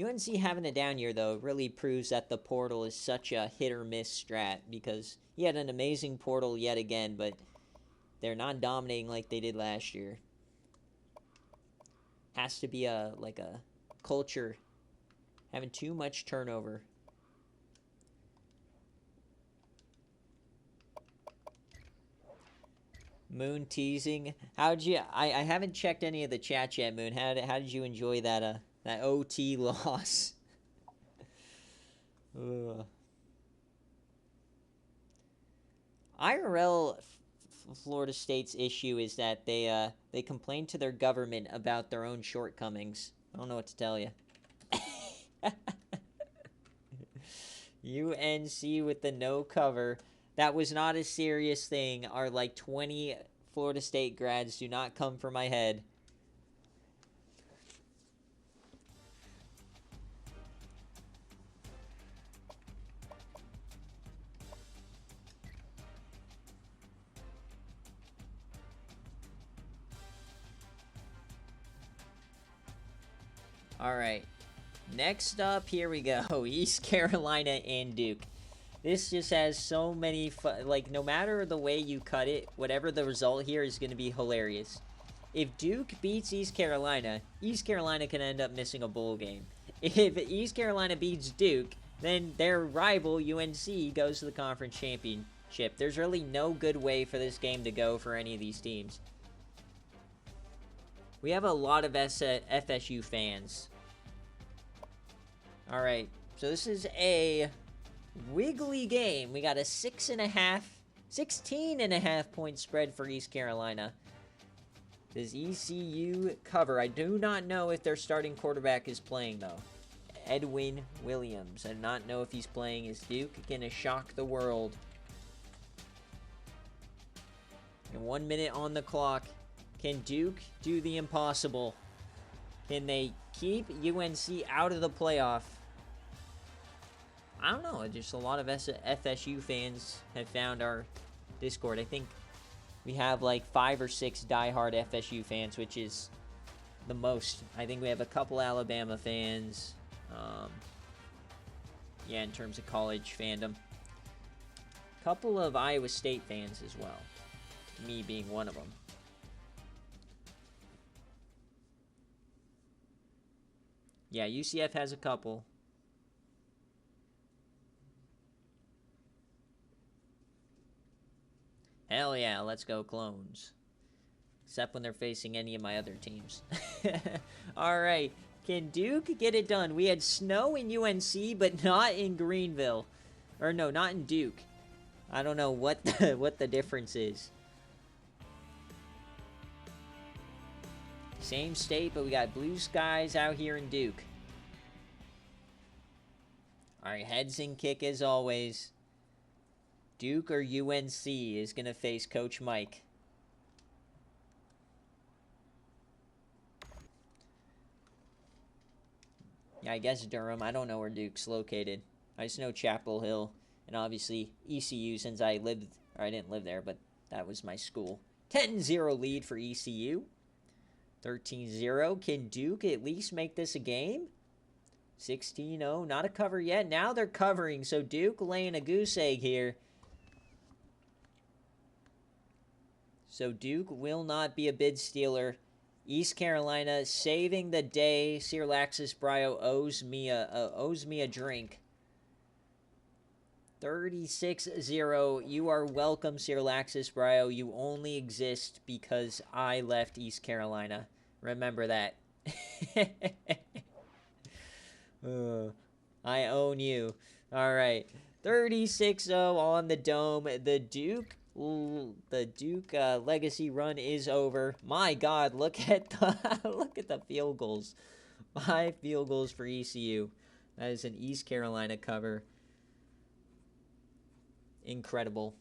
UNC having a down year, though, really proves that the portal is such a hit-or-miss strat, because he had an amazing portal yet again, but they're not dominating like they did last year. Has to be a culture, having too much turnover. Moon teasing. How'd you? I haven't checked any of the chat yet, Moon. How did you enjoy that that OT loss? IRL Florida State's issue is that they complain to their government about their own shortcomings. I don't know what to tell you. UNC with the no cover. That was not a serious thing. Our 20 Florida State grads do not come for my head. All right. Next up, here we go. East Carolina and Duke. This just has so many no matter the way you cut it, whatever the result here is going to be hilarious. If Duke beats East Carolina can end up missing a bowl game. If East Carolina beats Duke, then their rival UNC goes to the conference championship. There's really no good way for this game to go for any of these teams. We have a lot of FSU fans. All right, so this is a wiggly game. We got a 16.5 point spread for East Carolina. Does ECU cover? I do not know if their starting quarterback is playing, though. Edwin Williams. I do not know if he's playing. Is Duke gonna shock the world? And 1 minute on the clock. Can Duke do the impossible? Can they keep UNC out of the playoff? I don't know. Just a lot of FSU fans have found our Discord. I think we have 5 or 6 diehard FSU fans, which is the most. I think we have a couple Alabama fans. Yeah, in terms of college fandom. Couple of Iowa State fans as well. Me being one of them. Yeah, UCF has a couple. Hell yeah, let's go Clones. Except when they're facing any of my other teams. Alright, can Duke get it done? We had snow in UNC, but not in Greenville. Or no, not in Duke. I don't know what the difference is. Same state, but we got blue skies out here in Duke. Alright, heads and kick as always. Duke or UNC is going to face Coach Mike. Yeah, I guess Durham. I don't know where Duke's located. I just know Chapel Hill. And obviously ECU, since I lived... Or I didn't live there, but that was my school. 10-0 lead for ECU. 13-0. Can Duke at least make this a game? 16-0. Not a cover yet. Now they're covering. So Duke laying a goose egg here. So Duke will not be a bid stealer. East Carolina saving the day. Sir Laxus Brio owes me a drink. 36-0. You are welcome, Sir Laxus Brio. You only exist because I left East Carolina. Remember that. I own you. All right. 36-0 on the Dome. The Duke legacy run is over. My God, look at the field goals. 5 field goals for ECU. That is an East Carolina cover. Incredible.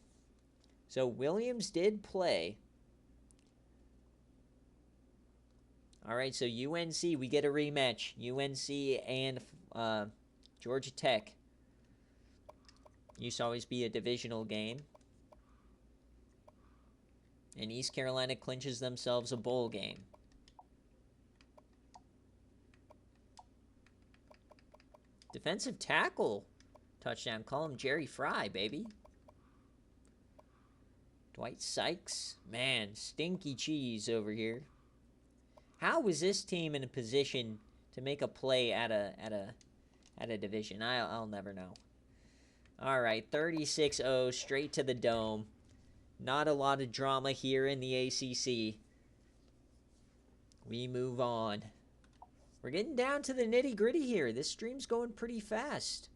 So Williams did play. All right, so UNC, we get a rematch. UNC and Georgia Tech. Used to always be a divisional game. And East Carolina clinches themselves a bowl game. Defensive tackle touchdown. Call him Jerry Fry, baby. Dwight Sykes. Man, stinky cheese over here. How was this team in a position to make a play at a division? I'll never know. All right, 36-0, straight to the Dome. Not a lot of drama here in the ACC. We move on. We're getting down to the nitty-gritty here. This stream's going pretty fast.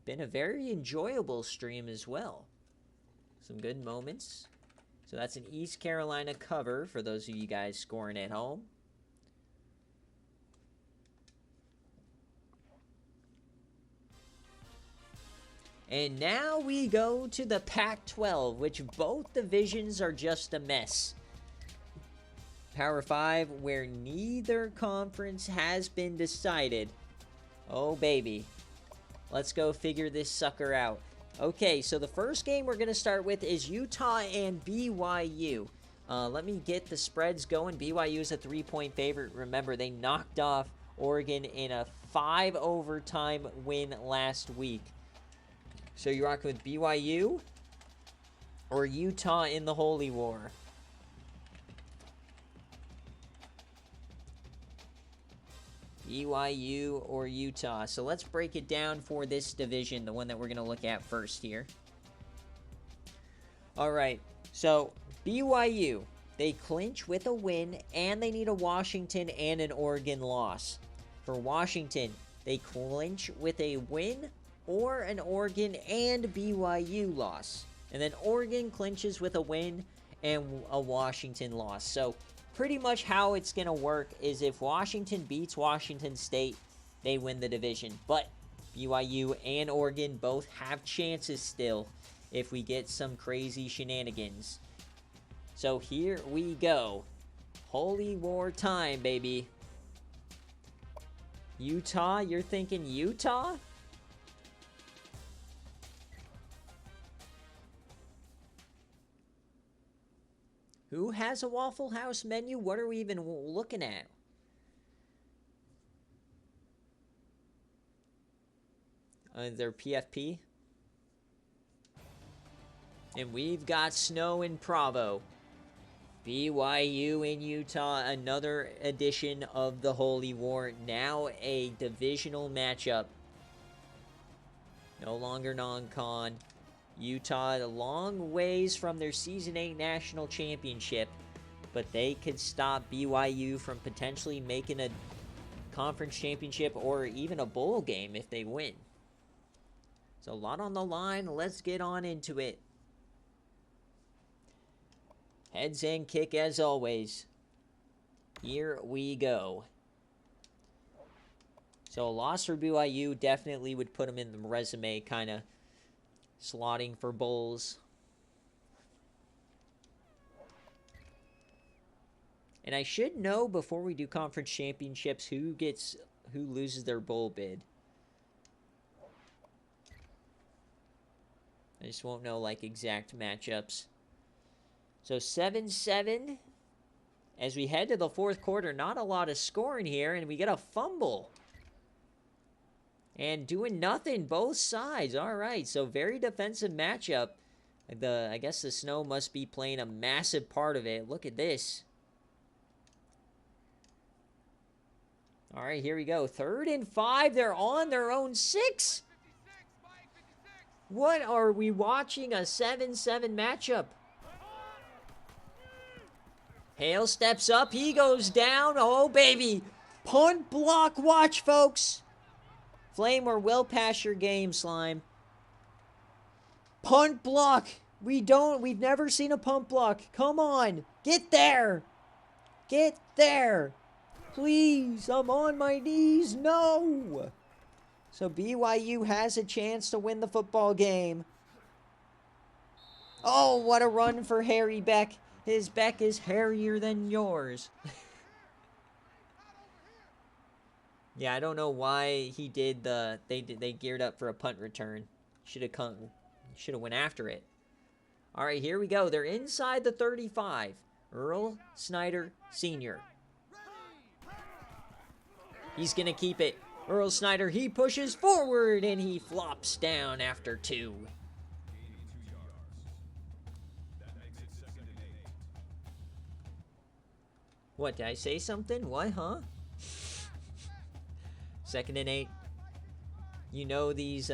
Been a very enjoyable stream as well. Some good moments. So that's an East Carolina cover for those of you guys scoring at home. And now we go to the Pac-12, which both divisions are just a mess. Power 5, where neither conference has been decided. Oh, baby. Let's go figure this sucker out. Okay, so the first game we're going to start with is Utah and BYU. Let me get the spreads going. BYU is a 3-point favorite. Remember, they knocked off Oregon in a 5-overtime win last week. So you're rocking with BYU or Utah in the Holy War? BYU or Utah. So let's break it down for this division, the one that we're going to look at first here. All right, so BYU, they clinch with a win, and they need a Washington and an Oregon loss. For Washington, they clinch with a win or an Oregon and BYU loss. And then Oregon clinches with a win and a Washington loss. So pretty much how it's going to work is if Washington beats Washington State, they win the division. But BYU and Oregon both have chances still if we get some crazy shenanigans. So here we go. Holy War time, baby. Utah, you're thinking Utah? Who has a Waffle House menu? What are we even looking at? Their PFP. And we've got snow in Provo. BYU in Utah, another edition of the Holy War. Now a divisional matchup. No longer non-con. Utah a long ways from their Season 8 national championship, but they could stop BYU from potentially making a conference championship or even a bowl game if they win. So a lot on the line. Let's get on into it. Heads and kick as always. Here we go. So a loss for BYU definitely would put them in the resume, kind of slotting for bowls. And I should know before we do conference championships who loses their bowl bid. I just won't know like exact matchups. So 7-7 as we head to the fourth quarter. Not a lot of scoring here, and we get a fumble. And doing nothing, both sides. All right, so very defensive matchup. I guess the snow must be playing a massive part of it. Look at this. All right, here we go. 3rd and 5. They're on their own 6. What are we watching? A 7-7 matchup. Hale steps up. He goes down. Oh, baby. Punt block watch, folks. Flame, we're well past your game, Slime. Punt block. We've never seen a punt block. Come on. Get there. Get there. Please, I'm on my knees. No. So BYU has a chance to win the football game. Oh, what a run for Harry Beck. His Beck is hairier than yours. Yeah, I don't know why he did they geared up for a punt return. Should have went after it. All right, here we go. They're inside the 35. Earl Snyder Sr. He's going to keep it. Earl Snyder, he pushes forward, and he flops down after 2. What, did I say something? What, huh? 2nd and 8. You know these,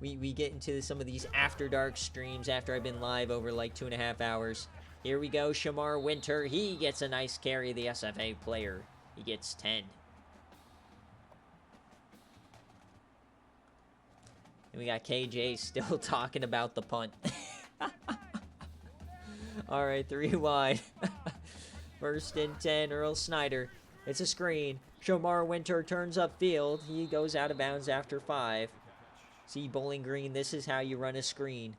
we get into some of these After Dark streams after I've been live over like 2.5 hours. Here we go, Shamar Winter. He gets a nice carry, the SFA player. He gets 10. And we got KJ still talking about the punt. All right, 3 wide. 1st and 10, Earl Snyder. It's a screen. Shamar Winter turns upfield. He goes out of bounds after 5. See, Bowling Green, this is how you run a screen.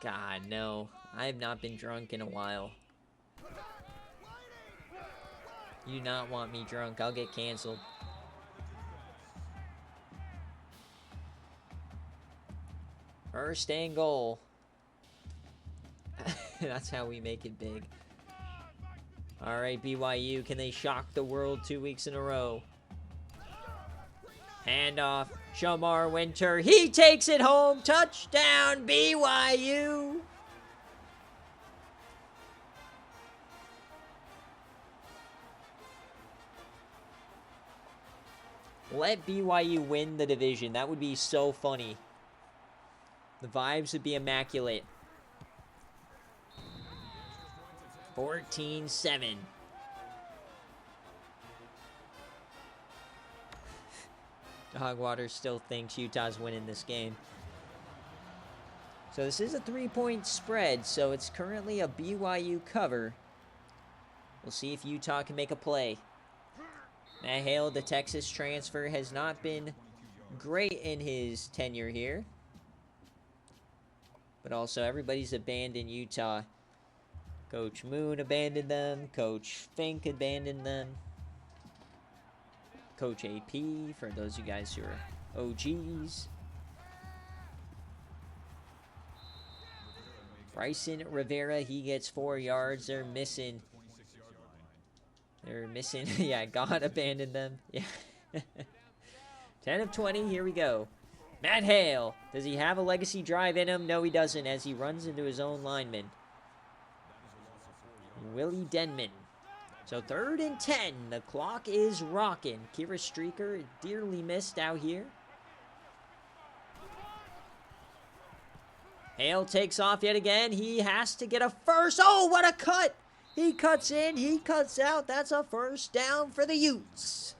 God, no. I have not been drunk in a while. You do not want me drunk. I'll get canceled. First and goal. That's how we make it big. All right, BYU. Can they shock the world 2 weeks in a row? Handoff. Shamar Winter. He takes it home. Touchdown, BYU. Let BYU win the division. That would be so funny. The vibes would be immaculate. 14-7. Dogwater still thinks Utah's winning this game. So this is a 3-point spread, so it's currently a BYU cover. We'll see if Utah can make a play. Matt Hale, the Texas transfer, has not been great in his tenure here. But also, everybody's abandoned Utah. Coach Moon abandoned them. Coach Fink abandoned them. Coach AP, for those of you guys who are OGs. Bryson Rivera, he gets 4 yards. They're missing. Yeah, God abandoned them. Yeah. 10 of 20. Here we go. Matt Hale. Does he have a legacy drive in him? No, he doesn't, as he runs into his own lineman. Willie Denman. So 3rd and 10. The clock is rocking. Kira Streaker dearly missed out here. Hale takes off yet again. He has to get a first. Oh, what a cut! He cuts in, he cuts out. That's a first down for the Utes.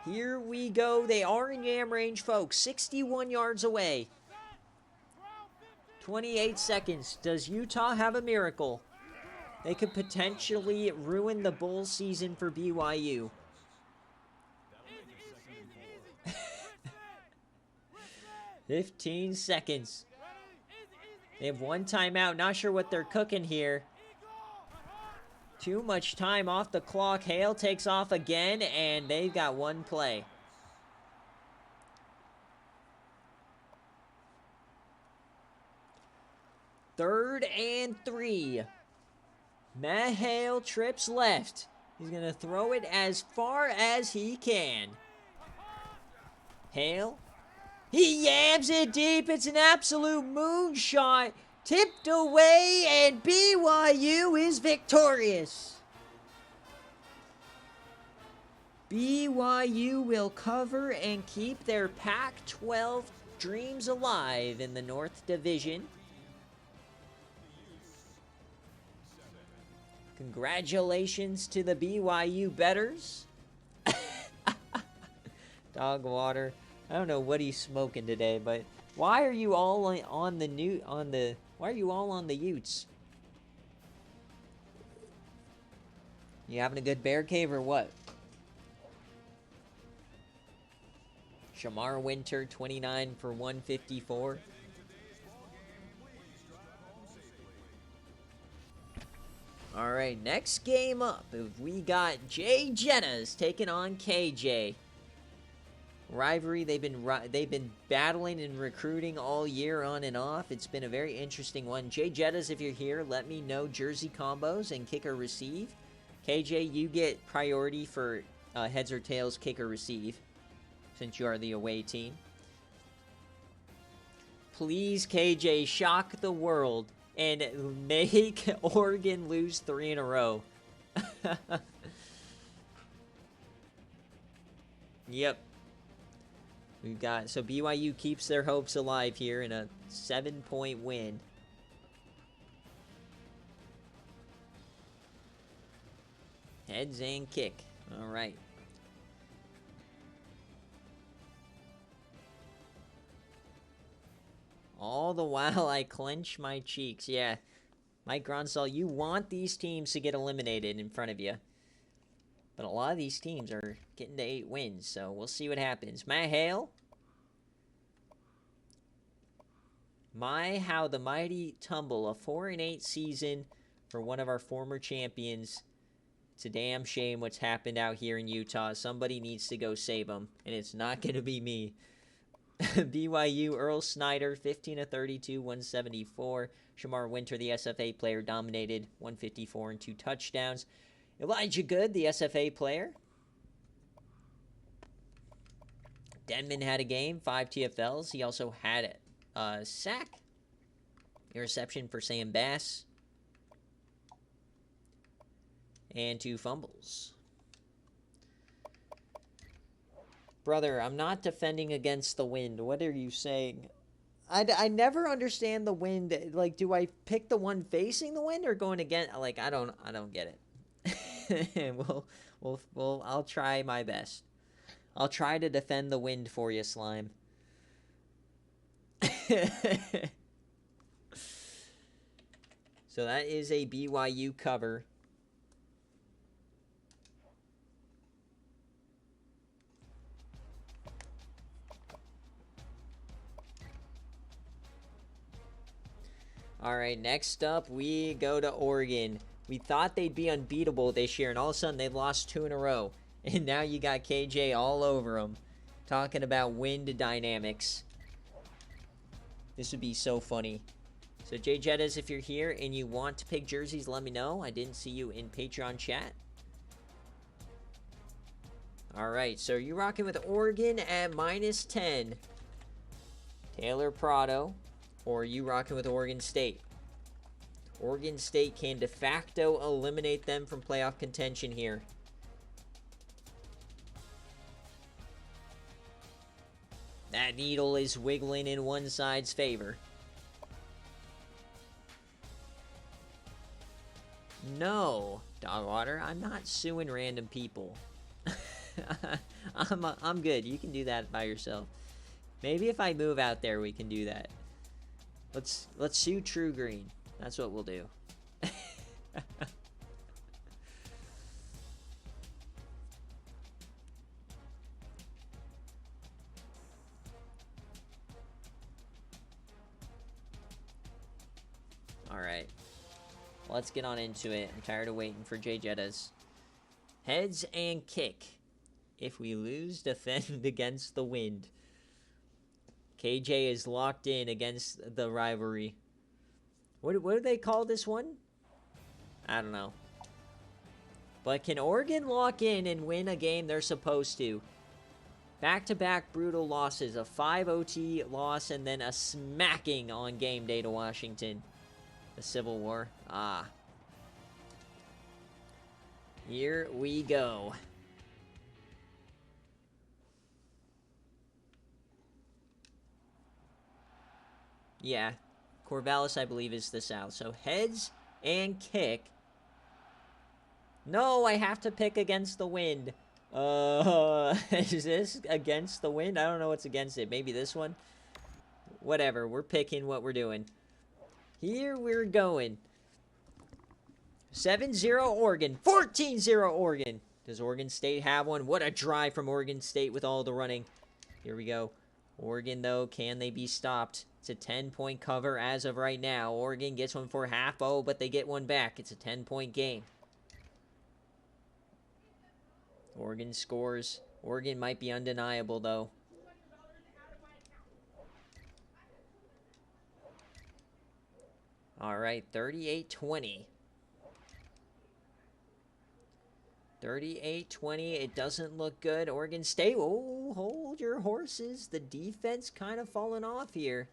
Here we go. They are in yam range, folks. 61 yards away. 28 seconds. Does Utah have a miracle? They could potentially ruin the bowl season for BYU. 15 seconds. They have 1 timeout. Not sure what they're cooking here. Too much time off the clock. Hale takes off again, and they've got 1 play. Third and 3. Matt Hale trips left. He's going to throw it as far as he can. Hale. He yams it deep. It's an absolute moonshot. Tipped away, and BYU is victorious. BYU will cover and keep their Pac-12 dreams alive in the North Division. Congratulations to the BYU betters. Dog water. I don't know what he's smoking today, but why are you all on the why are you all on the Utes? You having a good bear cave or what? Shamar Winter, 29 for 154. All right, next game up, we got Jay Jettas taking on KJ. Rivalry, they've been battling and recruiting all year on and off. It's been a very interesting one. Jay Jettas, if you're here, let me know jersey combos and kick or receive. KJ, you get priority for heads or tails, kick or receive, since you are the away team. Please, KJ, shock the world and make Oregon lose 3 in a row. Yep. We've got, so BYU keeps their hopes alive here in a 7-point win. Heads and kick. All right. All the while I clench my cheeks. Yeah. Mike Gronsall, you want these teams to get eliminated in front of you. But a lot of these teams are getting to 8 wins, so we'll see what happens. Matt Hale. How the mighty tumble. A 4-8 season for one of our former champions. It's a damn shame what's happened out here in Utah. Somebody needs to go save them, and it's not going to be me. BYU, Earl Snyder, 15 of 32, 174. Shamar Winter, the SFA player, dominated, 154 and 2 touchdowns. Elijah Good, the SFA player. Denman had a game, 5 TFLs. He also had a sack. Interception for Sam Bass. And 2 fumbles. Brother, I'm not defending against the wind. What are you saying? I never understand the wind. Like, do I pick the one facing the wind or going against? Like, I don't get it. I'll try my best. I'll try to defend the wind for you, Slime. So that is a BYU cover. All right, next up we go to Oregon. We thought they'd be unbeatable this year, and all of a sudden they've lost 2 in a row. And now you got KJ all over them, talking about wind dynamics. This would be so funny. So, Jay Jettas, if you're here and you want to pick jerseys, let me know. I didn't see you in Patreon chat. All right, so you're rocking with Oregon at -10. Taylor Prado, or you rocking with Oregon State? Oregon State can de facto eliminate them from playoff contention here. That needle is wiggling in one side's favor. No, Dogwater, I'm not suing random people. I'm good. You can do that by yourself. Maybe if I move out there, we can do that. Let's sue True Green. That's what we'll do. Alright. Let's get on into it. I'm tired of waiting for Jay Jettas. Heads and kick. If we lose, defend against the wind. KJ is locked in against the rivalry. What do they call this one? I don't know. But can Oregon lock in and win a game they're supposed to? Back-to-back brutal losses. A 5 OT loss and then a smacking on game day to Washington. The Civil War. Ah. Here we go. Yeah. Corvallis, I believe, is the South. So heads and kick. No, I have to pick against the wind. Is this against the wind? I don't know what's against it. Maybe this one? Whatever. We're picking what we're doing. Here we're going. 7-0 Oregon. 14-0 Oregon. Does Oregon State have one? What a drive from Oregon State with all the running. Here we go. Oregon, though, can they be stopped? It's a 10-point cover as of right now. Oregon gets one for half. Oh, but they get one back. It's a 10-point game. Oregon scores. Oregon might be undeniable, though. All right, 38-20. 38-20. It doesn't look good. Oregon State. Oh, hold your horses. The defense kind of falling off here.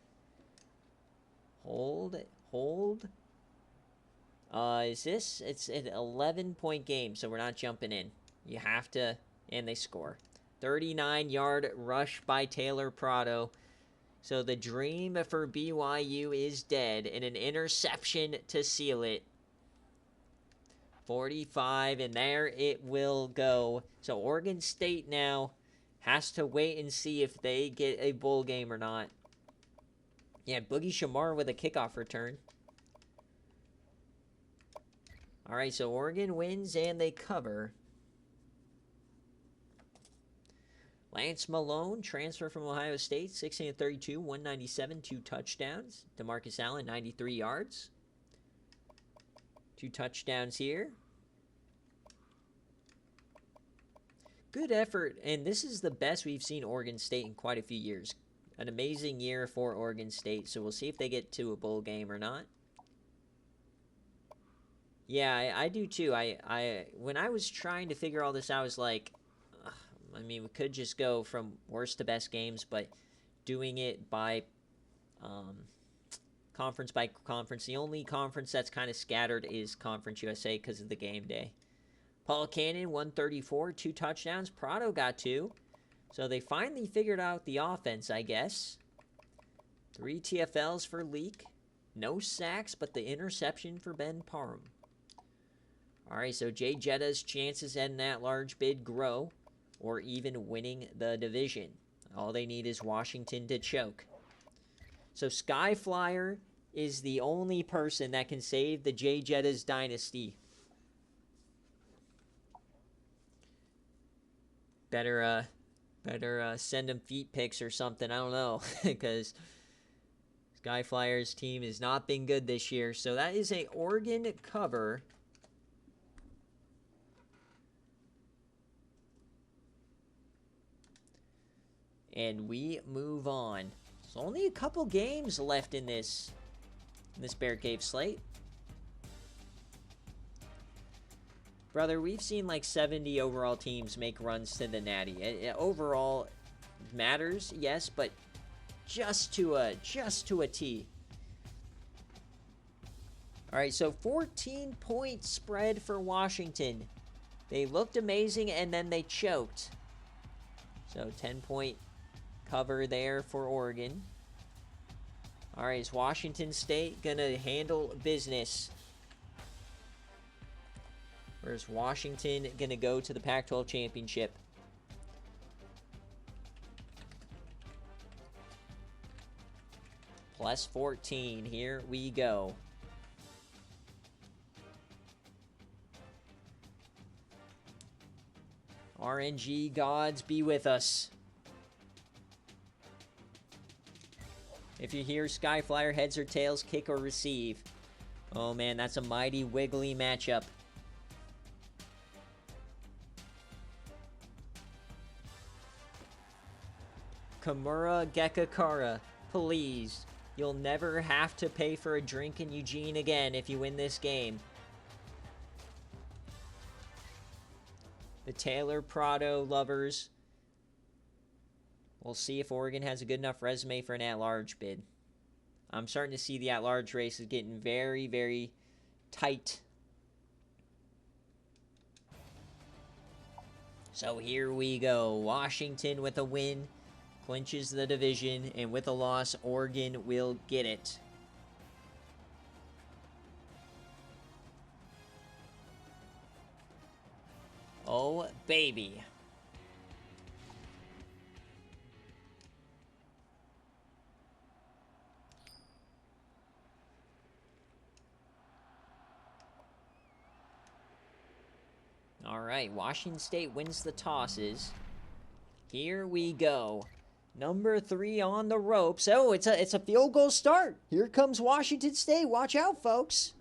Hold. Is this? It's an 11-point game, so we're not jumping in. You have to, and they score. 39-yard rush by Taylor Prado. So the dream for BYU is dead, and an interception to seal it. 45, and there it will go. So Oregon State now has to wait and see if they get a bowl game or not. Yeah, Boogie Shamar with a kickoff return. All right, so Oregon wins, and they cover. Lance Malone, transfer from Ohio State, 16-32, 197, 2 touchdowns. DeMarcus Allen, 93 yards. 2 touchdowns here. Good effort, and this is the best we've seen Oregon State in quite a few years. An amazing year for Oregon State, so we'll see if they get to a bowl game or not. Yeah, I do too. When I was trying to figure all this out, I was like, I mean, we could just go from worst to best games, but doing it by conference by conference. The only conference that's kind of scattered is Conference USA because of the game day. Paul Cannon, 134, 2 touchdowns. Prado got 2. So they finally figured out the offense, I guess. 3 TFLs for Leak. No sacks, but the interception for Ben Parham. All right, so Jay Jetta's chances at an at-large bid grow, or even winning the division. All they need is Washington to choke. So Sky Flyer is the only person that can save the Jay Jetta's dynasty. Better send him feet pics or something. I don't know, because Sky Flyer's team has not been good this year. So that is a Oregon cover. And we move on. There's only a couple games left in this BearCave slate. Brother, we've seen like 70 overall teams make runs to the Natty. Overall matters, yes, but just to a T. All right, so 14-point spread for Washington. They looked amazing, and then they choked. So 10-point cover there for Oregon. All right, is Washington State going to handle business? Or is Washington going to go to the Pac-12 championship? Plus 14. Here we go. RNG gods be with us. If you hear Skyflyer, heads or tails, kick or receive. Oh man, that's a mighty wiggly matchup. Kimura Gekakara, please. You'll never have to pay for a drink in Eugene again if you win this game. The Taylor Prado lovers. We'll see if Oregon has a good enough resume for an at-large bid. I'm starting to see the at-large race is getting very, very tight. So here we go. Washington with a win clinches the division, and with a loss, Oregon will get it. Oh, baby. All right, Washington State wins the tosses. Here we go. Number 3 on the ropes. Oh, it's a field goal start. Here comes Washington State. Watch out, folks.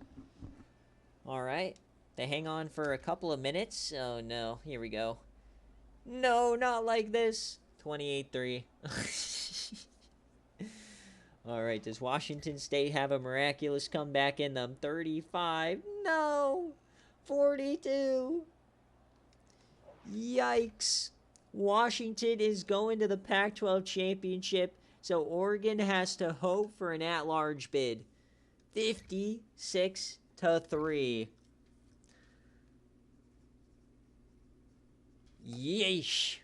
All right. They hang on for a couple of minutes. Oh, no. Here we go. No, not like this. 28-3. All right. Does Washington State have a miraculous comeback in them? 35. No. 42. Yikes. Washington is going to the Pac-12 championship, so Oregon has to hope for an at-large bid. 56-3. Yeesh.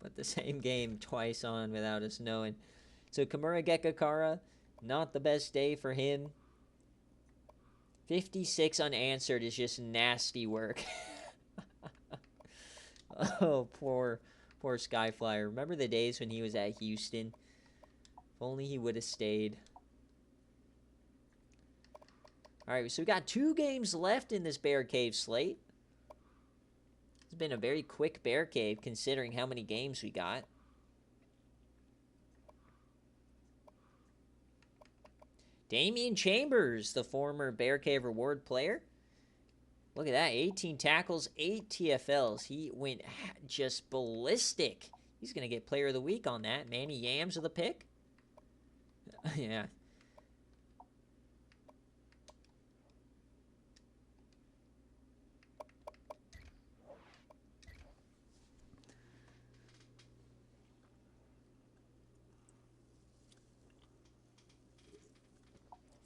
But the same game twice on without us knowing. So Kimura Gekakara, not the best day for him. 56 unanswered is just nasty work. Oh, poor Skyflyer. Remember the days when he was at Houston? If only he would have stayed. All right, so we got 2 games left in this BearCave slate. It's been a very quick BearCave considering how many games we got. Damian Chambers, the former BearCave reward player. Look at that, 18 tackles, 8 TFLs. He went just ballistic. He's going to get player of the week on that. Manny Yams with a pick. Yeah.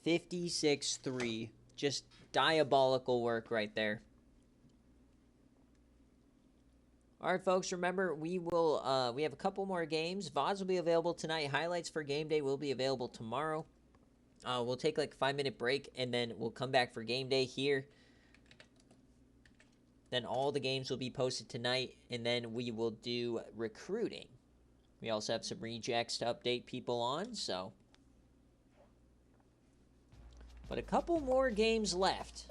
$56-3. Just diabolical work right there. All right, folks, remember, we have a couple more games. VODs will be available tonight. Highlights for game day will be available tomorrow. We'll take like a 5-minute break, and then we'll come back for game day here. Then all the games will be posted tonight, and then we will do recruiting. We also have some rejects to update people on, so... But a couple more games left.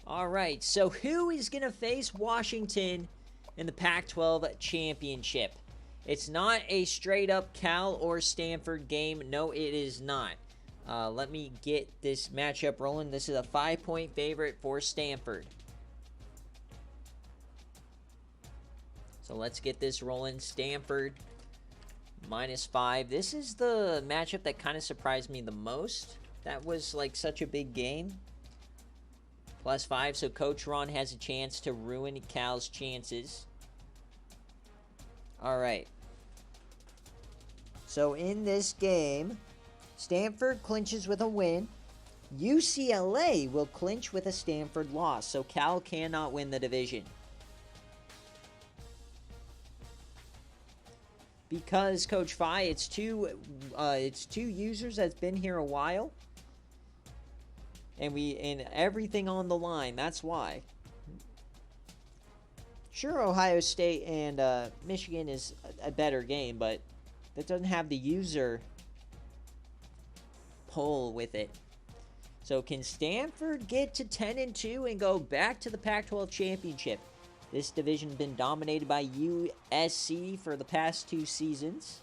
All right, so who is going to face Washington in the Pac-12 championship? It's not a straight-up Cal or Stanford game. No, it is not. Let me get this matchup rolling. This is a 5-point favorite for Stanford. So let's get this rolling. Stanford -5. This is the matchup that kind of surprised me the most. That was like such a big game. +5, so Coach Ron has a chance to ruin Cal's chances. All right. So in this game, Stanford clinches with a win. UCLA will clinch with a Stanford loss, so Cal cannot win the division. Because Coach Phi, it's two users that's been here a while, and everything on the line. That's why. Sure, Ohio State and Michigan is a better game, but that doesn't have the user pull with it. So can Stanford get to 10-2 and go back to the Pac-12 championship? This division has been dominated by USC for the past 2 seasons.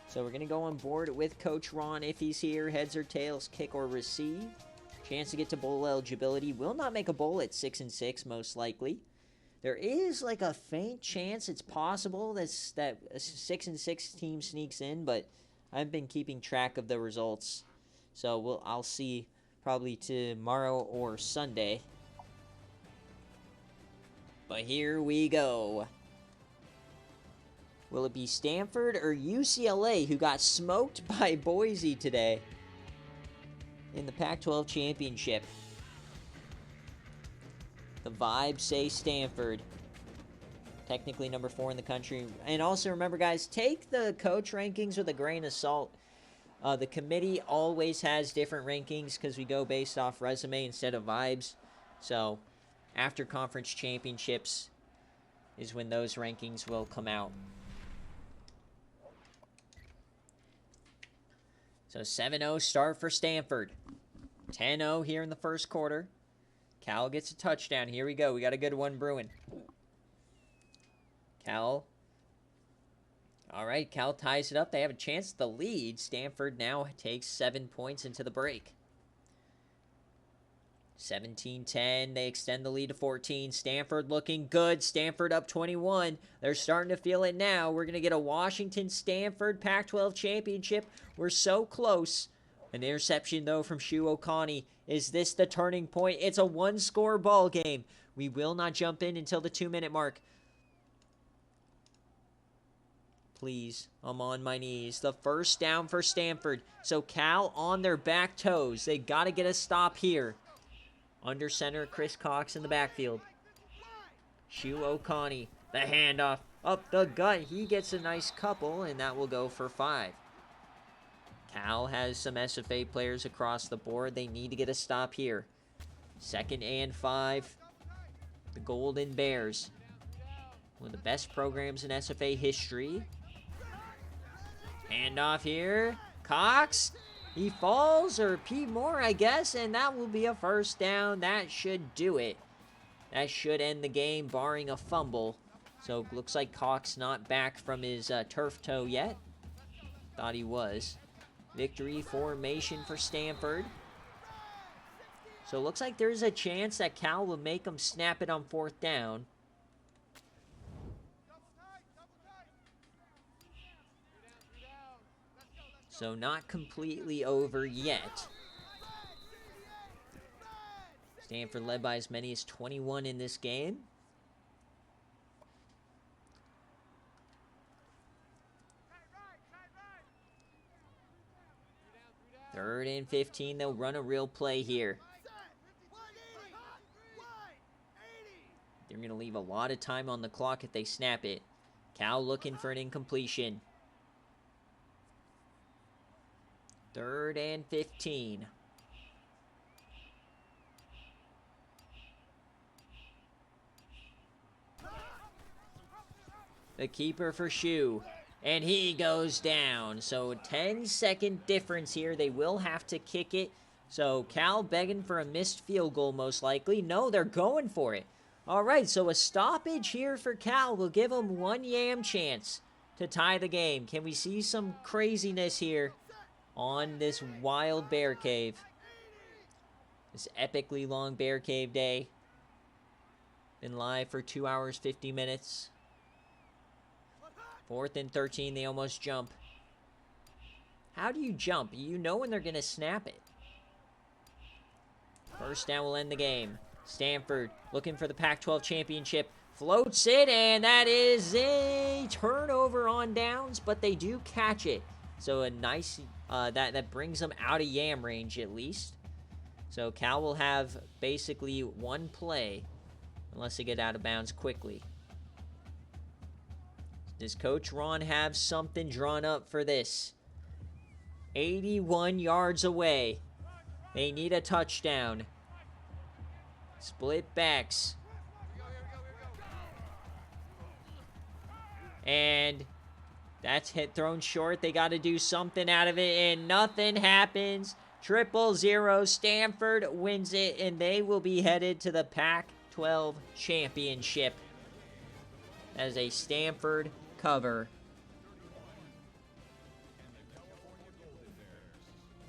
So we're going to go on board with Coach Ron if he's here. Heads or tails, kick or receive. Chance to get to bowl eligibility. Will not make a bowl at 6-6 most likely. There is like a faint chance it's possible that a 6-6 team sneaks in, but I've been keeping track of the results. So I'll see probably tomorrow or Sunday. But here we go. Will it be Stanford or UCLA who got smoked by Boise today in the Pac-12 championship? The vibes say Stanford. Technically number 4 in the country. And also remember, guys, take the coach rankings with a grain of salt. The committee always has different rankings because we go based off resume instead of vibes. So after conference championships is when those rankings will come out. So 7-0 start for Stanford. 10-0 here in the first quarter. Cal gets a touchdown. Here we go. We got a good one brewing. Cal. All right, Cal ties it up. They have a chance to lead. Stanford now takes 7 points into the break. 17-10. They extend the lead to 14. Stanford looking good. Stanford up 21. They're starting to feel it now. We're going to get a Washington-Stanford Pac-12 championship. We're so close. An interception, though, from Shu Okani. Is this the turning point? It's a one-score ball game. We will not jump in until the 2-minute mark. Please, I'm on my knees. The first down for Stanford. So Cal on their back toes. They got to get a stop here. Under center, Chris Cox in the backfield. Shu Okani, the handoff up the gut. He gets a nice couple, and that will go for 5. Cal has some SFA players across the board. They need to get a stop here. 2nd and 5. The Golden Bears. One of the best programs in SFA history. Handoff here. Cox. He falls, or P. Moore, I guess, and that will be a first down. That should do it. That should end the game, barring a fumble. So, looks like Cox not back from his turf toe yet. Thought he was. Victory formation for Stanford. So, it looks like there's a chance that Cal will make them snap it on 4th down. So not completely over yet. Stanford led by as many as 21 in this game. Third and 15, they'll run a real play here. They're going to leave a lot of time on the clock if they snap it. Cal looking for an incompletion. 3rd and 15. The keeper for Shu. And he goes down. So 10-second difference here. They will have to kick it. So Cal begging for a missed field goal most likely. No, they're going for it. All right, so a stoppage here for Cal will give them one yam chance to tie the game. Can we see some craziness here on this wild BearCave? This epically long BearCave day. Been live for 2 hours, 50 minutes. 4th and 13, they almost jump. How do you jump? You know when they're going to snap it. First down will end the game. Stanford looking for the Pac-12 championship. Floats it, and that is a turnover on downs, but they do catch it. So a nice, that brings them out of yam range at least. So Cal will have basically one play, unless they get out of bounds quickly. Does Coach Ron have something drawn up for this? 81 yards away. They need a touchdown. Split backs. And that's hit thrown short. They got to do something out of it, and nothing happens. 0-0. Stanford wins it, and they will be headed to the Pac-12 championship as a Stanford cover.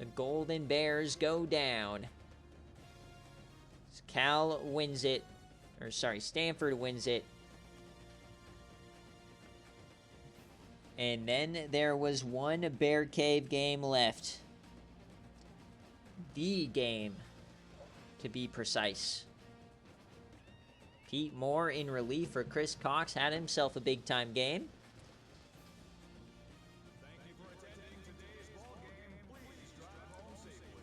The Golden Bears go down. Cal wins it. Or, sorry, Stanford wins it. And then there was one BearCave game left. The game, to be precise. Pete Moore in relief for Chris Cox had himself a big-time game. Thank you for attending today's ball game. Please drive home safely.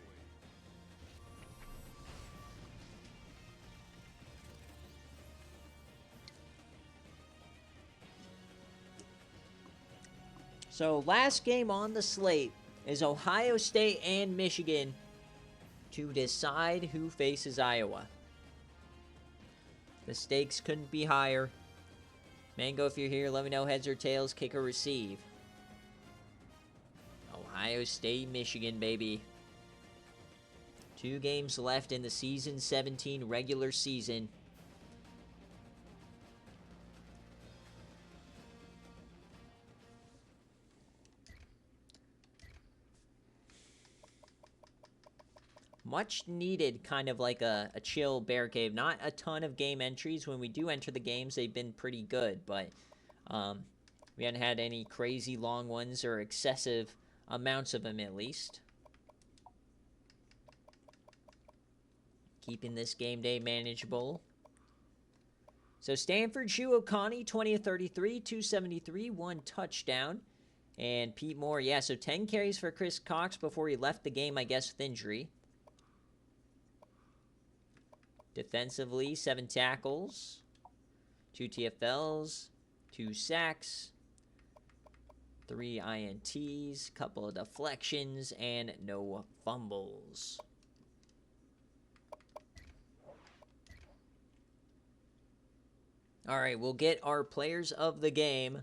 So last game on the slate is Ohio State and Michigan to decide who faces Iowa. The stakes couldn't be higher. Mango, if you're here, let me know heads or tails, kick or receive. Ohio State, Michigan, baby. 2 games left in the season 17 regular season. Much needed, kind of like a chill BearCave. Not a ton of game entries. When we do enter the games, they've been pretty good, but we haven't had any crazy long ones or excessive amounts of them, at least. Keeping this game day manageable. So Stanford, Shu Okani, 20 of 33, 273, 1 touchdown. And Pete Moore, yeah, so 10 carries for Chris Cox before he left the game, I guess, with injury. Defensively, 7 tackles, 2 TFLs, 2 sacks, 3 INTs, couple of deflections, and no fumbles. All right, we'll get our players of the game.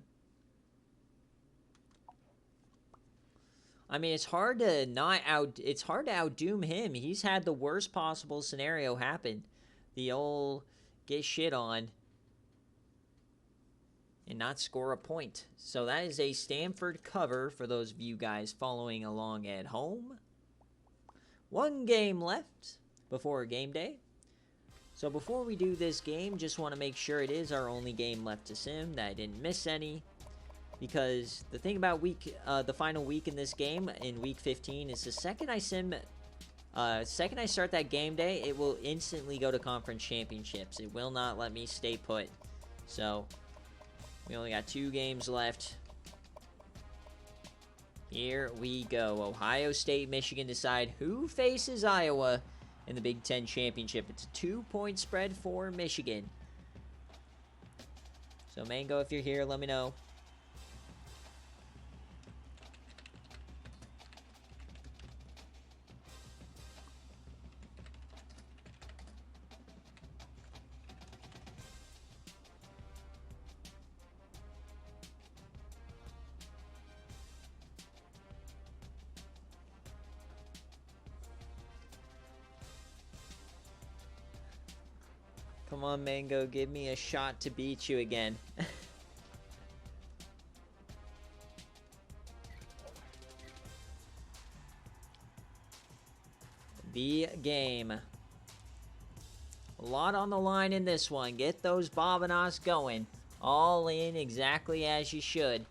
I mean, it's hard to outdoom him. He's had the worst possible scenario happen. The old get shit on and not score a point. So that is a Stanford cover for those of you guys following along at home. 1 game left before game day. So before we do this game, just want to make sure it is our only game left to sim, that I didn't miss any. Because the thing about the final week in this game, in week 15, is the second I start that game day, it will instantly go to conference championships. It will not let me stay put. So, we only got 2 games left. Here we go. Ohio State, Michigan decide who faces Iowa in the Big Ten Championship. It's a 2-point spread for Michigan. So, Mango, if you're here, let me know. Come on, Mango, give me a shot to beat you again. The game. A lot on the line in this one. Get those Bobinas going. All in exactly as you should.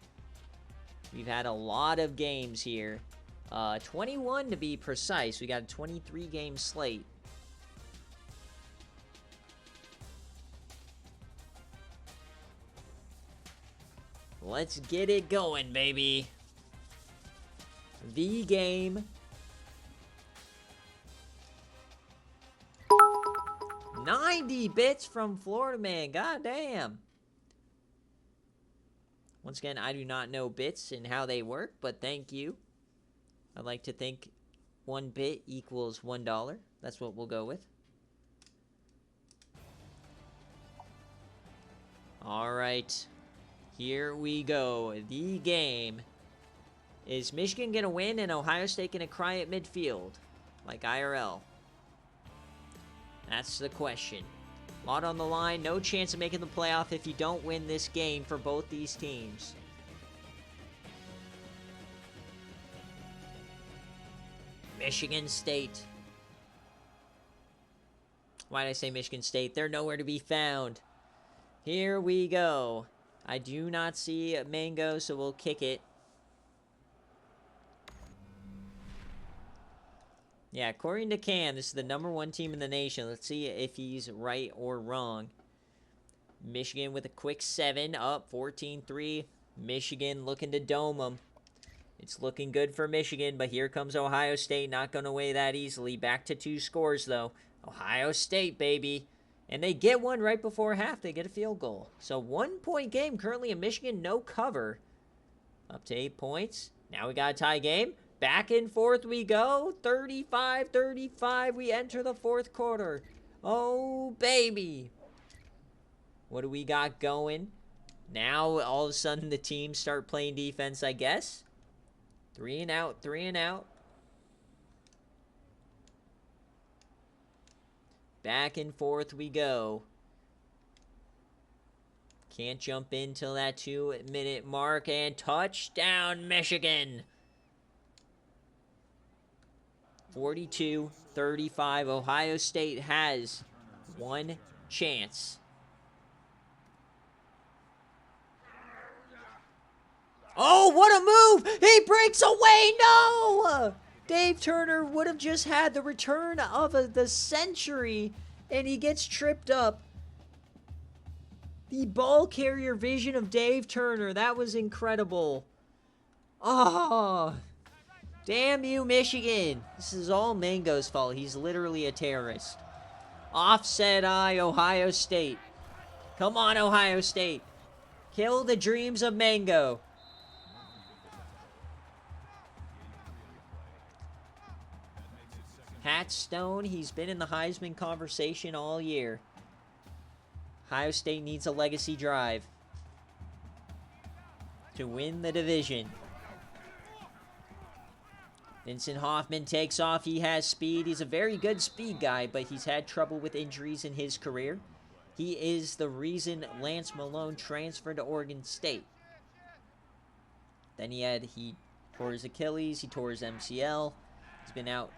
We've had a lot of games here. 21 to be precise. We got a 23-game slate. Let's get it going, baby. The game. 90 bits from Florida Man. God damn. Once again, I do not know bits and how they work, but thank you. I like to think 1 bit equals $1. That's what we'll go with. All right. Here we go. The game. Is Michigan going to win and Ohio State going to cry at midfield? Like IRL? That's the question. A lot on the line. No chance of making the playoff if you don't win this game for both these teams. Michigan State. Why did I say Michigan State? They're nowhere to be found. Here we go. I do not see a Mango, so we'll kick it. Yeah, according to Cam, this is the #1 team in the nation. Let's see if he's right or wrong. Michigan with a quick 7, up 14-3. Michigan looking to dome them. It's looking good for Michigan, but here comes Ohio State. Not going away that easily. Back to 2 scores, though. Ohio State, baby. And they get one right before half. They get a field goal. So 1-point game currently in Michigan. No cover. Up to 8 points. Now we got a tie game. Back and forth we go. 35-35. We enter the 4th quarter. Oh, baby. What do we got going? Now, all of a sudden, the teams start playing defense, I guess. 3 and out, 3 and out. Back and forth we go. Can't jump in till that 2-minute mark. And touchdown, Michigan. 42-35. Ohio State has 1 chance. Oh, what a move! He breaks away! No! Dave Turner would have just had the return of the century, and he gets tripped up. The ball carrier vision of Dave Turner. That was incredible. Oh, damn you, Michigan. This is all Mango's fault. He's literally a terrorist. Offset eye, Ohio State. Come on, Ohio State. Kill the dreams of Mango. Pat Stone, he's been in the Heisman conversation all year. Ohio State needs a legacy drive to win the division. Vincent Hoffman takes off. He has speed. He's a very good speed guy, but he's had trouble with injuries in his career. He is the reason Lance Malone transferred to Oregon State. Then he tore his Achilles. He tore his MCL. He's been out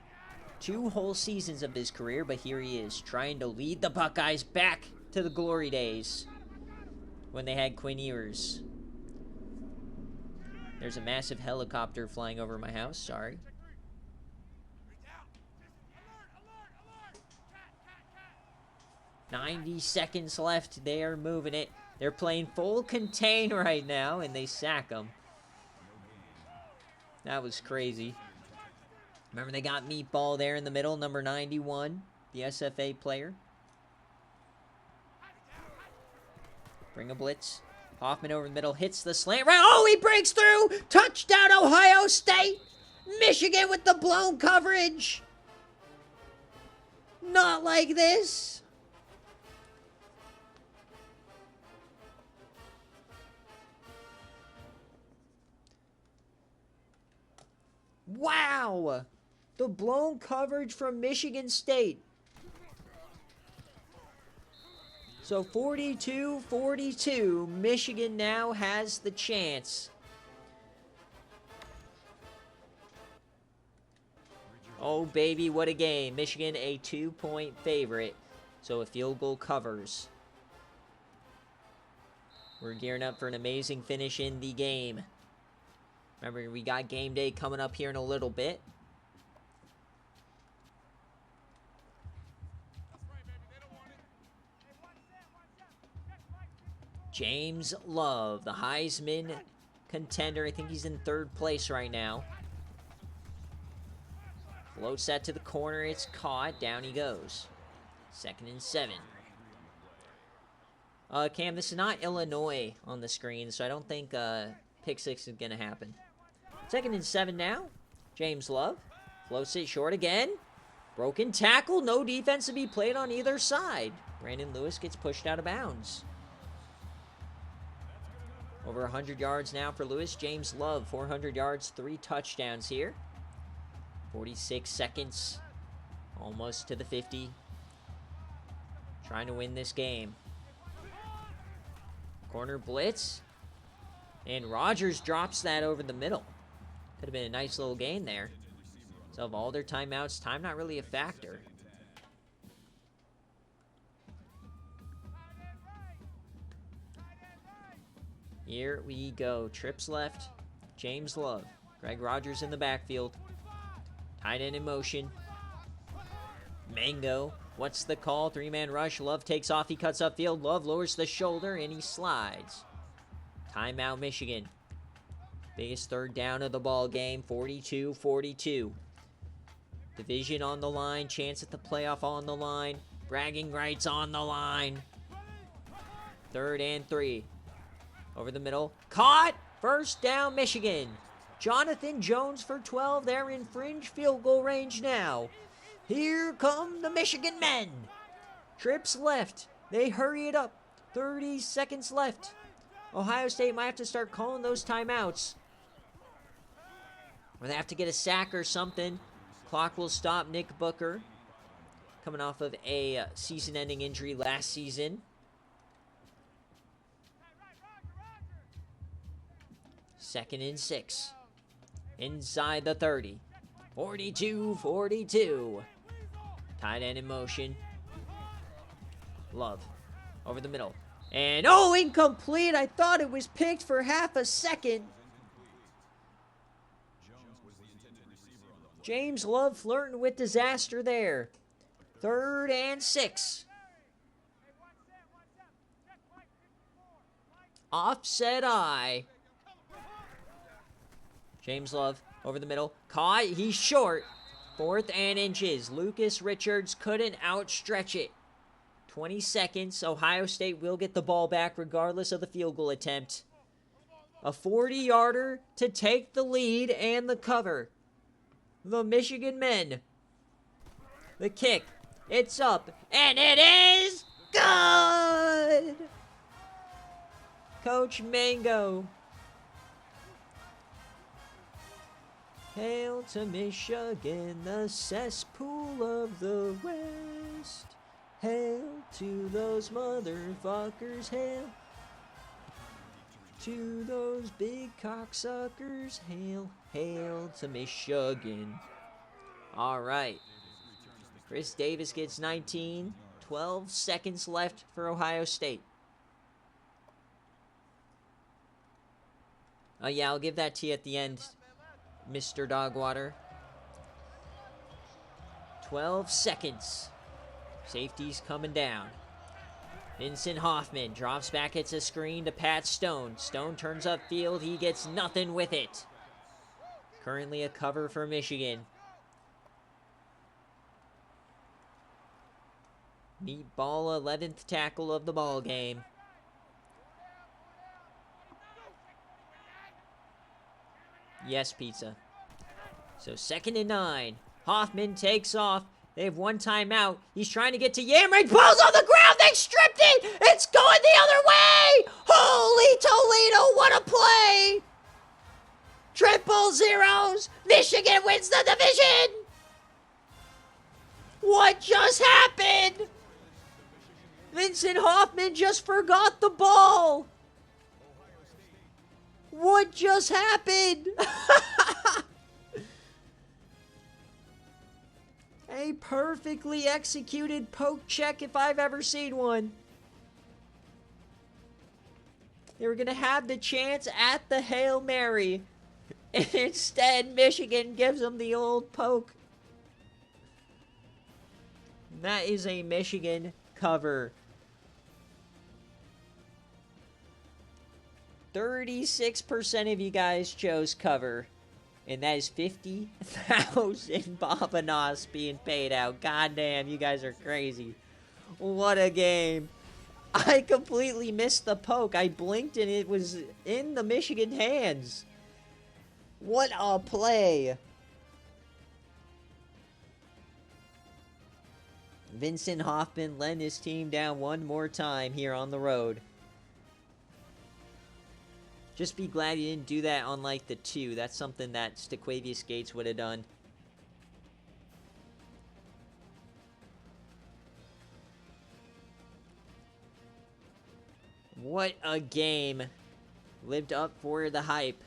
2 whole seasons of his career, but here he is, trying to lead the Buckeyes back to the glory days when they had Quinn Ewers. There's a massive helicopter flying over my house, sorry. "90 seconds left. They are moving it. They're playing full contain right now, and they sack them. That was crazy. Remember, they got Meatball there in the middle, number 91, the SFA player. Bring a blitz. Hoffman over the middle, hits the slant. Right. Oh, he breaks through. Touchdown, Ohio State. Michigan with the blown coverage. Not like this. Wow. The blown coverage from Michigan State. So 42-42, Michigan now has the chance. Oh, baby, what a game. Michigan a 2-point favorite, so a field goal covers. We're gearing up for an amazing finish in the game. Remember, we got game day coming up here in a little bit. James Love, the Heisman contender. I think he's in 3rd place right now. Floats that to the corner. It's caught. Down he goes. 2nd and 7. Cam, this is not Illinois on the screen, so I don't think pick 6 is going to happen. 2nd and 7 now. James Love floats it short again. Broken tackle. No defense to be played on either side. Brandon Lewis gets pushed out of bounds. Over 100 yards now for Lewis. James Love, 400 yards, 3 touchdowns here. 46 seconds. Almost to the 50. Trying to win this game. Corner blitz. And Rodgers drops that over the middle. Could have been a nice little gain there. So of all their timeouts, time not really a factor. Here we go. Trips left. James Love. Greg Rodgers in the backfield. Tight end in motion. Mango. What's the call? 3-man rush. Love takes off. He cuts upfield. Love lowers the shoulder and he slides. Timeout, Michigan. Biggest 3rd down of the ball game. 42-42. Division on the line. Chance at the playoff on the line. Bragging rights on the line. 3rd and 3. Over the middle. Caught! 1st down, Michigan. Jonathan Jones for 12. They're in fringe field goal range now. Here come the Michigan men. Trips left. They hurry it up. 30 seconds left. Ohio State might have to start calling those timeouts. Or they have to get a sack or something. Clock will stop. Nick Booker, coming off of a season-ending injury last season. Second and 6. Inside the 30. 42-42. Tight end in motion. Love. Over the middle. And, oh, incomplete. I thought it was picked for half a second. James Love flirting with disaster there. 3rd and 6. Offset eye. James Love over the middle. Caught. He's short. 4th and inches. Lucas Richards couldn't outstretch it. 20 seconds. Ohio State will get the ball back regardless of the field goal attempt. A 40-yarder to take the lead and the cover. The Michigan men. The kick. It's up. And it is good! Coach Mango. Hail to Michigan, the cesspool of the West. Hail to those motherfuckers. Hail to those big cocksuckers. Hail, hail to Michigan. All right. Chris Davis gets 19. 12 seconds left for Ohio State. Oh, yeah, I'll give that to you at the end, Mr. Dogwater. 12 seconds. Safety's coming down. Vincent Hoffman drops back. It's a screen to Pat Stone. Stone turns upfield. He gets nothing with it. Currently a cover for Michigan. Neat ball, 11th tackle of the ball game. Yes, pizza. So 2nd and 9. Hoffman takes off. They have one timeout. He's trying to get to Yamrick. Ball's on the ground. They stripped it. It's going the other way. Holy Toledo, what a play. 000. Michigan wins the division. What just happened? Vincent Hoffman just forgot the ball. What just happened? A perfectly executed poke check if I've ever seen one. They were going to have the chance at the Hail Mary. Instead, Michigan gives them the old poke. That is a Michigan cover. 36% of you guys chose cover. And that is 50,000 Babanos being paid out. God damn, you guys are crazy. What a game. I completely missed the poke. I blinked and it was in the Michigan hands. What a play. Vincent Hoffman letting his team down one more time here on the road. Just be glad you didn't do that on, like, the 2. That's something that Stequavius Gates would have done. What a game. Lived up for the hype.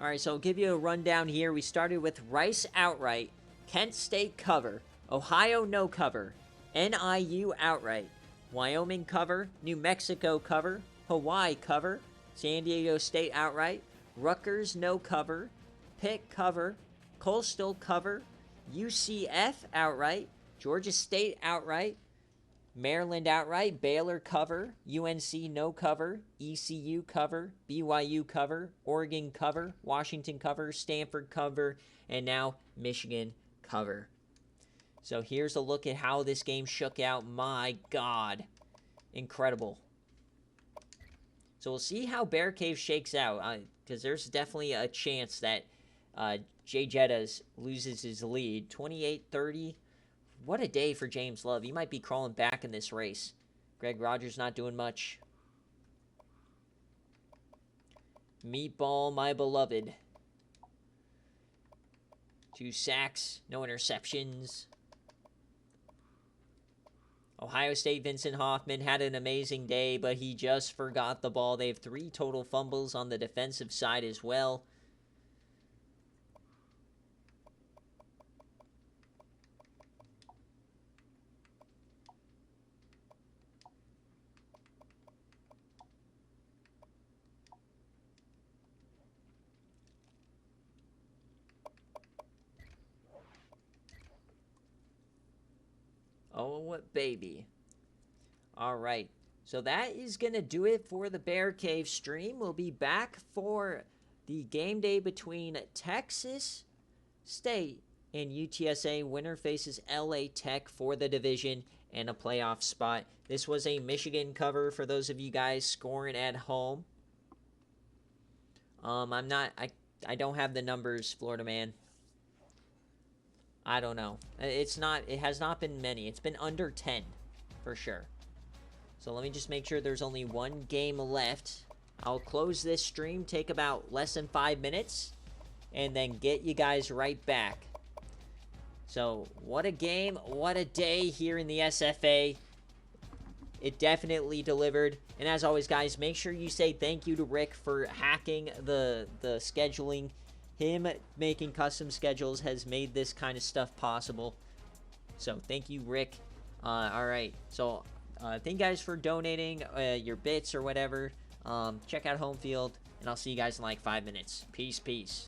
Alright, so I'll give you a rundown here. We started with Rice outright, Kent State cover, Ohio no cover, NIU outright, Wyoming cover, New Mexico cover, Hawaii cover, San Diego State outright, Rutgers no cover, Pitt cover, Coastal cover, UCF outright, Georgia State outright, Maryland outright, Baylor cover, UNC no cover, ECU cover, BYU cover, Oregon cover, Washington cover, Stanford cover, and now Michigan cover. So here's a look at how this game shook out. My God. Incredible. So we'll see how BearCave shakes out, because there's definitely a chance that Jay Jettas loses his lead. 28-30. What a day for James Love. He might be crawling back in this race. Greg Rogers not doing much. Meatball, my beloved. 2 sacks, no interceptions. Ohio State, Vincent Hoffman had an amazing day, but he just forgot the ball. They have 3 total fumbles on the defensive side as well. Oh, what baby. Alright, so that is going to do it for the BearCave stream. We'll be back for the game day between Texas State and UTSA. Winner faces LA Tech for the division and a playoff spot. This was a Michigan cover for those of you guys scoring at home. I don't have the numbers, Florida man. I don't know. It has not been many. It's been under 10 for sure. So let me just make sure there's only one game left. I'll close this stream, take about less than 5 minutes, and then get you guys right back. So what a game, what a day here in the SFA. It definitely delivered. And as always, guys, make sure you say thank you to Rick for hacking the scheduling. Him making custom schedules has made this kind of stuff possible. So, thank you, Rick. Alright, so, thank you guys for donating your bits or whatever. Check out Home Field, and I'll see you guys in like 5 minutes. Peace, peace.